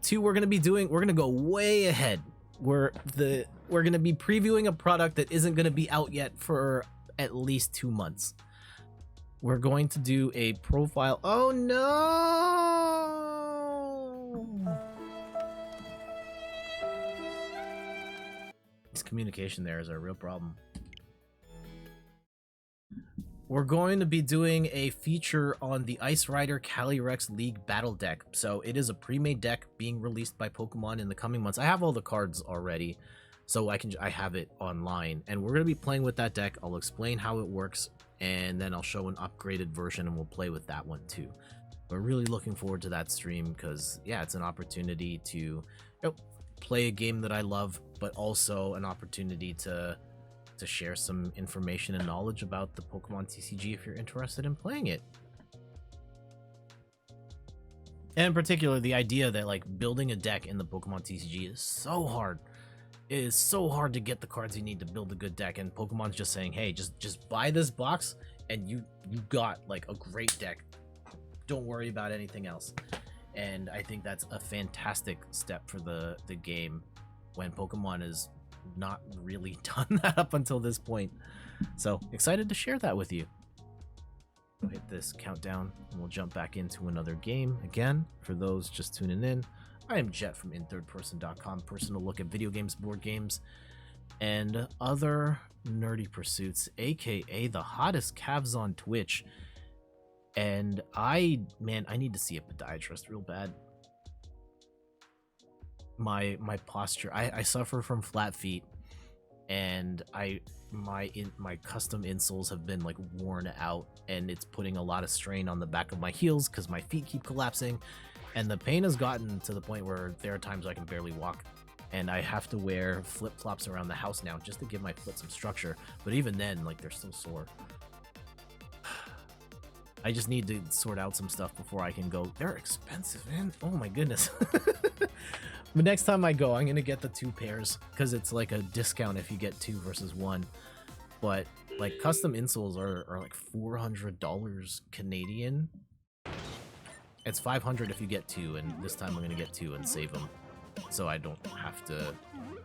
Two, we're gonna go way ahead. We're gonna be previewing a product that isn't gonna be out yet for at least 2 months. We're going to do a profile. Oh no! This communication there is a real problem. we're going to be doing a feature on the Ice Rider Calyrex League battle deck. So it is a pre-made deck being released by Pokemon in the coming months. I have all the cards already, so I have it online, and we're going to be playing with that deck. I'll explain how it works, and then I'll show an upgraded version, and we'll play with that one too. We're really looking forward to that stream because, yeah, it's an opportunity to play a game that I love, but also an opportunity to share some information and knowledge about the Pokemon TCG if you're interested in playing it. And in particular, the idea that like building a deck in the Pokemon TCG is so hard. It is so hard to get the cards you need to build a good deck, and Pokemon's just saying, hey, just buy this box and you got like a great deck. Don't worry about anything else. And I think that's a fantastic step for the game when Pokemon is not really done that up until this point. So excited to share that with you. We'll hit this countdown and we'll jump back into another game. Again, for those just tuning in, I am Jet from inthirdperson.com, personal look at video games, board games, and other nerdy pursuits, aka the hottest calves on Twitch. And I need to see a podiatrist real bad. My posture, I suffer from flat feet, and my custom insoles have been like worn out, and it's putting a lot of strain on the back of my heels because my feet keep collapsing, and the pain has gotten to the point where there are times I can barely walk, and I have to wear flip-flops around the house now just to give my foot some structure. But even then, like, they're so sore. I just need to sort out some stuff before I can go. They're expensive, man. Oh my goodness. But next time I go, I'm gonna get the 2 pairs because it's like a discount if you get 2 versus 1. But like custom insoles are like $400 Canadian. It's $500 if you get 2, and this time I'm gonna get 2 and save them, so I don't have to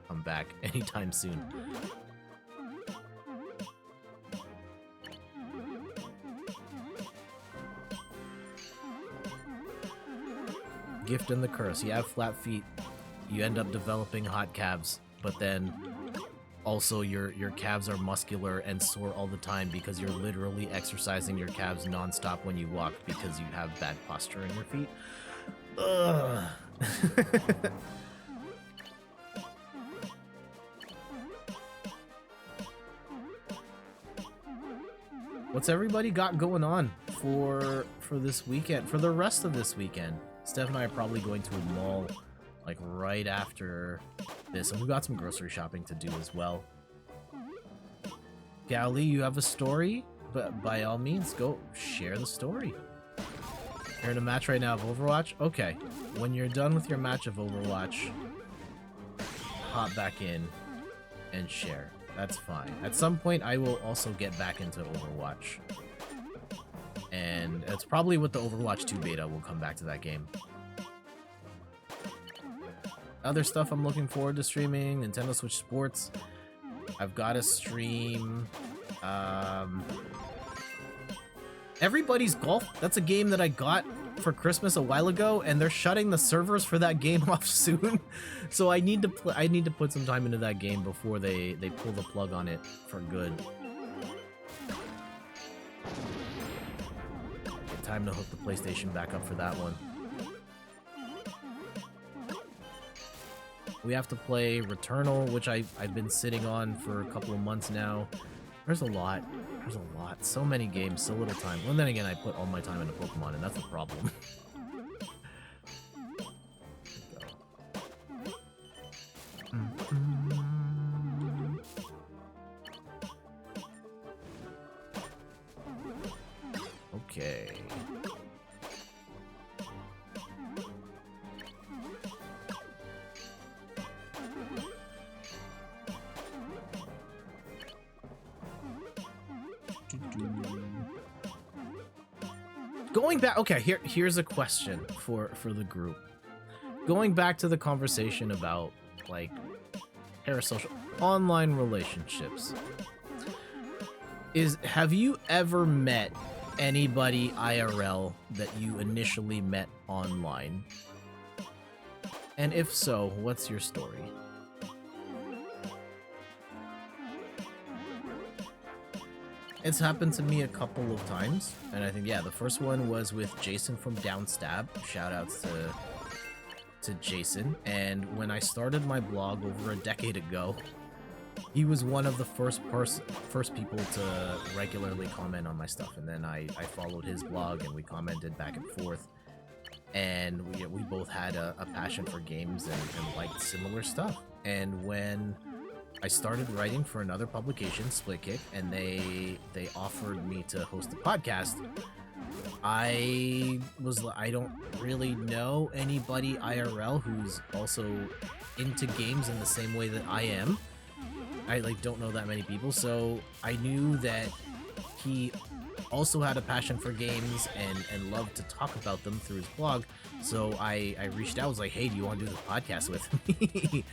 come back anytime soon. Gift and the curse. You have flat feet, you end up developing hot calves, but then also your calves are muscular and sore all the time because you're literally exercising your calves non-stop when you walk because you have bad posture in your feet. Ugh. What's everybody got going on for this weekend, for the rest of this weekend? Steph and I are probably going to a mall like right after this, and we've got some grocery shopping to do as well. Gally, you have a story? But by all means, go share the story. You're in a match right now of Overwatch? Okay. When you're done with your match of Overwatch, hop back in and share. That's fine. At some point, I will also get back into Overwatch. And it's probably with the Overwatch 2 beta, we'll come back to that game. Other stuff I'm looking forward to streaming, Nintendo Switch Sports. I've got to stream Everybody's Golf. That's a game that I got for Christmas a while ago, and they're shutting the servers for that game off soon. So I need to put some time into that game before they pull the plug on it for good. Time to hook the PlayStation back up for that one. We have to play Returnal, which I've been sitting on for a couple of months now. There's a lot. There's a lot. So many games, so little time. Well, then again, I put all my time into Pokemon, and that's the problem. Okay. Going back, okay, here's a question for the group. Going back to the conversation about like parasocial online relationships. Have you ever met anybody IRL that you initially met online? And if so, what's your story? It's happened to me a couple of times, and I think, yeah, the first one was with Jason from Downstab. Shoutouts to Jason. And when I started my blog over a decade ago, he was one of the first people to regularly comment on my stuff, and then I followed his blog and we commented back and forth, and we both had a passion for games and liked similar stuff. And when I started writing for another publication, Splitkick, and they offered me to host a podcast, I don't really know anybody IRL who's also into games in the same way that I am. I don't know that many people, so I knew that he also had a passion for games and loved to talk about them through his blog. So I reached out, was like, hey, do you want to do the podcast with me?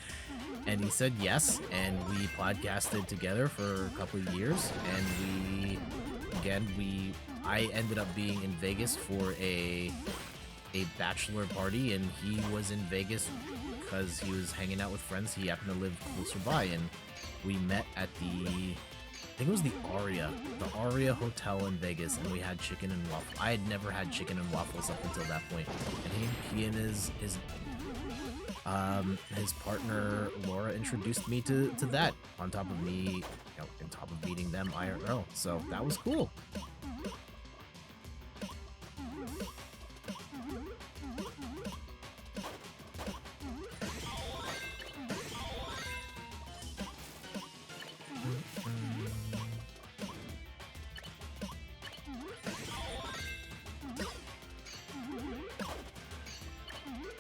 And he said yes, and we podcasted together for a couple of years, and I ended up being in Vegas for a bachelor party, and he was in Vegas because he was hanging out with friends. He happened to live closer by, and we met at I think it was the Aria Hotel in Vegas, and we had chicken and waffles. I had never had chicken and waffles up until that point, and he and his partner Laura introduced me to that, on top of me, on top of meeting them IRL. So that was cool.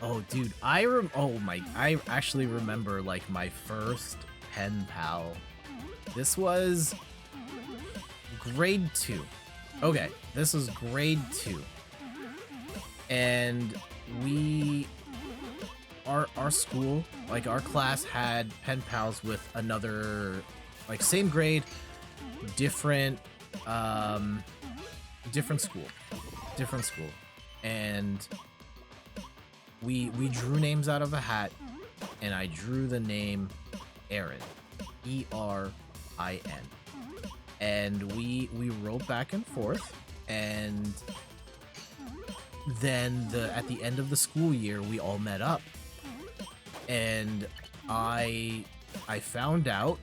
Oh, dude, I actually remember, like, my first pen pal. This was grade 2. Okay, this was grade 2. And our school, like, our class had pen pals with another, like, same grade, different school. And we drew names out of a hat, and I drew the name Aaron, E-R-I-N, and we wrote back and forth, and then at the end of the school year we all met up, and I found out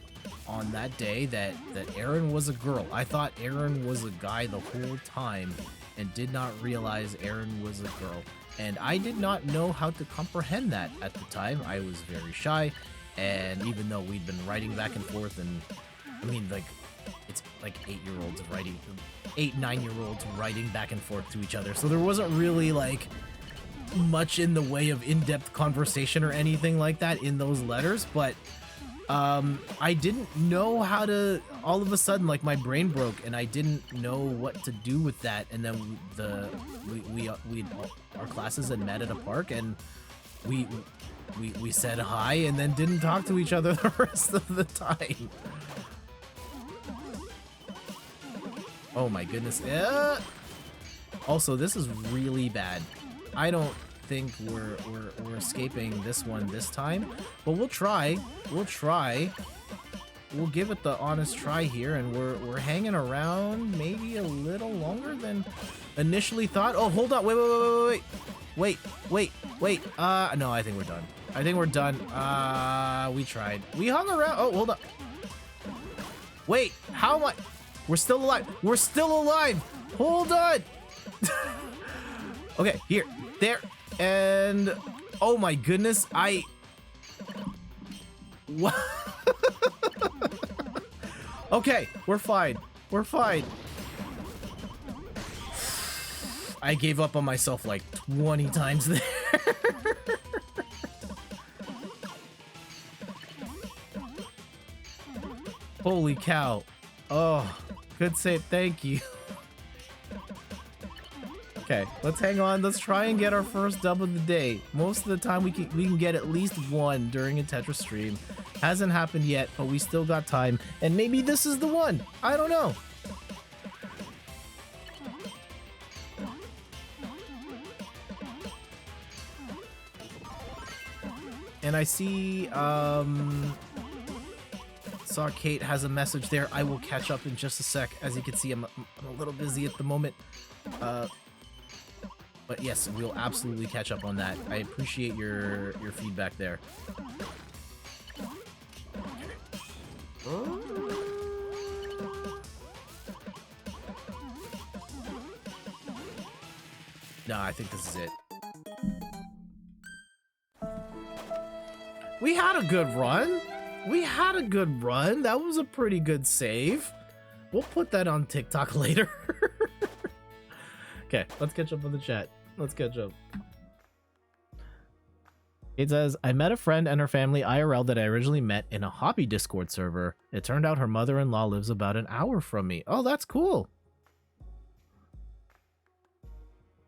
on that day that Aaron was a girl. I thought Aaron was a guy the whole time and did not realize Aaron was a girl. And I did not know how to comprehend that at the time. I was very shy, and even though we'd been writing back and forth, and I mean, like, it's like 9-year-olds writing back and forth to each other, so there wasn't really, like, much in the way of in-depth conversation or anything like that in those letters, but I didn't know how to, all of a sudden, like, my brain broke, and I didn't know what to do with that. And then our classes had met at a park, and we said hi and then didn't talk to each other the rest of the time. Oh my goodness. Also, this is really bad. I don't think we're escaping this one this time, but we'll try. We'll give it the honest try here, and we're hanging around maybe a little longer than initially thought. Oh, hold on, wait. No, I think we're done. We tried. We hung around. Oh, hold on. Wait, how am I? We're still alive. Hold on. Okay, here, there. And oh my goodness, what? Okay, we're fine. I gave up on myself like 20 times there. Holy cow. Oh, good save. Thank you. Okay, let's hang on. Let's try and get our first dub of the day. Most of the time we can get at least one during a Tetris stream. Hasn't happened yet, but we still got time. And maybe this is the one. I don't know. And I see Saw Kate has a message there. I will catch up in just a sec. As you can see, I'm a little busy at the moment. But yes, we'll absolutely catch up on that. I appreciate your feedback there. No, I think this is it. We had a good run. We had a good run. That was a pretty good save. We'll put that on TikTok later. Okay, let's catch up on the chat. Let's catch up. It says, I met a friend and her family IRL that I originally met in a hobby Discord server. It turned out her mother-in-law lives about an hour from me. Oh, that's cool.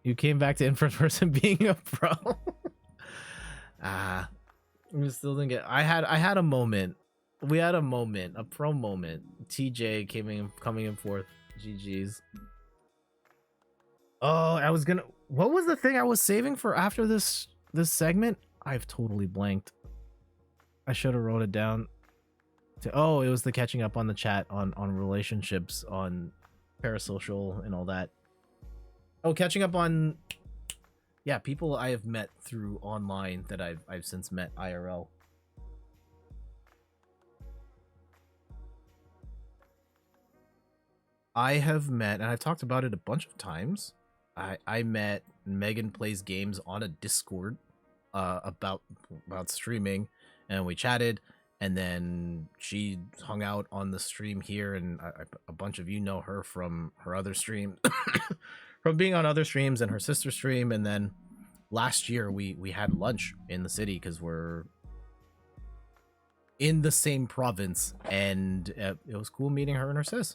You came back to in-person being a pro. We still didn't get. I had a moment. We had a moment, a pro moment. TJ coming in fourth. GG's. Oh, I was gonna. What was the thing I was saving for after this segment? I've totally blanked. I should have wrote it down. Oh, it was the catching up on the chat on relationships, on parasocial and all that. Oh, catching up on, yeah, people I have met through online that I've since met IRL. I have met, and I've talked about it a bunch of times. I met Megan Plays Games on a Discord about streaming, and we chatted, and then she hung out on the stream here, and a bunch of you know her from her other stream. From being on other streams and her sister stream, and then last year we had lunch in the city because we're in the same province, and it was cool meeting her and her sis.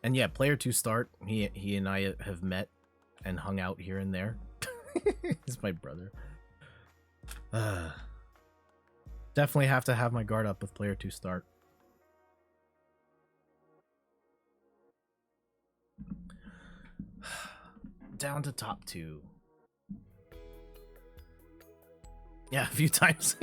And yeah, player 2 start. He and I have met and hung out here and there. He's my brother. Definitely have to have my guard up with player 2 start. Down to top 2. Yeah, a few times.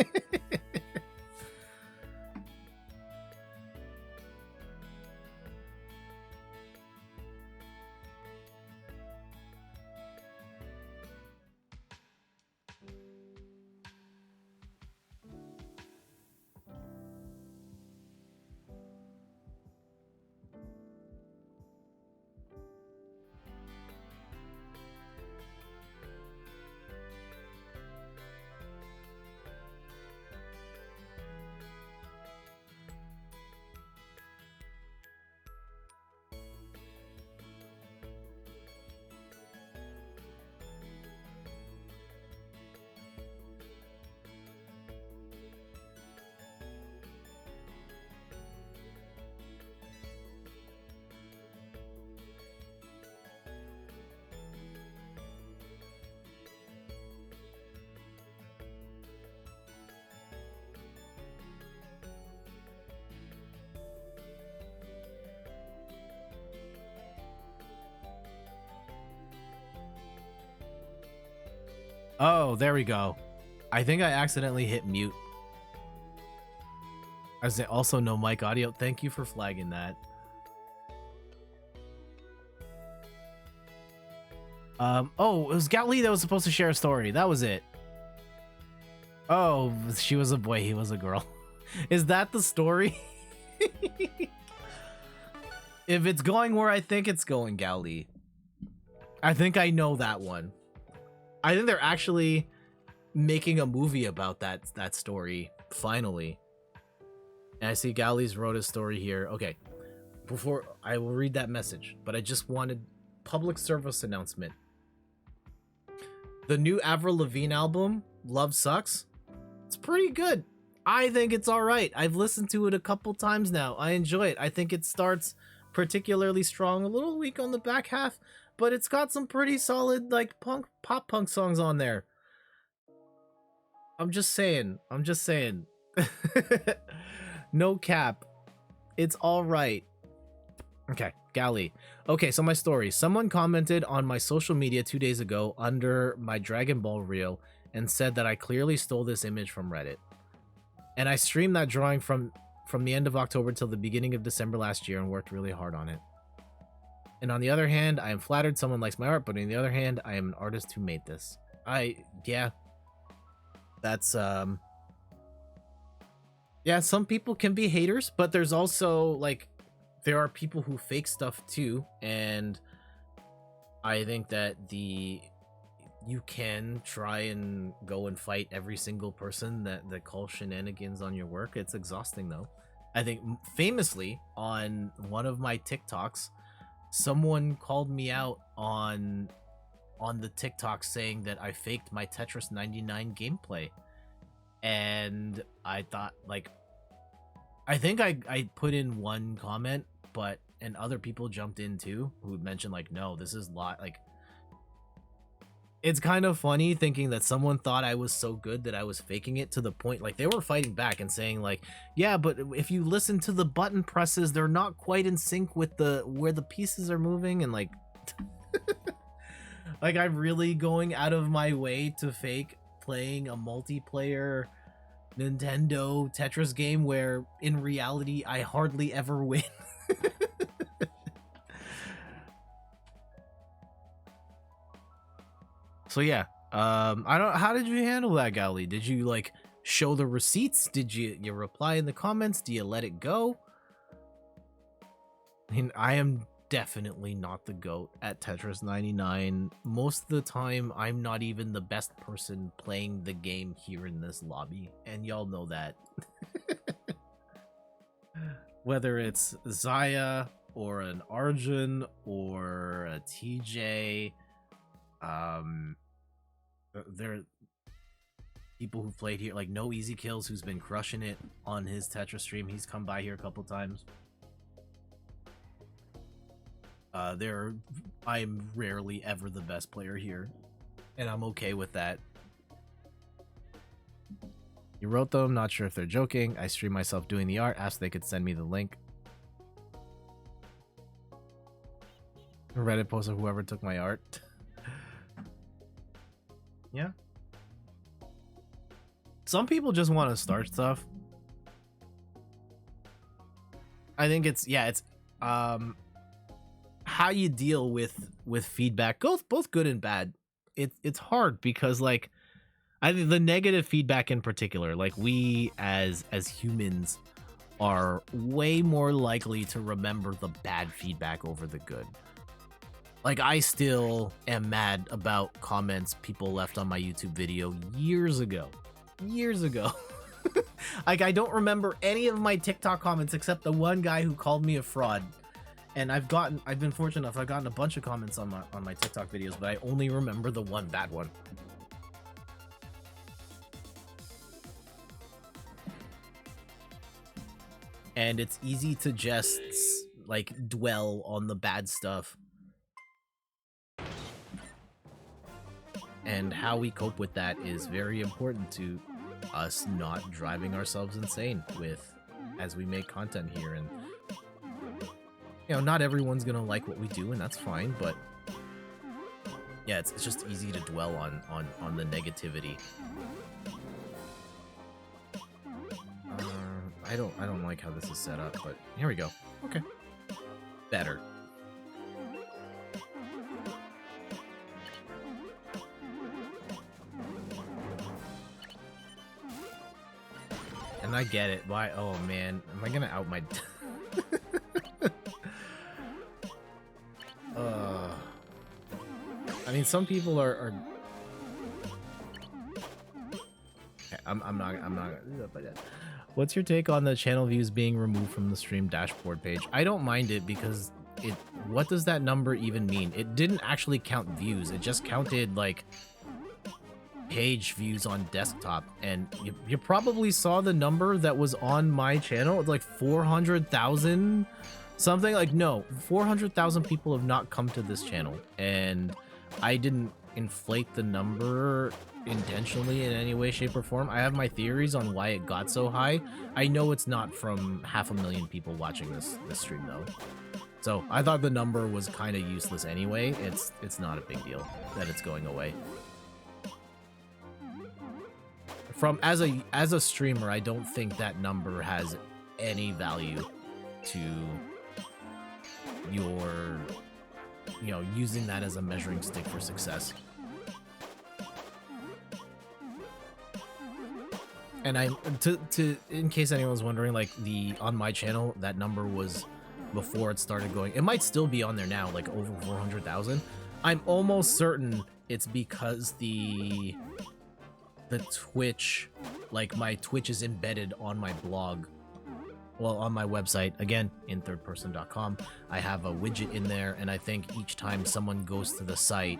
Oh, there we go. I think I accidentally hit mute. I say also no mic audio. Thank you for flagging that. Oh, it was Gatli that was supposed to share a story. That was it. Oh, she was a boy, he was a girl. Is that the story? If it's going where I think it's going, Gatli. I think I know that one. I think they're actually making a movie about that story, finally. And I see Galli's wrote a story here. Okay, before I will read that message, but I just wanted public service announcement. The new Avril Lavigne album, Love Sucks, it's pretty good. I think it's all right. I've listened to it a couple times now. I enjoy it. I think it starts particularly strong, a little weak on the back half, but it's got some pretty solid like pop punk songs on there. I'm just saying. No cap. It's all right. Okay, Galley. Okay, so my story. Someone commented on my social media 2 days ago under my Dragon Ball reel and said that I clearly stole this image from Reddit. And I streamed that drawing from the end of October till the beginning of December last year and worked really hard on it. And on the other hand, I am flattered someone likes my art, but on the other hand, I am an artist who made this. Yeah. That's, yeah, some people can be haters, but there's also, like, there are people who fake stuff too, and I think that you can try and go and fight every single person that calls shenanigans on your work. It's exhausting though. I think famously on one of my TikToks, someone called me out on the TikTok saying that I faked my Tetris 99 gameplay, and I thought, like, I think I put in one comment, and other people jumped in too who mentioned, like, no, this is like, it's kind of funny thinking that someone thought I was so good that I was faking it, to the point, like, they were fighting back and saying, like, yeah, but if you listen to the button presses, they're not quite in sync with where the pieces are moving, and like like, I'm really going out of my way to fake playing a multiplayer Nintendo Tetris game where in reality I hardly ever win. So yeah, how did you handle that, Gally? Did you, like, show the receipts? Did you reply in the comments? Do you let it go? I mean, I am definitely not the GOAT at Tetris 99. Most of the time, I'm not even the best person playing the game here in this lobby, and y'all know that. Whether it's Zaya, or an Arjun, or a TJ, there are people who've played here, like No Easy Kills, who's been crushing it on his Tetris stream. He's come by here a couple times. I'm rarely ever the best player here, and I'm okay with that. You wrote them, not sure if they're joking. I stream myself doing the art, asked if they could send me the link. Reddit post of whoever took my art. Yeah. Some people just want to start stuff. I think it's how you deal with feedback, both good and bad. It's hard because, like, I think the negative feedback in particular, like, we as humans are way more likely to remember the bad feedback over the good. Like, I still am mad about comments people left on my YouTube video years ago. Like, I don't remember any of my TikTok comments except the one guy who called me a fraud. And I've been fortunate enough, I've gotten a bunch of comments on my TikTok videos, but I only remember the one bad one. And it's easy to just, like, dwell on the bad stuff. And how we cope with that is very important to us not driving ourselves insane as we make content here. And, you know, not everyone's gonna like what we do, and that's fine, but yeah, it's just easy to dwell on the negativity. I don't like how this is set up, but here we go. Okay. Better. And I get it. Why? Oh man, am I gonna out my? I mean, some people are. Okay, I'm not gonna do that, but yeah. What's your take on the channel views being removed from the stream dashboard page? I don't mind it because what does that number even mean? It didn't actually count views. It just counted, like, page views on desktop, and you probably saw the number that was on my channel. It's like 400,000 something. Like, no, 400,000 people have not come to this channel, and I didn't inflate the number intentionally in any way, shape, or form. I have my theories on why it got so high. I know it's not from 500,000 people watching this stream though. So I thought the number was kind of useless anyway. It's not a big deal that it's going away. From as a streamer, I don't think that number has any value to your, you know, using that as a measuring stick for success. And in case anyone's wondering, like on my channel, that number was before it started going. It might still be on there now, like over 400,000. I'm almost certain it's because the Twitch, like my Twitch is embedded on my blog. Well, on my website, again, in thirdperson.com, I have a widget in there, and I think each time someone goes to the site,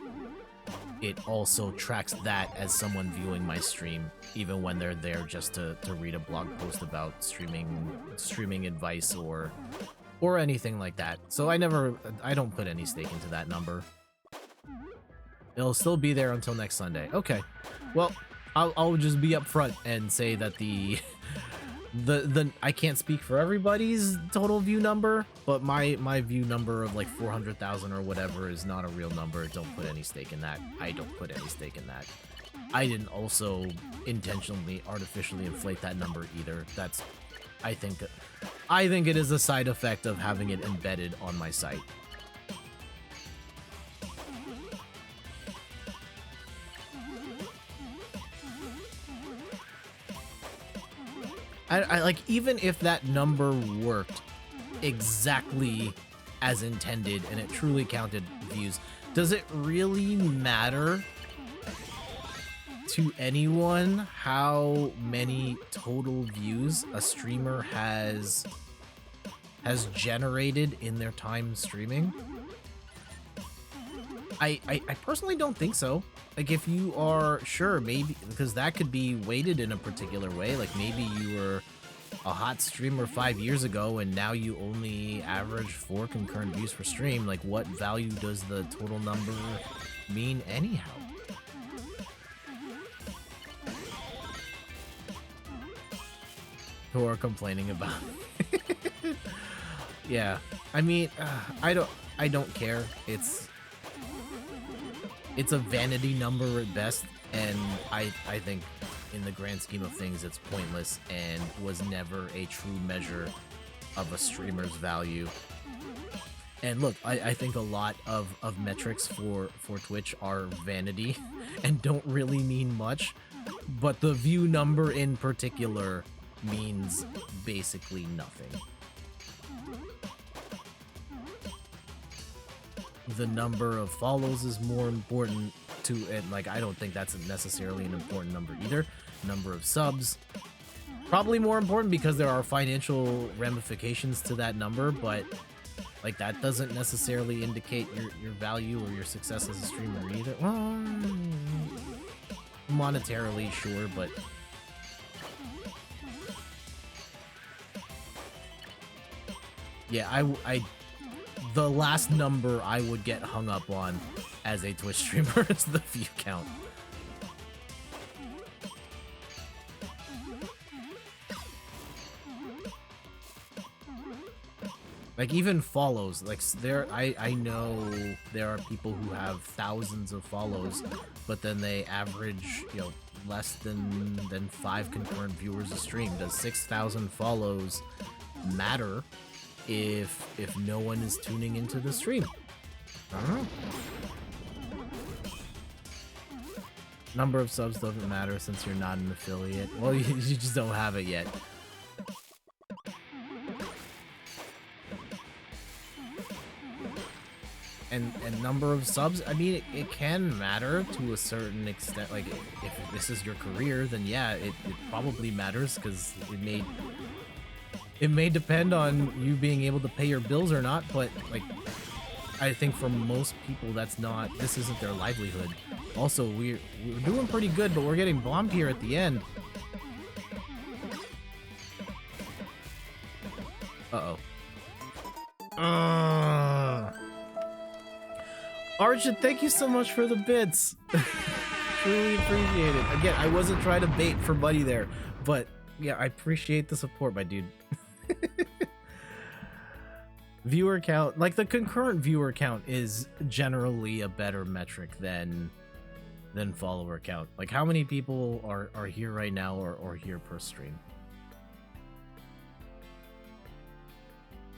it also tracks that as someone viewing my stream, even when they're there just to read a blog post about streaming advice or anything like that. So I don't put any stake into that number. It'll still be there until next Sunday. Okay, well, I'll just be upfront and say that the I can't speak for everybody's total view number, but my view number of like 400,000 or whatever is not a real number. Don't put any stake in that. I don't put any stake in that. I didn't also intentionally artificially inflate that number either. That's I think it is a side effect of having it embedded on my site. I like, even if that number worked exactly as intended and it truly counted views, does it really matter to anyone how many total views a streamer has generated in their time streaming? I personally don't think so. Like, if you are sure, maybe because that could be weighted in a particular way. Like, maybe you were a hot streamer 5 years ago and now you only average 4 concurrent views per stream. Like, what value does the total number mean anyhow? Who are complaining about it. Yeah, I mean, I don't care. It's a vanity number at best, and I think in the grand scheme of things it's pointless and was never a true measure of a streamer's value. And look, I think a lot of metrics for Twitch are vanity and don't really mean much, but the view number in particular means basically nothing. The number of follows is more important to it. Like, I don't think that's necessarily an important number either. Number of subs, probably more important because there are financial ramifications to that number, but like, that doesn't necessarily indicate your value or your success as a streamer either. Well, monetarily, sure, but yeah, the last number I would get hung up on as a Twitch streamer is the view count. Like, even follows, like, I know there are people who have thousands of follows, but then they average, you know, less than 5 concurrent viewers a stream. Does 6,000 follows matter if no one is tuning into the stream? I don't know. Number of subs doesn't matter since you're not an affiliate. Well, you just don't have it yet. And number of subs, I mean, it can matter to a certain extent. Like, if this is your career, then yeah, it probably matters, because it may depend on you being able to pay your bills or not, but like, I think for most people this isn't their livelihood. Also, we're doing pretty good, but we're getting bombed here at the end. Uh-oh. Arjun, thank you so much for the bits. Truly appreciate it. Again, I wasn't trying to bait for money there, but yeah, I appreciate the support, my dude. Viewer count, like the concurrent viewer count, is generally a better metric than follower count. Like how many people are here right now or here per stream.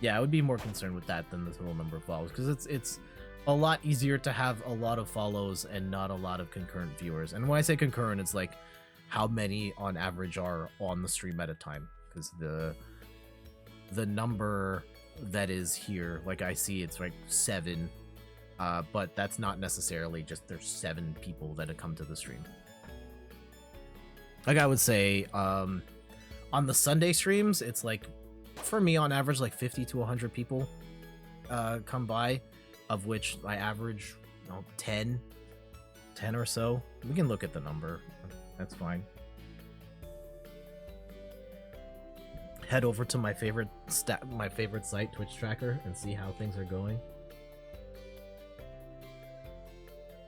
Yeah, I would be more concerned with that than the total number of follows, because it's a lot easier to have a lot of follows and not a lot of concurrent viewers. And when I say concurrent, it's like how many on average are on the stream at a time, because the number that is here, like I see it's like 7, but that's not necessarily just there's 7 people that have come to the stream. Like I would say on the Sunday streams, it's like for me on average like 50 to 100 people come by, of which I average 10 or so. We can look at the number, that's fine. Head over to my favorite site, Twitch Tracker, and see how things are going.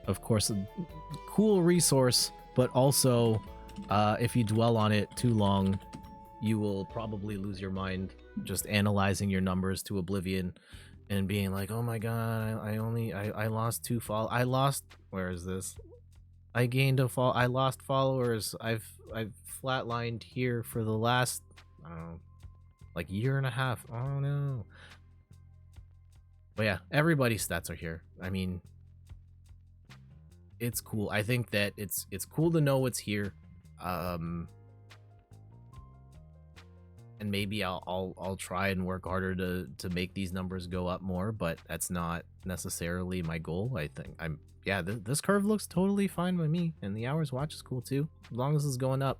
Of course, a cool resource, but also if you dwell on it too long, you will probably lose your mind just analyzing your numbers to oblivion and being like, oh my god, I lost 2 where is this? I gained I lost followers. I've flatlined here for the last, I don't know, like year and a half. Oh no. But yeah, everybody's stats are here. I mean, it's cool. I think that it's cool to know what's here. And maybe I'll try and work harder to make these numbers go up more, but that's not necessarily my goal. I think this curve looks totally fine by me, and the hours watch is cool too, as long as it's going up.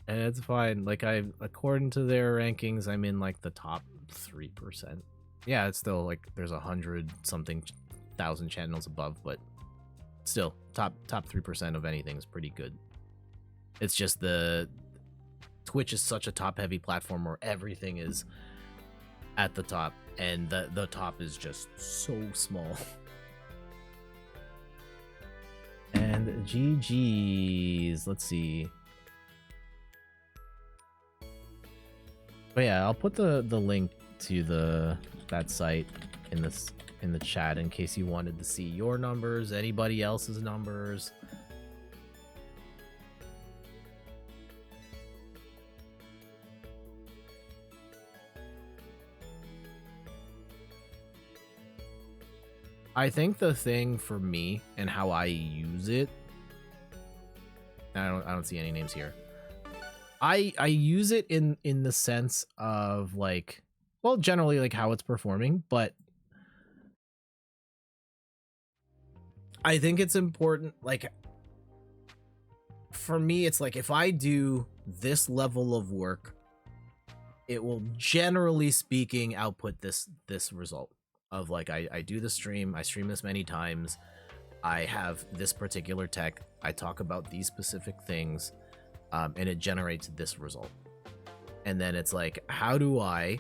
And it's fine. Like according to their rankings, I'm in like the top 3%. Yeah, it's still like there's 100 something thousand channels above, but still top 3% of anything is pretty good. It's just the Twitch is such a top heavy platform where everything is at the top, and the top is just so small. And GG's, let's see. But yeah, I'll put the link to that site in the chat in case you wanted to see your numbers, anybody else's numbers. I think the thing for me and how I use it, I don't see any names here. I use it in the sense of like, well, generally like how it's performing, but I think it's important, like for me it's like if I do this level of work, it will generally speaking output this result of like I do the stream, I stream this many times, I have this particular tech, I talk about these specific things, and it generates this result. And then it's like, how do I,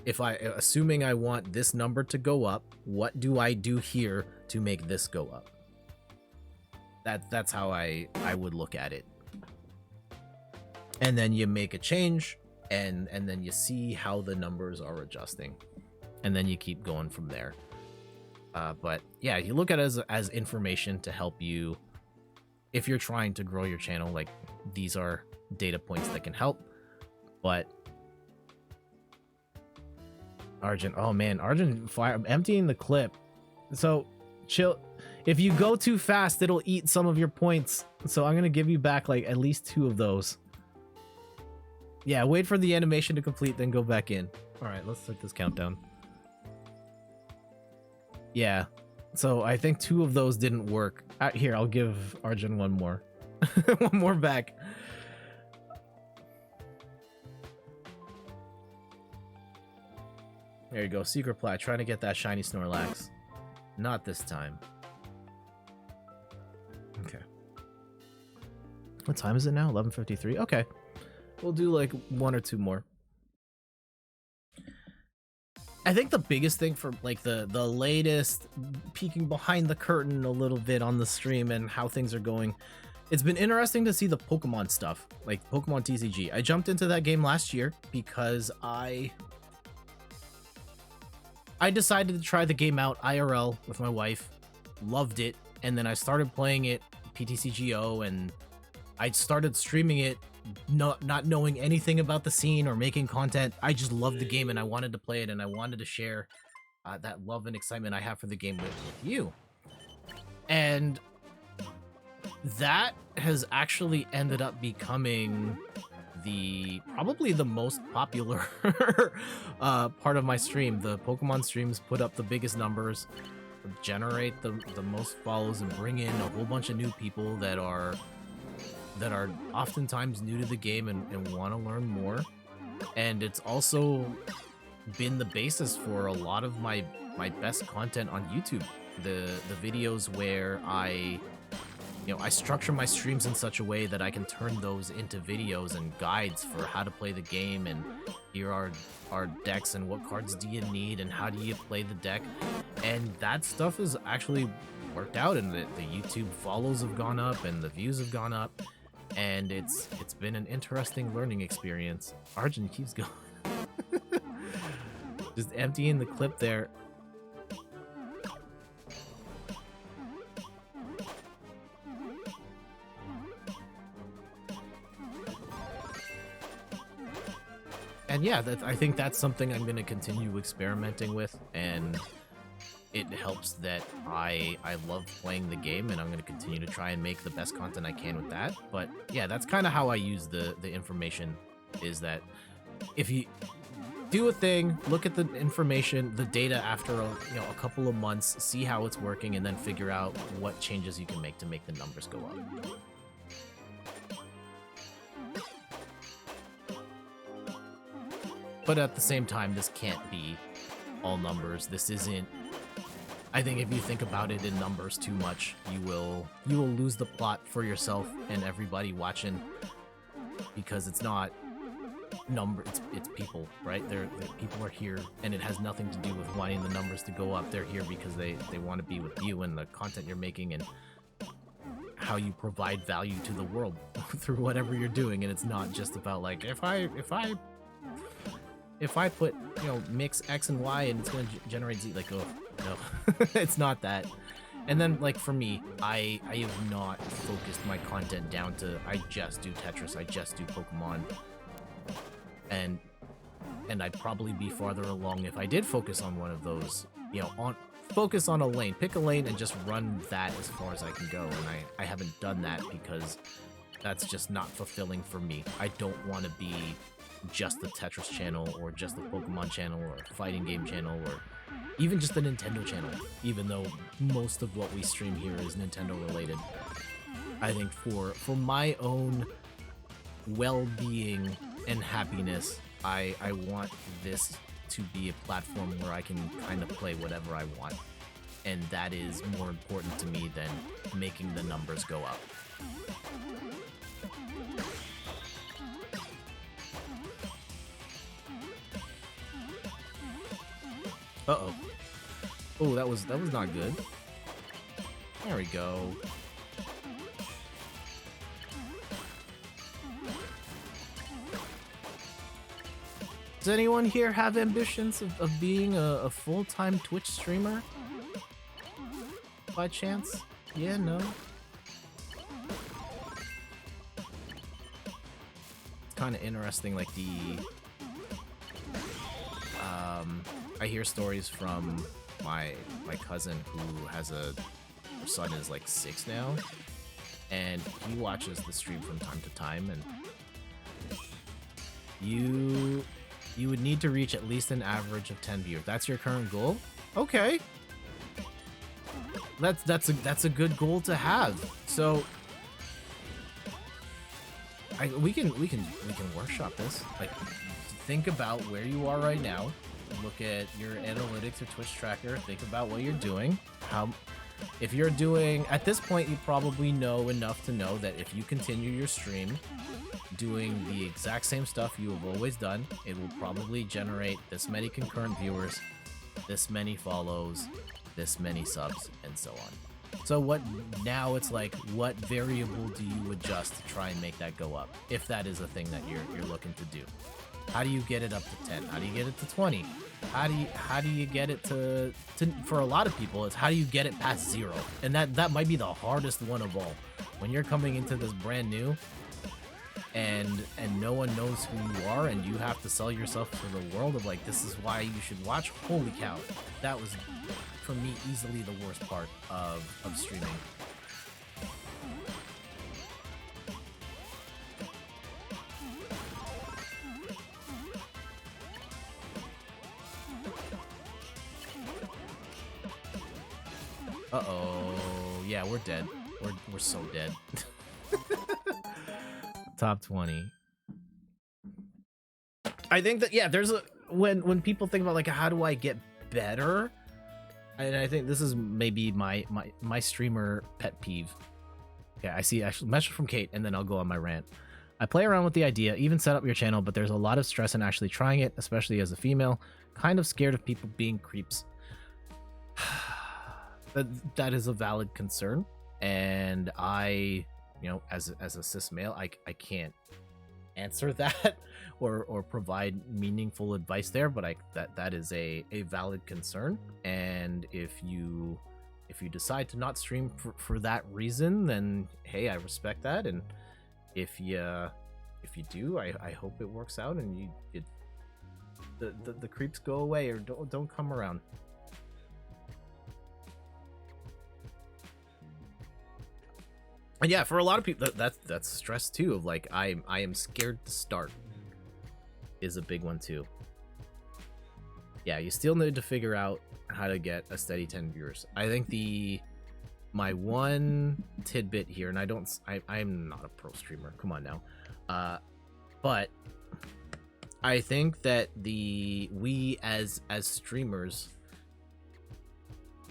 assuming I want this number to go up, what do I do here to make this go up? That's how I would look at it. And then you make a change, and then you see how the numbers are adjusting, and then you keep going from there. But yeah, you look at it as information to help you if you're trying to grow your channel. Like, these are data points that can help. But Argent, oh man, Argent fire emptying the clip. So chill. If you go too fast, it'll eat some of your points. So I'm gonna give you back like at least 2 of those. Yeah, wait for the animation to complete, then go back in. All right, let's start this countdown. Yeah, so I think 2 of those didn't work. Here, I'll give Arjun 1 more. 1 more back. There you go, Secret Plat, trying to get that shiny Snorlax. Not this time. Okay. What time is it now? 11:53? Okay. We'll do like 1 or 2 more. I think the biggest thing for like the latest, peeking behind the curtain a little bit on the stream and how things are going, it's been interesting to see the Pokemon stuff, like Pokemon TCG. I jumped into that game last year because I decided to try the game out IRL with my wife, loved it, and then I started playing it PTCGO, and I started streaming it, not knowing anything about the scene or making content. I just loved the game and I wanted to play it, and I wanted to share that love and excitement I have for the game with you. And that has actually ended up becoming probably the most popular part of my stream. The Pokemon streams put up the biggest numbers, generate the most follows, and bring in a whole bunch of new people that are oftentimes new to the game and want to learn more. And it's also been the basis for a lot of my best content on YouTube. The videos where I structure my streams in such a way that I can turn those into videos and guides for how to play the game, and here are decks and what cards do you need and how do you play the deck. And that stuff has actually worked out, and the YouTube follows have gone up and the views have gone up, and it's been an interesting learning experience. Arjun keeps going. Just emptying the clip there. And yeah, I think that's something I'm going to continue experimenting with, and it helps that I love playing the game, and I'm going to continue to try and make the best content I can with that. But yeah, that's kind of how I use the information, is that if you do a thing, look at the information, the data after a couple of months, see how it's working, and then figure out what changes you can make to make the numbers go up. But at the same time, this can't be all numbers. This isn't... I think if you think about it in numbers too much, you will lose the plot for yourself and everybody watching, because it's not number, it's people, right? People are here, and it has nothing to do with wanting the numbers to go up. They're here because they want to be with you and the content you're making and how you provide value to the world through whatever you're doing. And it's not just about like, if I put, mix X and Y and it's going to generate Z, like, oh, no, it's not that. And then, like, for me, I have not focused my content down to, I just do Tetris, I just do Pokemon. And I'd probably be farther along if I did focus on one of those, focus on a lane, pick a lane and just run that as far as I can go. And I haven't done that because that's just not fulfilling for me. I don't want to be just the Tetris channel or just the Pokemon channel or fighting game channel or even just the Nintendo channel, even though most of what we stream here is Nintendo related. I think for my own well-being and happiness, I want this to be a platform where I can kind of play whatever I want, and that is more important to me than making the numbers go up. Uh-oh. Oh, that was not good. There we go. Does anyone here have ambitions of being a full-time Twitch streamer? By chance? Yeah, no? It's kind of interesting, like I hear stories from my cousin who has her son is like 6 now, and he watches the stream from time to time, and you would need to reach at least an average of 10 viewers. That's your current goal? Okay. That's a good goal to have. So we can workshop this. Like, think about where you are right now. Look at your analytics or Twitch tracker. Think about what you're doing. If you're doing, at this point, you probably know enough to know that if you continue your stream doing the exact same stuff you have always done, it will probably generate this many concurrent viewers, this many follows, this many subs, and so on. So what now? It's like, what variable do you adjust to try and make that go up, if that is a thing that you're looking to do? How do you get it up to 10? How do you get it to 20? How do you get it to for a lot of people, it's how do you get it past 0? And that might be the hardest one of all. When you're coming into this brand new and no one knows who you are, and you have to sell yourself to the world of like, this is why you should watch. Holy cow, that was for me easily the worst part of streaming. Uh-oh. Yeah, we're dead. We're so dead. Top 20. I think that, yeah, there's a when people think about like, how do I get better? And I think this is maybe my streamer pet peeve. Okay, I see actually message from Kate, and then I'll go on my rant. I play around with the idea, even set up your channel, but there's a lot of stress in actually trying it, especially as a female. Kind of scared of people being creeps. That is a valid concern, and I, you know, as a cis male, I can't answer that or provide meaningful advice there, but that is a valid concern. And if you decide to not stream for that reason, then hey, I respect that. And if you do, I hope it works out and the creeps go away or don't come around. And yeah, for a lot of people, that's stress too. Of like, I am scared to start is a big one too. Yeah, you still need to figure out how to get a steady 10 viewers. I think my one tidbit here, and I'm not a pro streamer. Come on now, but I think that we as streamers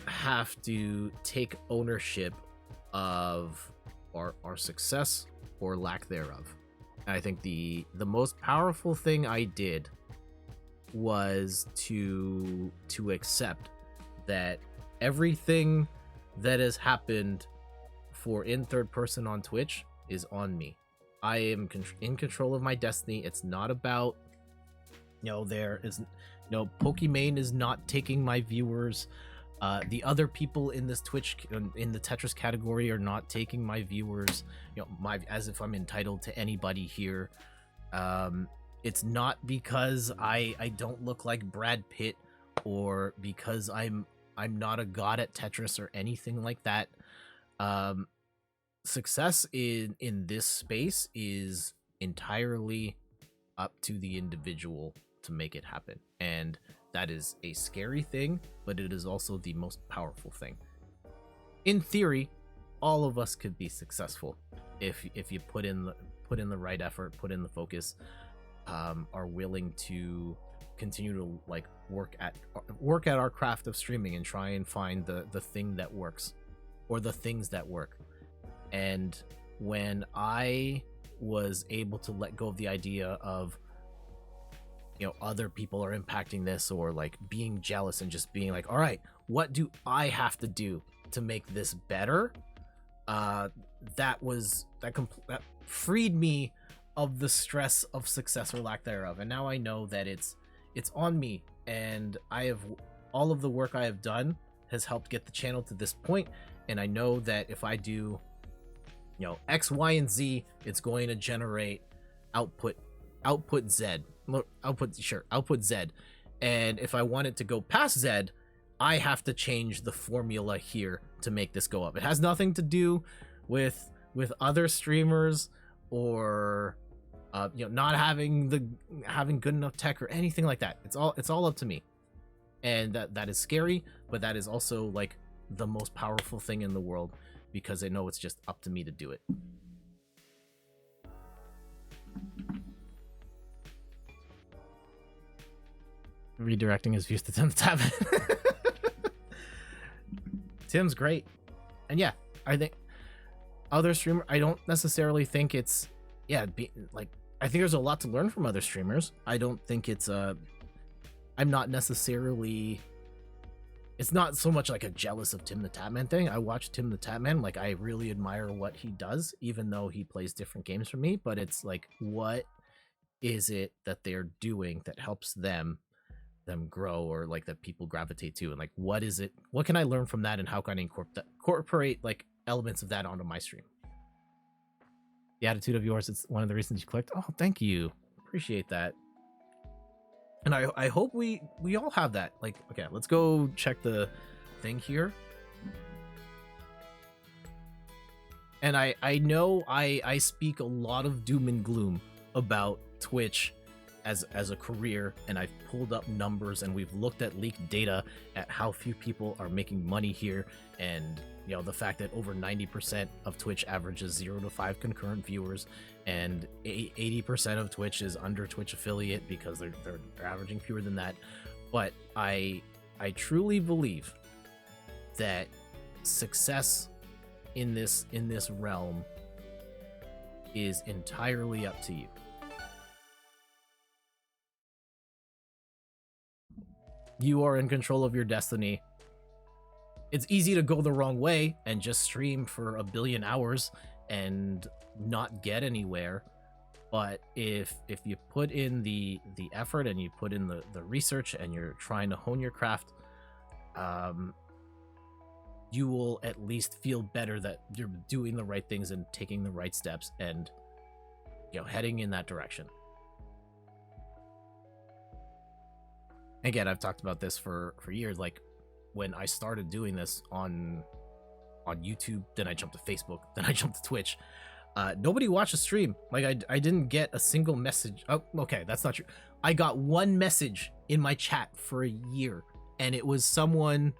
have to take ownership of our success or lack thereof. And I think the most powerful thing I did was to accept that everything that has happened for in third person on Twitch is on me. I am in control of my destiny. It's not about, you know, there is no Pokimane is not taking my viewers. The other people in this Twitch in the Tetris category are not taking my viewers, you know, as if I'm entitled to anybody here. It's not because I don't look like Brad Pitt or because I'm not a god at Tetris or anything like that. Success in this space is entirely up to the individual to make it happen, and that is a scary thing, but it is also the most powerful thing. In theory, all of us could be successful if you put in the right effort, put in the focus, are willing to continue to like work at our craft of streaming and try and find the thing that works or the things that work. And when I was able to let go of the idea of, you know, other people are impacting this or like being jealous and just being like, all right, what do I have to do to make this better? That freed me of the stress of success or lack thereof. And now I know that it's on me, and all of the work I have done has helped get the channel to this point. And I know that if I do, you know, X, Y, and Z, it's going to generate output Z. Output Z. And if I want it to go past Z, I have to change the formula here to make this go up. It has nothing to do with other streamers or you know, not having good enough tech or anything like that. It's all up to me. And that is scary, but that is also like the most powerful thing in the world, because I know it's just up to me to do it. Redirecting his views to Tim's tab. Tim's great. And yeah, I think other streamer, I don't necessarily think it's, yeah, I think there's a lot to learn from other streamers. I don't think it's I'm not necessarily it's not so much like a jealous of Tim the Tatman thing. I watch Tim the Tatman, like I really admire what he does, even though he plays different games from me. But it's like, what is it that they're doing that helps them grow, or like that people gravitate to, and like what is it? What can I learn from that, and how can I incorporate like elements of that onto my stream? The attitude of yours, it's one of the reasons you clicked. Oh, thank you, appreciate that. And I hope we all have that. Like, okay, let's go check the thing here. And I know I speak a lot of doom and gloom about Twitch as a career, and I've pulled up numbers, and we've looked at leaked data at how few people are making money here, and you know, the fact that over 90% of Twitch averages 0 to 5 concurrent viewers, and 80% of Twitch is under Twitch affiliate because they're averaging fewer than that. But I truly believe that success in this realm is entirely up to you. You are in control of your destiny. It's easy to go the wrong way and just stream for a billion hours and not get anywhere. But if you put in the effort, and you put in the research, and you're trying to hone your craft, you will at least feel better that you're doing the right things and taking the right steps, and you know, heading in that direction. Again, I've talked about this for years. Like, when I started doing this on YouTube, then I jumped to Facebook, then I jumped to Twitch. Nobody watched the stream. Like, I didn't get a single message. Oh, okay, that's not true. I got one message in my chat for a year, and it was someone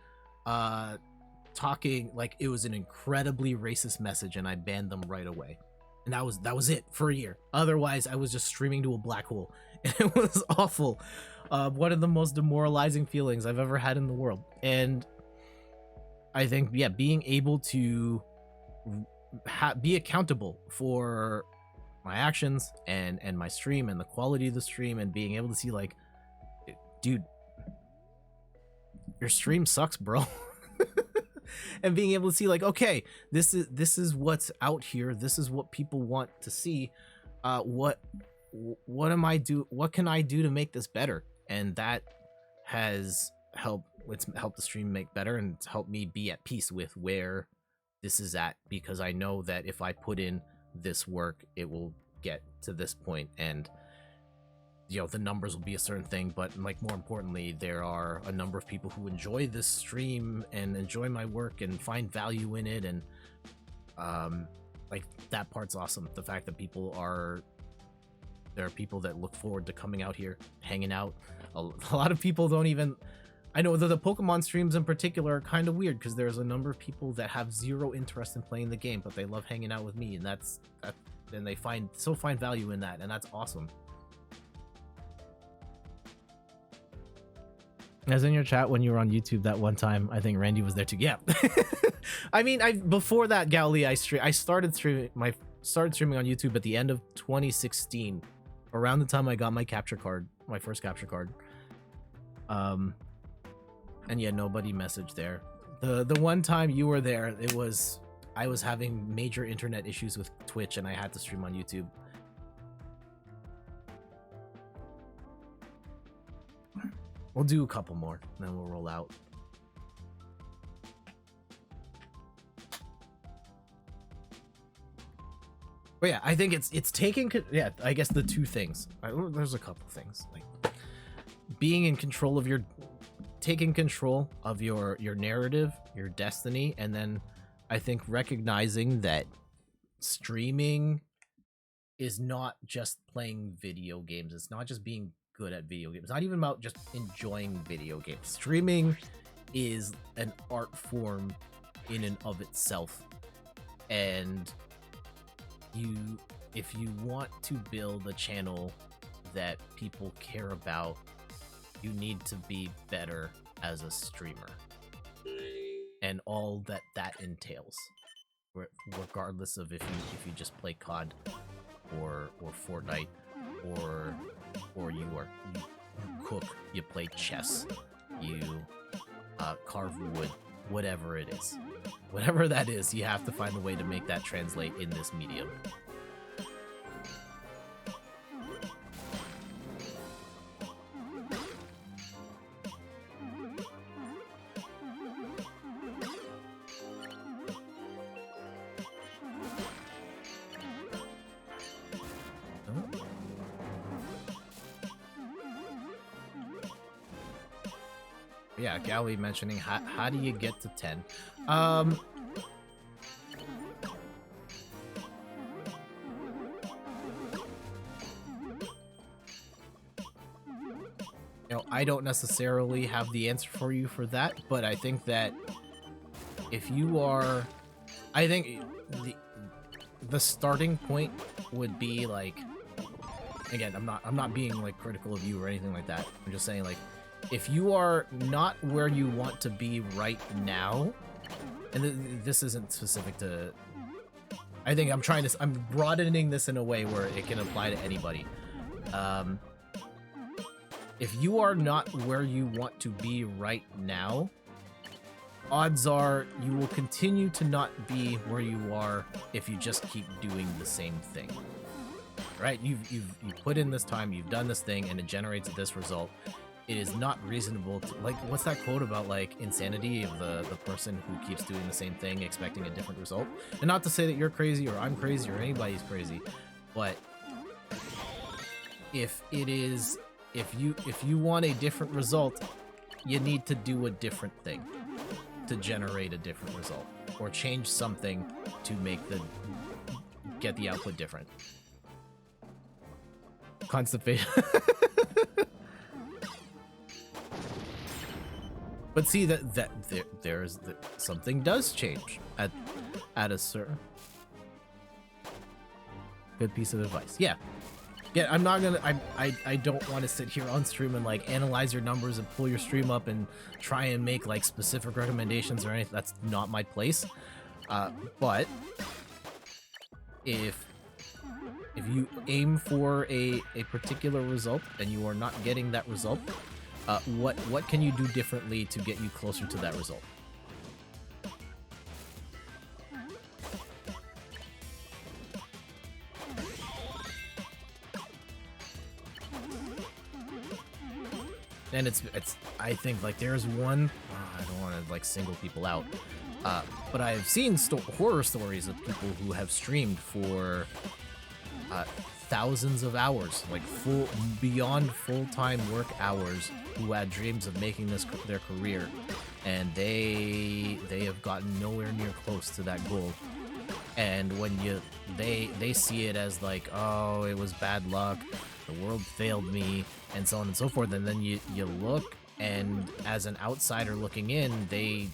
talking, like, it was an incredibly racist message, and I banned them right away. And that was it for a year. Otherwise, I was just streaming to a black hole, and it was awful. One of the most demoralizing feelings I've ever had in the world. And I think, yeah, being able to be accountable for my actions and my stream and the quality of the stream, and being able to see, like, dude, your stream sucks, bro. And being able to see, like, okay, this is what's out here. This is what people want to see. What can I do to make this better? And that has helped. It's helped the stream make better, and it's helped me be at peace with where this is at, because I know that if I put in this work, it will get to this point, and you know, the numbers will be a certain thing, but like, more importantly, there are a number of people who enjoy this stream and enjoy my work and find value in it, and like, that part's awesome. The fact that there are people that look forward to coming out here, hanging out. A lot of people don't even, I know that the Pokemon streams in particular are kind of weird, because there's a number of people that have zero interest in playing the game, but they love hanging out with me, and and they find value in that, and that's awesome. As in your chat when you were on YouTube that one time, I think Randy was there too. Yeah. I mean, before that, Gowley, I started streaming on YouTube at the end of 2016, around the time I got my capture card, my first capture card. And yeah, nobody messaged there. The one time you were there, I was having major internet issues with Twitch, and I had to stream on YouTube. We'll do a couple more, and then we'll roll out. But yeah, I think it's taking, yeah, I guess the two things. There's a couple things, like being in control of taking control of your narrative, your destiny, and then I think recognizing that streaming is not just playing video games. It's not just being good at video games. It's not even about just enjoying video games. Streaming is an art form in and of itself, and if you want to build a channel that people care about, you need to be better as a streamer, and all that entails, regardless of if you just play COD or Fortnite, or you cook, you play chess, you carve wood, whatever it is. Whatever that is, you have to find a way to make that translate in this medium. Yeah, Gally mentioning how do you get to 10? You know, I don't necessarily have the answer for you for that, but I think that if you are, I think the starting point would be like, again, I'm not being like critical of you or anything like that. I'm just saying, like, if you are not where you want to be right now, and this isn't specific to, I think I'm broadening this in a way where it can apply to anybody. If you are not where you want to be right now, odds are you will continue to not be where you are if you just keep doing the same thing. Right? You've put in this time, you've done this thing, and it generates this result. It is not reasonable to, like, what's that quote about, like, insanity of the person who keeps doing the same thing expecting a different result? And not to say that you're crazy or I'm crazy or anybody's crazy, but if you want a different result, you need to do a different thing to generate a different result, or change something to get the output different. Constipation. But see that there's something does change at a certain. Good piece of advice. Yeah. I'm not gonna. I don't want to sit here on stream and like analyze your numbers and pull your stream up and try and make like specific recommendations or anything. That's not my place. But if you aim for a particular result and you are not getting that result, what can you do differently to get you closer to that result? And it's I think like there's one, I don't want to like single people out, but I've seen horror stories of people who have streamed for thousands of hours, like beyond full-time work hours, who had dreams of making this their career, and they have gotten nowhere near close to that goal. And when they see it as like, oh, it was bad luck, the world failed me, and so on and so forth, and then you look, and as an outsider looking in, they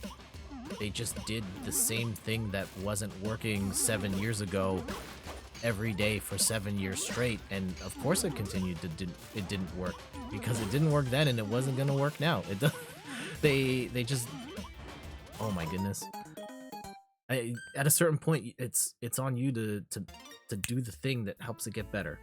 just did the same thing that wasn't working 7 years ago every day for 7 years straight, and of course it continued to it didn't work, because it didn't work then and it wasn't gonna work now. They just, oh my goodness. At a certain point, it's on you to do the thing that helps it get better.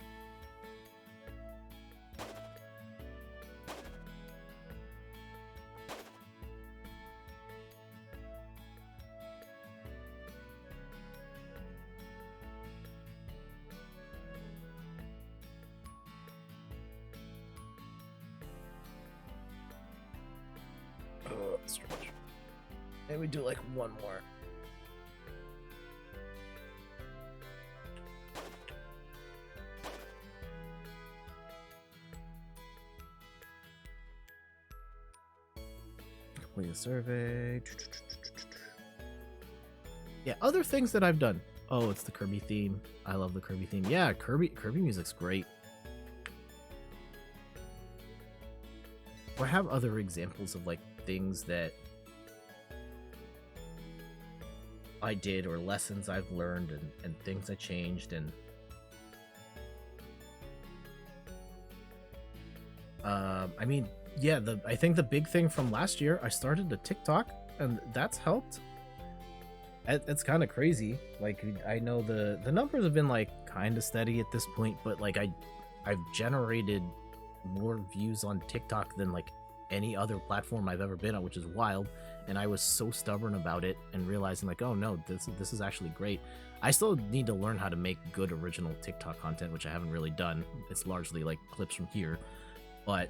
Stretch. And we do like one more. Complete a survey. Yeah, other things that I've done. Oh, it's the Kirby theme. I love the Kirby theme. Yeah, Kirby music's great. Or I have other examples of like things that I did, or lessons I've learned, and things I changed, and I mean, yeah, I think the big thing from last year, I started a TikTok, and that's helped. It's kind of crazy. Like, I know the numbers have been like kind of steady at this point, but like I've generated more views on TikTok than like any other platform I've ever been on, which is wild. And I was so stubborn about it and realizing like, oh no, this is actually great. I still need to learn how to make good original TikTok content, which I haven't really done. It's largely like clips from here. But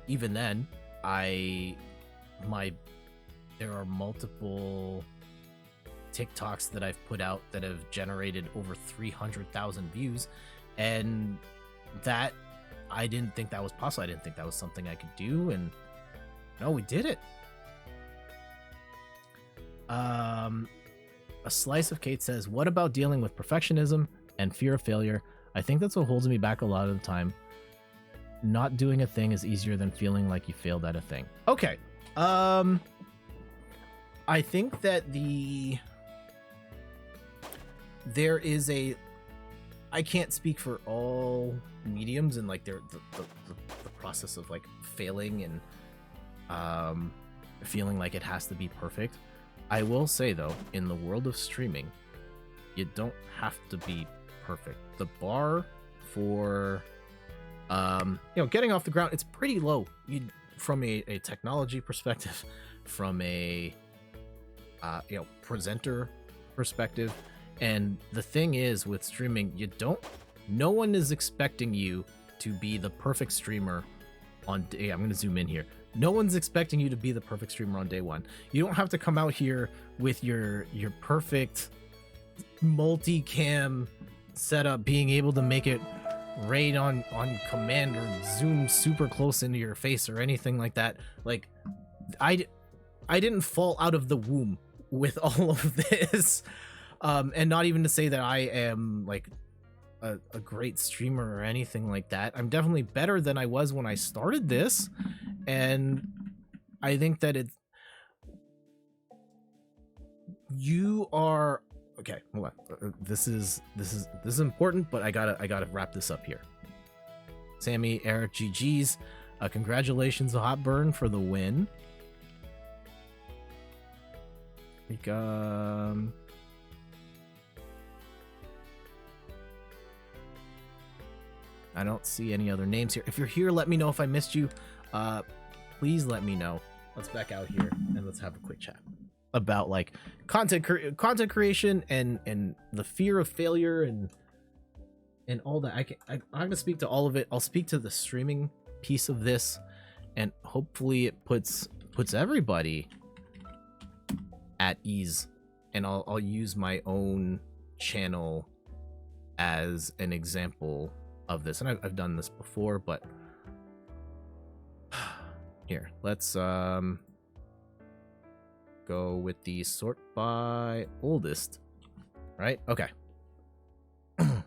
even then, there are multiple TikToks that I've put out that have generated over 300,000 views, and that I didn't think that was possible. I didn't think that was something I could do, and no, we did it. A Slice of Kate says, what about dealing with perfectionism and fear of failure? I think that's what holds me back a lot of the time. Not doing a thing is easier than feeling like you failed at a thing. Okay. I think that there is I can't speak for all mediums and like the process of like failing and feeling like it has to be perfect. I will say though, in the world of streaming, you don't have to be perfect. The bar for getting off the ground, it's pretty low. From a technology perspective, from a presenter perspective. And the thing is with streaming, no one is expecting you to be the perfect streamer on day. I'm going to zoom in here. No one's expecting you to be the perfect streamer on day one. You don't have to come out here with your perfect multicam setup, being able to make it right on command or zoom super close into your face or anything like that. Like I didn't fall out of the womb with all of this. And not even to say that I am like a great streamer or anything like that. I'm definitely better than I was when I started this, and I think that you are okay. Hold on, this is important, but I gotta wrap this up here. Sammy, Eric, GG's, congratulations, Hot Burn, for the win. I don't see any other names here. If you're here, let me know if I missed you. Please let me know. Let's back out here and let's have a quick chat about like content creation and the fear of failure and all that. I'm gonna speak to all of it. I'll speak to the streaming piece of this, and hopefully it puts everybody at ease. And I'll use my own channel as an example of this, and I've done this before, but here, let's go with the sort by oldest, right? Okay. And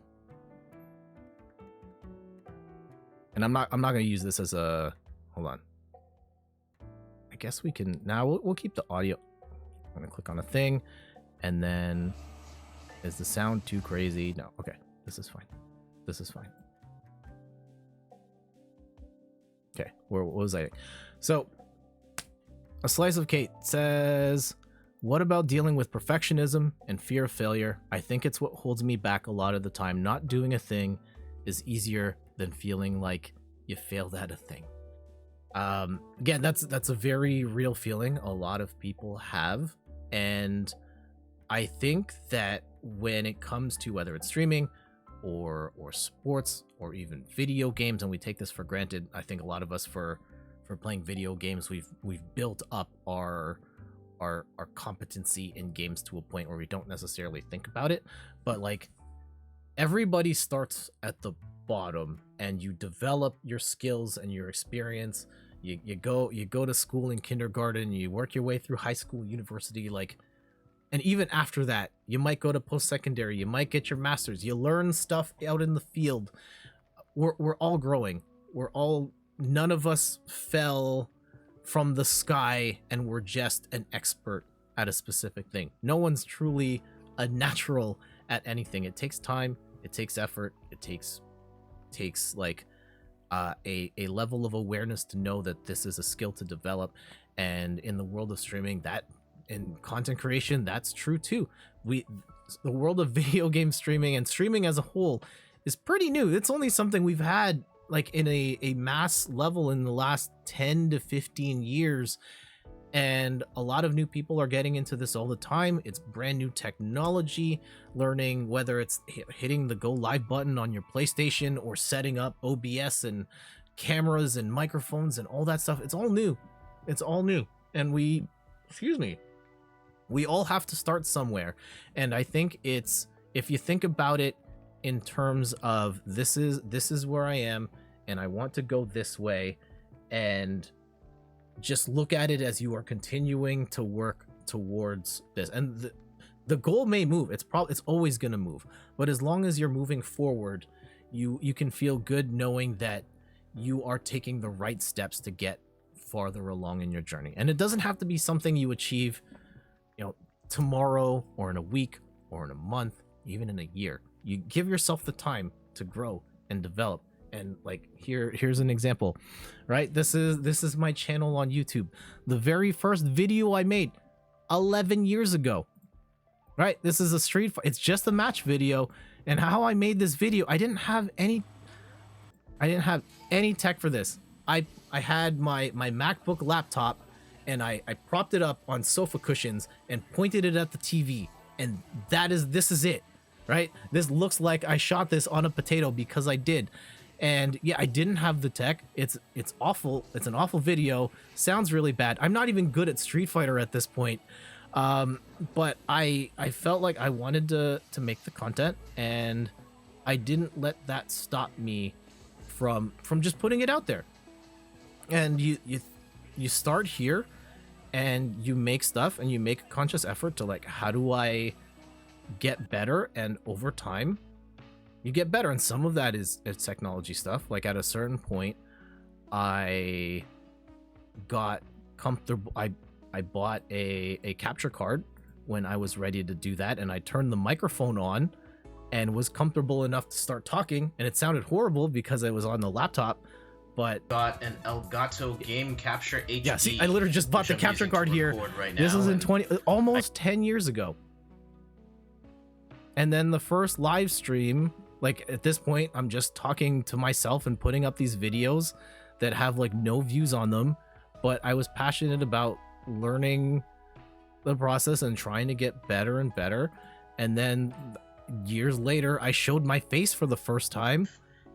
I'm not gonna use this as a, hold on, I guess we can now, we'll keep the audio. I'm gonna click on a thing, and then is the sound too crazy? No. Okay, this is fine. Okay, what was I? So, A Slice of Kate says, what about dealing with perfectionism and fear of failure? I think it's what holds me back a lot of the time. Not doing a thing is easier than feeling like you failed at a thing. Again, that's a very real feeling a lot of people have. And I think that when it comes to whether it's streaming or sports or even video games, and we take this for granted, I think a lot of us for playing video games, we've built up our competency in games to a point where we don't necessarily think about it. But like, everybody starts at the bottom and you develop your skills and your experience. You go to school in kindergarten, you work your way through high school, university, like, and even after that, you might go to post-secondary, you might get your master's, you learn stuff out in the field. We're all growing. None of us fell from the sky and we're just an expert at a specific thing. No one's truly a natural at anything. It takes time, it takes effort, it takes like a level of awareness to know that this is a skill to develop. And in the world of streaming, that in content creation, that's true too. The world of video game streaming and streaming as a whole is pretty new. It's only something we've had like in a mass level in the last 10 to 15 years, and a lot of new people are getting into this all the time. It's brand new technology, learning whether it's hitting the go live button on your PlayStation or setting up OBS and cameras and microphones and all that stuff. It's all new. It's all new. And we all have to start somewhere. And I think it's, if you think about it in terms of this is where I am and I want to go this way, and just look at it as you are continuing to work towards this. And the goal may move. It's always going to move. But as long as you're moving forward, you can feel good knowing that you are taking the right steps to get farther along in your journey. And it doesn't have to be something you achieve, tomorrow or in a week or in a month, even in a year. You give yourself the time to grow and develop. And like here's an example, right? This is my channel on YouTube. The very first video I made 11 years ago, right? This is a street fight. It's just a match video. And how I made this video, I didn't have any tech for this. I had my MacBook laptop, and I propped it up on sofa cushions and pointed it at the TV, and this is it, right? This looks like I shot this on a potato because I did. And yeah, I didn't have the tech. It's awful. It's an awful video. Sounds really bad. I'm not even good at Street Fighter at this point. But I felt like I wanted to make the content, and I didn't let that stop me from just putting it out there. And you start here, and you make stuff, and you make a conscious effort to like, how do I get better? And over time, you get better. And some of that is technology stuff. Like at a certain point, I got comfortable. I bought a capture card when I was ready to do that, and I turned the microphone on and was comfortable enough to start talking. And it sounded horrible because it was on the laptop, but got an Elgato Game Capture HD. yeah, see, I literally just bought the capture card here. Right This now, is in almost 10 years ago. And then the first live stream, like at this point, I'm just talking to myself and putting up these videos that have like no views on them, but I was passionate about learning the process and trying to get better and better. And then years later, I showed my face for the first time.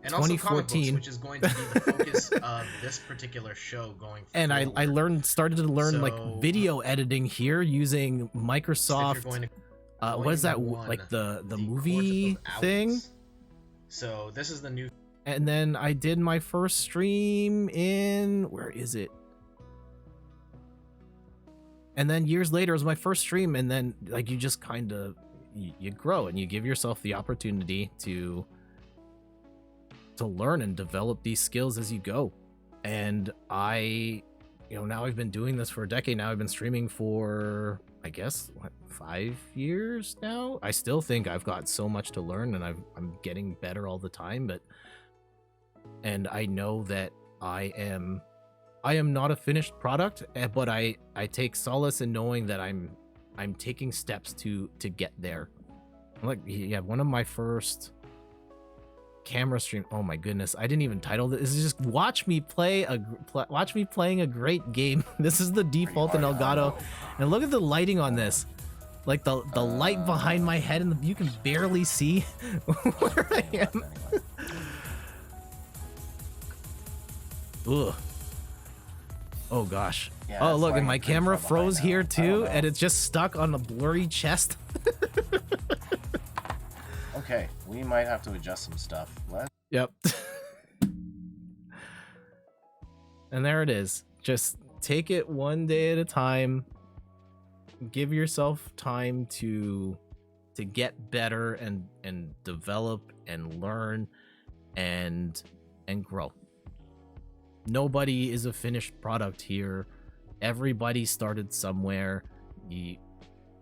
And also comic books, 2014, which is going to be the focus of this particular show going forward. and I started to learn like video editing here using Microsoft. What is that, like the movie thing? So this is the new. And then I did my first stream in, where is it? And then years later it was my first stream, and then like you just kind of you grow and you give yourself the opportunity to learn and develop these skills as you go. And now I've been doing this for a decade now. I've been streaming for, I guess, 5 years now. I still think I've got so much to learn, and I'm getting better all the time. And I know that I am not a finished product, but I take solace in knowing that I'm taking steps to get there. Like, yeah, one of my first camera stream, oh my goodness, I didn't even title this. This is just watch me playing a great game. This is the default in Elgato, and look at the lighting on this. Like the light behind my head, and you can barely see where I am. Ugh. Oh gosh. Yeah, oh look, and my camera froze here too, and it's just stuck on a blurry chest. Okay, we might have to adjust some stuff. Yep. And there it is. Just take it one day at a time. Give yourself time to get better and develop and learn and grow. Nobody is a finished product here. Everybody started somewhere.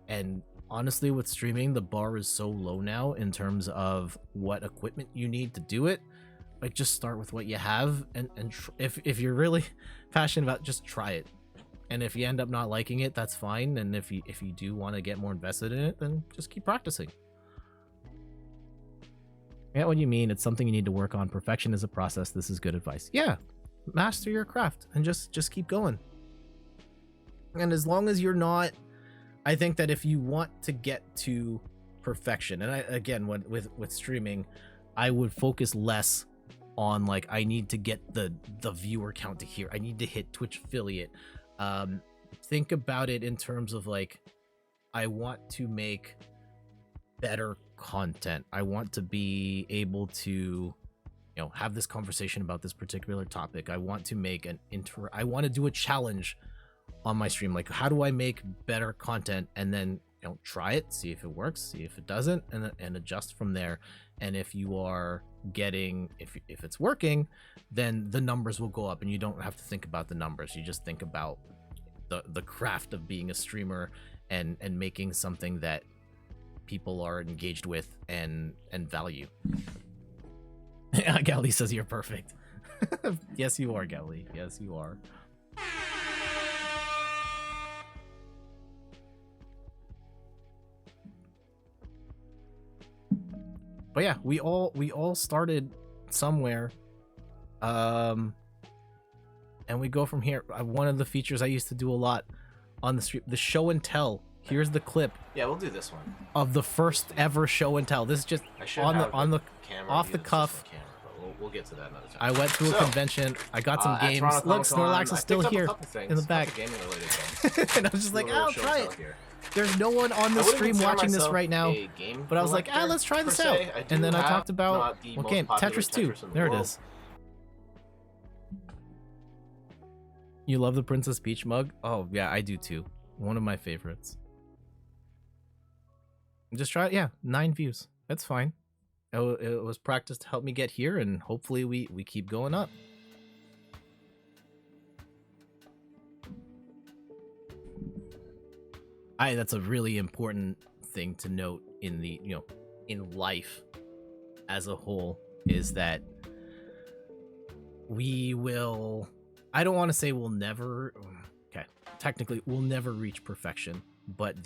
And honestly, with streaming, the bar is so low now in terms of what equipment you need to do it. Like, just start with what you have, and if you're really passionate about it, just try it. And if you end up not liking it, that's fine. And if you do want to get more invested in it, then just keep practicing. get what you mean. It's something you need to work on. Perfection is a process. This is good advice. Yeah, master your craft and just keep going. And as long as you're not, I think that if you want to get to perfection, and again, with streaming, I would focus less on like, I need to get the viewer count to here. I need to hit Twitch affiliate. Think about it in terms of like, I want to make better content. I want to be able to, have this conversation about this particular topic. I want to make I want to do a challenge on my stream. Like, how do I make better content? And then, try it, see if it works, see if it doesn't, and adjust from there. And if you are getting, if it's working, then the numbers will go up, and you don't have to think about the numbers. You just think about the craft of being a streamer and making something that people are engaged with and value. Gally says you're perfect. Yes, you are, Gally. Yes, you are. But yeah, we all started somewhere, and we go from here. One of the features I used to do a lot on the street, the show and tell. Here's the clip. Yeah, we'll do this one of the first ever show and tell. This is just on the camera, off the cuff. Camera, but we'll get to that another time. I went to a convention. I got some games. Look, Snorlax is still here in the back. And I was just like, I'll try it. There's no one on the stream watching this right now, but I was like, let's try this out. And then I talked about what game? Tetris 2. There it is. You love the Princess Peach mug? Oh yeah, I do too. One of my favorites. Just try it. Yeah, 9 views. That's fine. It was practice to help me get here, and hopefully we keep going up. That's a really important thing to note in the, in life as a whole, is that we will, I don't want to say we'll never, okay, technically we'll never reach perfection, but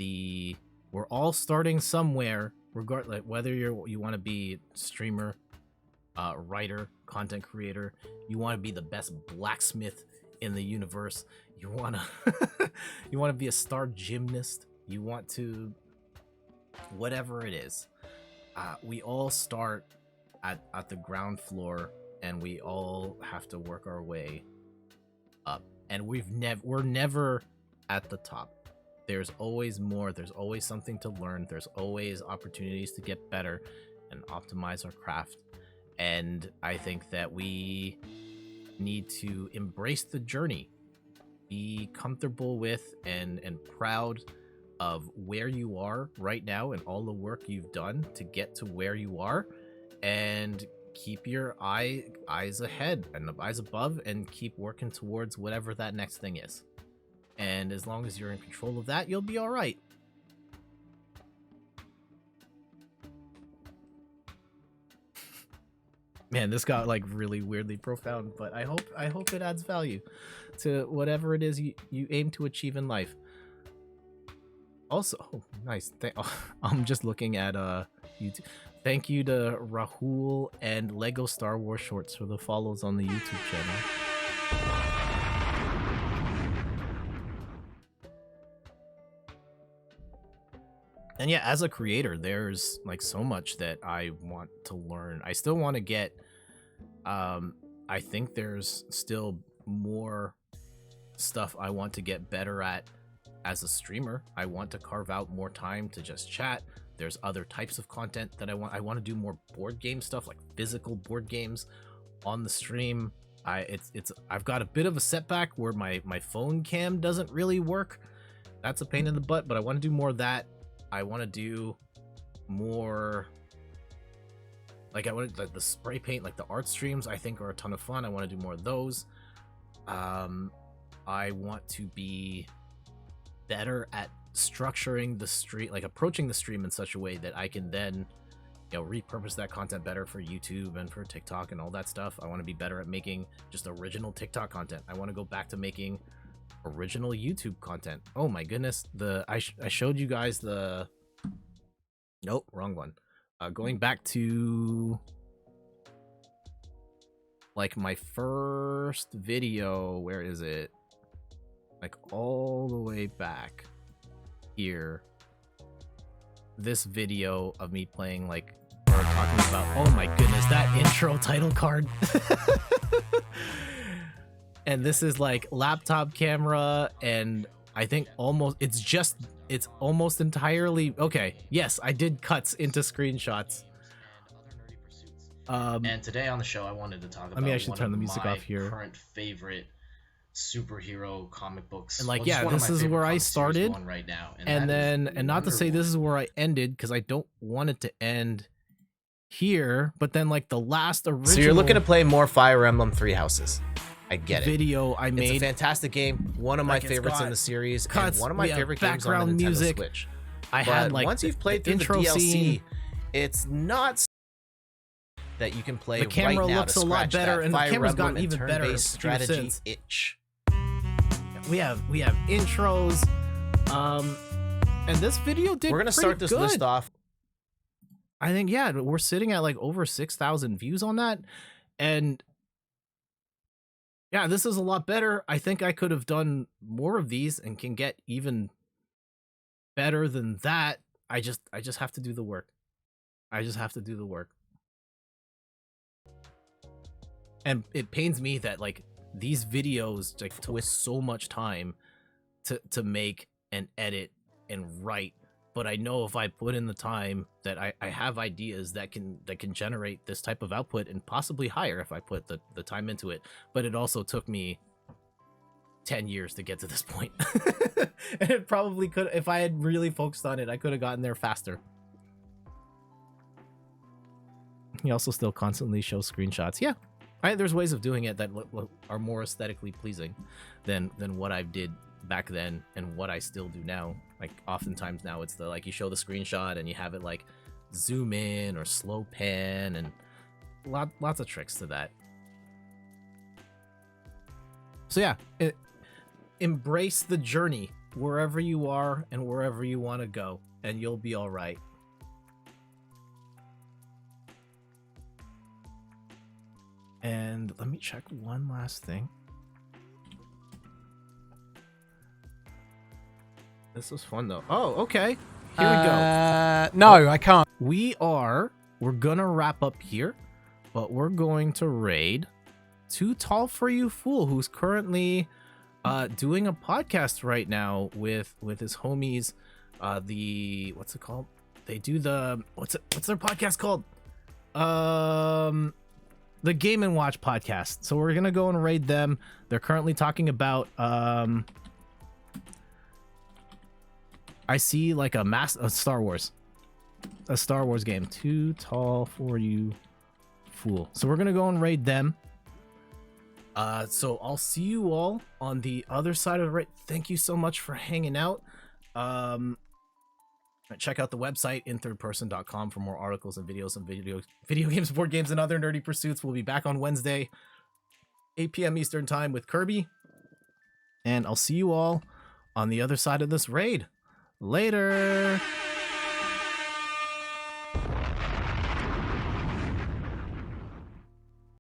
we're all starting somewhere, regardless whether you want to be streamer, writer, content creator, you want to be the best blacksmith in the universe, you want to be a star gymnast, you want to, whatever it is, we all start at the ground floor, and we all have to work our way up, and we're never at the top. There's always more, there's always something to learn, there's always opportunities to get better and optimize our craft. And I think that we need to embrace the journey, be comfortable with and proud of where you are right now and all the work you've done to get to where you are, and keep your eyes ahead and the eyes above, and keep working towards whatever that next thing is. And as long as you're in control of that, you'll be all right. Man, this got like really weirdly profound, but I hope it adds value to whatever it is you aim to achieve in life. Also, oh, nice. I'm just looking at YouTube. Thank you to Rahul and Lego Star Wars Shorts for the follows on the YouTube channel. And yeah, as a creator, there's like so much that I want to learn. I still want to get, I think there's still more stuff I want to get better at as a streamer. I want to carve out more time to just chat. There's other types of content that I want to do more board game stuff, like physical board games on the stream. I've got a bit of a setback where my phone cam doesn't really work. That's a pain in the butt, but I want to do more of that. I want to do more, like the spray paint, like the art streams I think are a ton of fun. I want to do more of those. I want to be better at structuring the stream, like approaching the stream in such a way that I can then, repurpose that content better for YouTube and for TikTok and all that stuff. I want to be better at making just original TikTok content. I want to go back to making original YouTube content. Oh my goodness, I showed you guys the, nope, wrong one. Going back to like my first video, where is it? Like all the way back here. This video of me playing like, or talking about, oh my goodness, that intro title card. And this is like laptop camera, and I think it's almost entirely, okay, yes, I did cuts into screenshots. And today on the show, I wanted to talk about me actually one turn of the music my off here. current favorite superhero comic books. And like, Well, just yeah, one of this my is favorite where I comic series started, going right now, and that is then, and not to say Wonder this is where I ended, because I don't want it to end here, but then like the last original So you're looking to play more Fire Emblem Three Houses. I get it. video I It's a made. fantastic game. One of my Like, it's favorites in got the series, cuts, and one of my we have favorite games on the background Nintendo music. Switch. I But had like once you've played through the intro DLC, scene. it's not that you can play The camera right now looks to a lot scratch better, that and the Fire camera's Emblem gotten and even better turn-based strategy since. itch. We have intros, and this video did. We're gonna pretty start this good. list off. I think, yeah, we're sitting at like over 6,000 views on that, and yeah, this is a lot better. I think I could have done more of these and can get even better than that. I just have to do the work. I just have to do the work. And it pains me that like these videos like took so much time to make and edit and write, but I know if I put in the time that I have ideas that can generate this type of output, and possibly higher if I put the time into it. But it also took me 10 years to get to this point. And it probably could, if I had really focused on it, I could have gotten there faster. He also still constantly shows screenshots. Yeah, there's ways of doing it that are more aesthetically pleasing than what I did back then and what I still do now. Like oftentimes now it's the like you show the screenshot and you have it like zoom in or slow pan, and lots of tricks to that. So yeah, embrace the journey wherever you are and wherever you want to go, and you'll be all right. And let me check one last thing. This was fun though. Oh, okay. Here we go. No, I can't. We're gonna wrap up here, but we're going to raid Too Tall for You Fool, who's currently doing a podcast right now with his homies. What's it called? They do what's their podcast called? The Game and Watch podcast. So we're gonna go and raid them. They're currently talking about I see like a Star Wars game. Too Tall for You Fool. So we're gonna go and raid them. So I'll see you all on the other side of the raid. Thank you so much for hanging out. Check out the website inthirdperson.com for more articles and videos on video games, board games, and other nerdy pursuits. We'll be back on Wednesday, 8 p.m. Eastern time with Kirby. And I'll see you all on the other side of this raid. Later.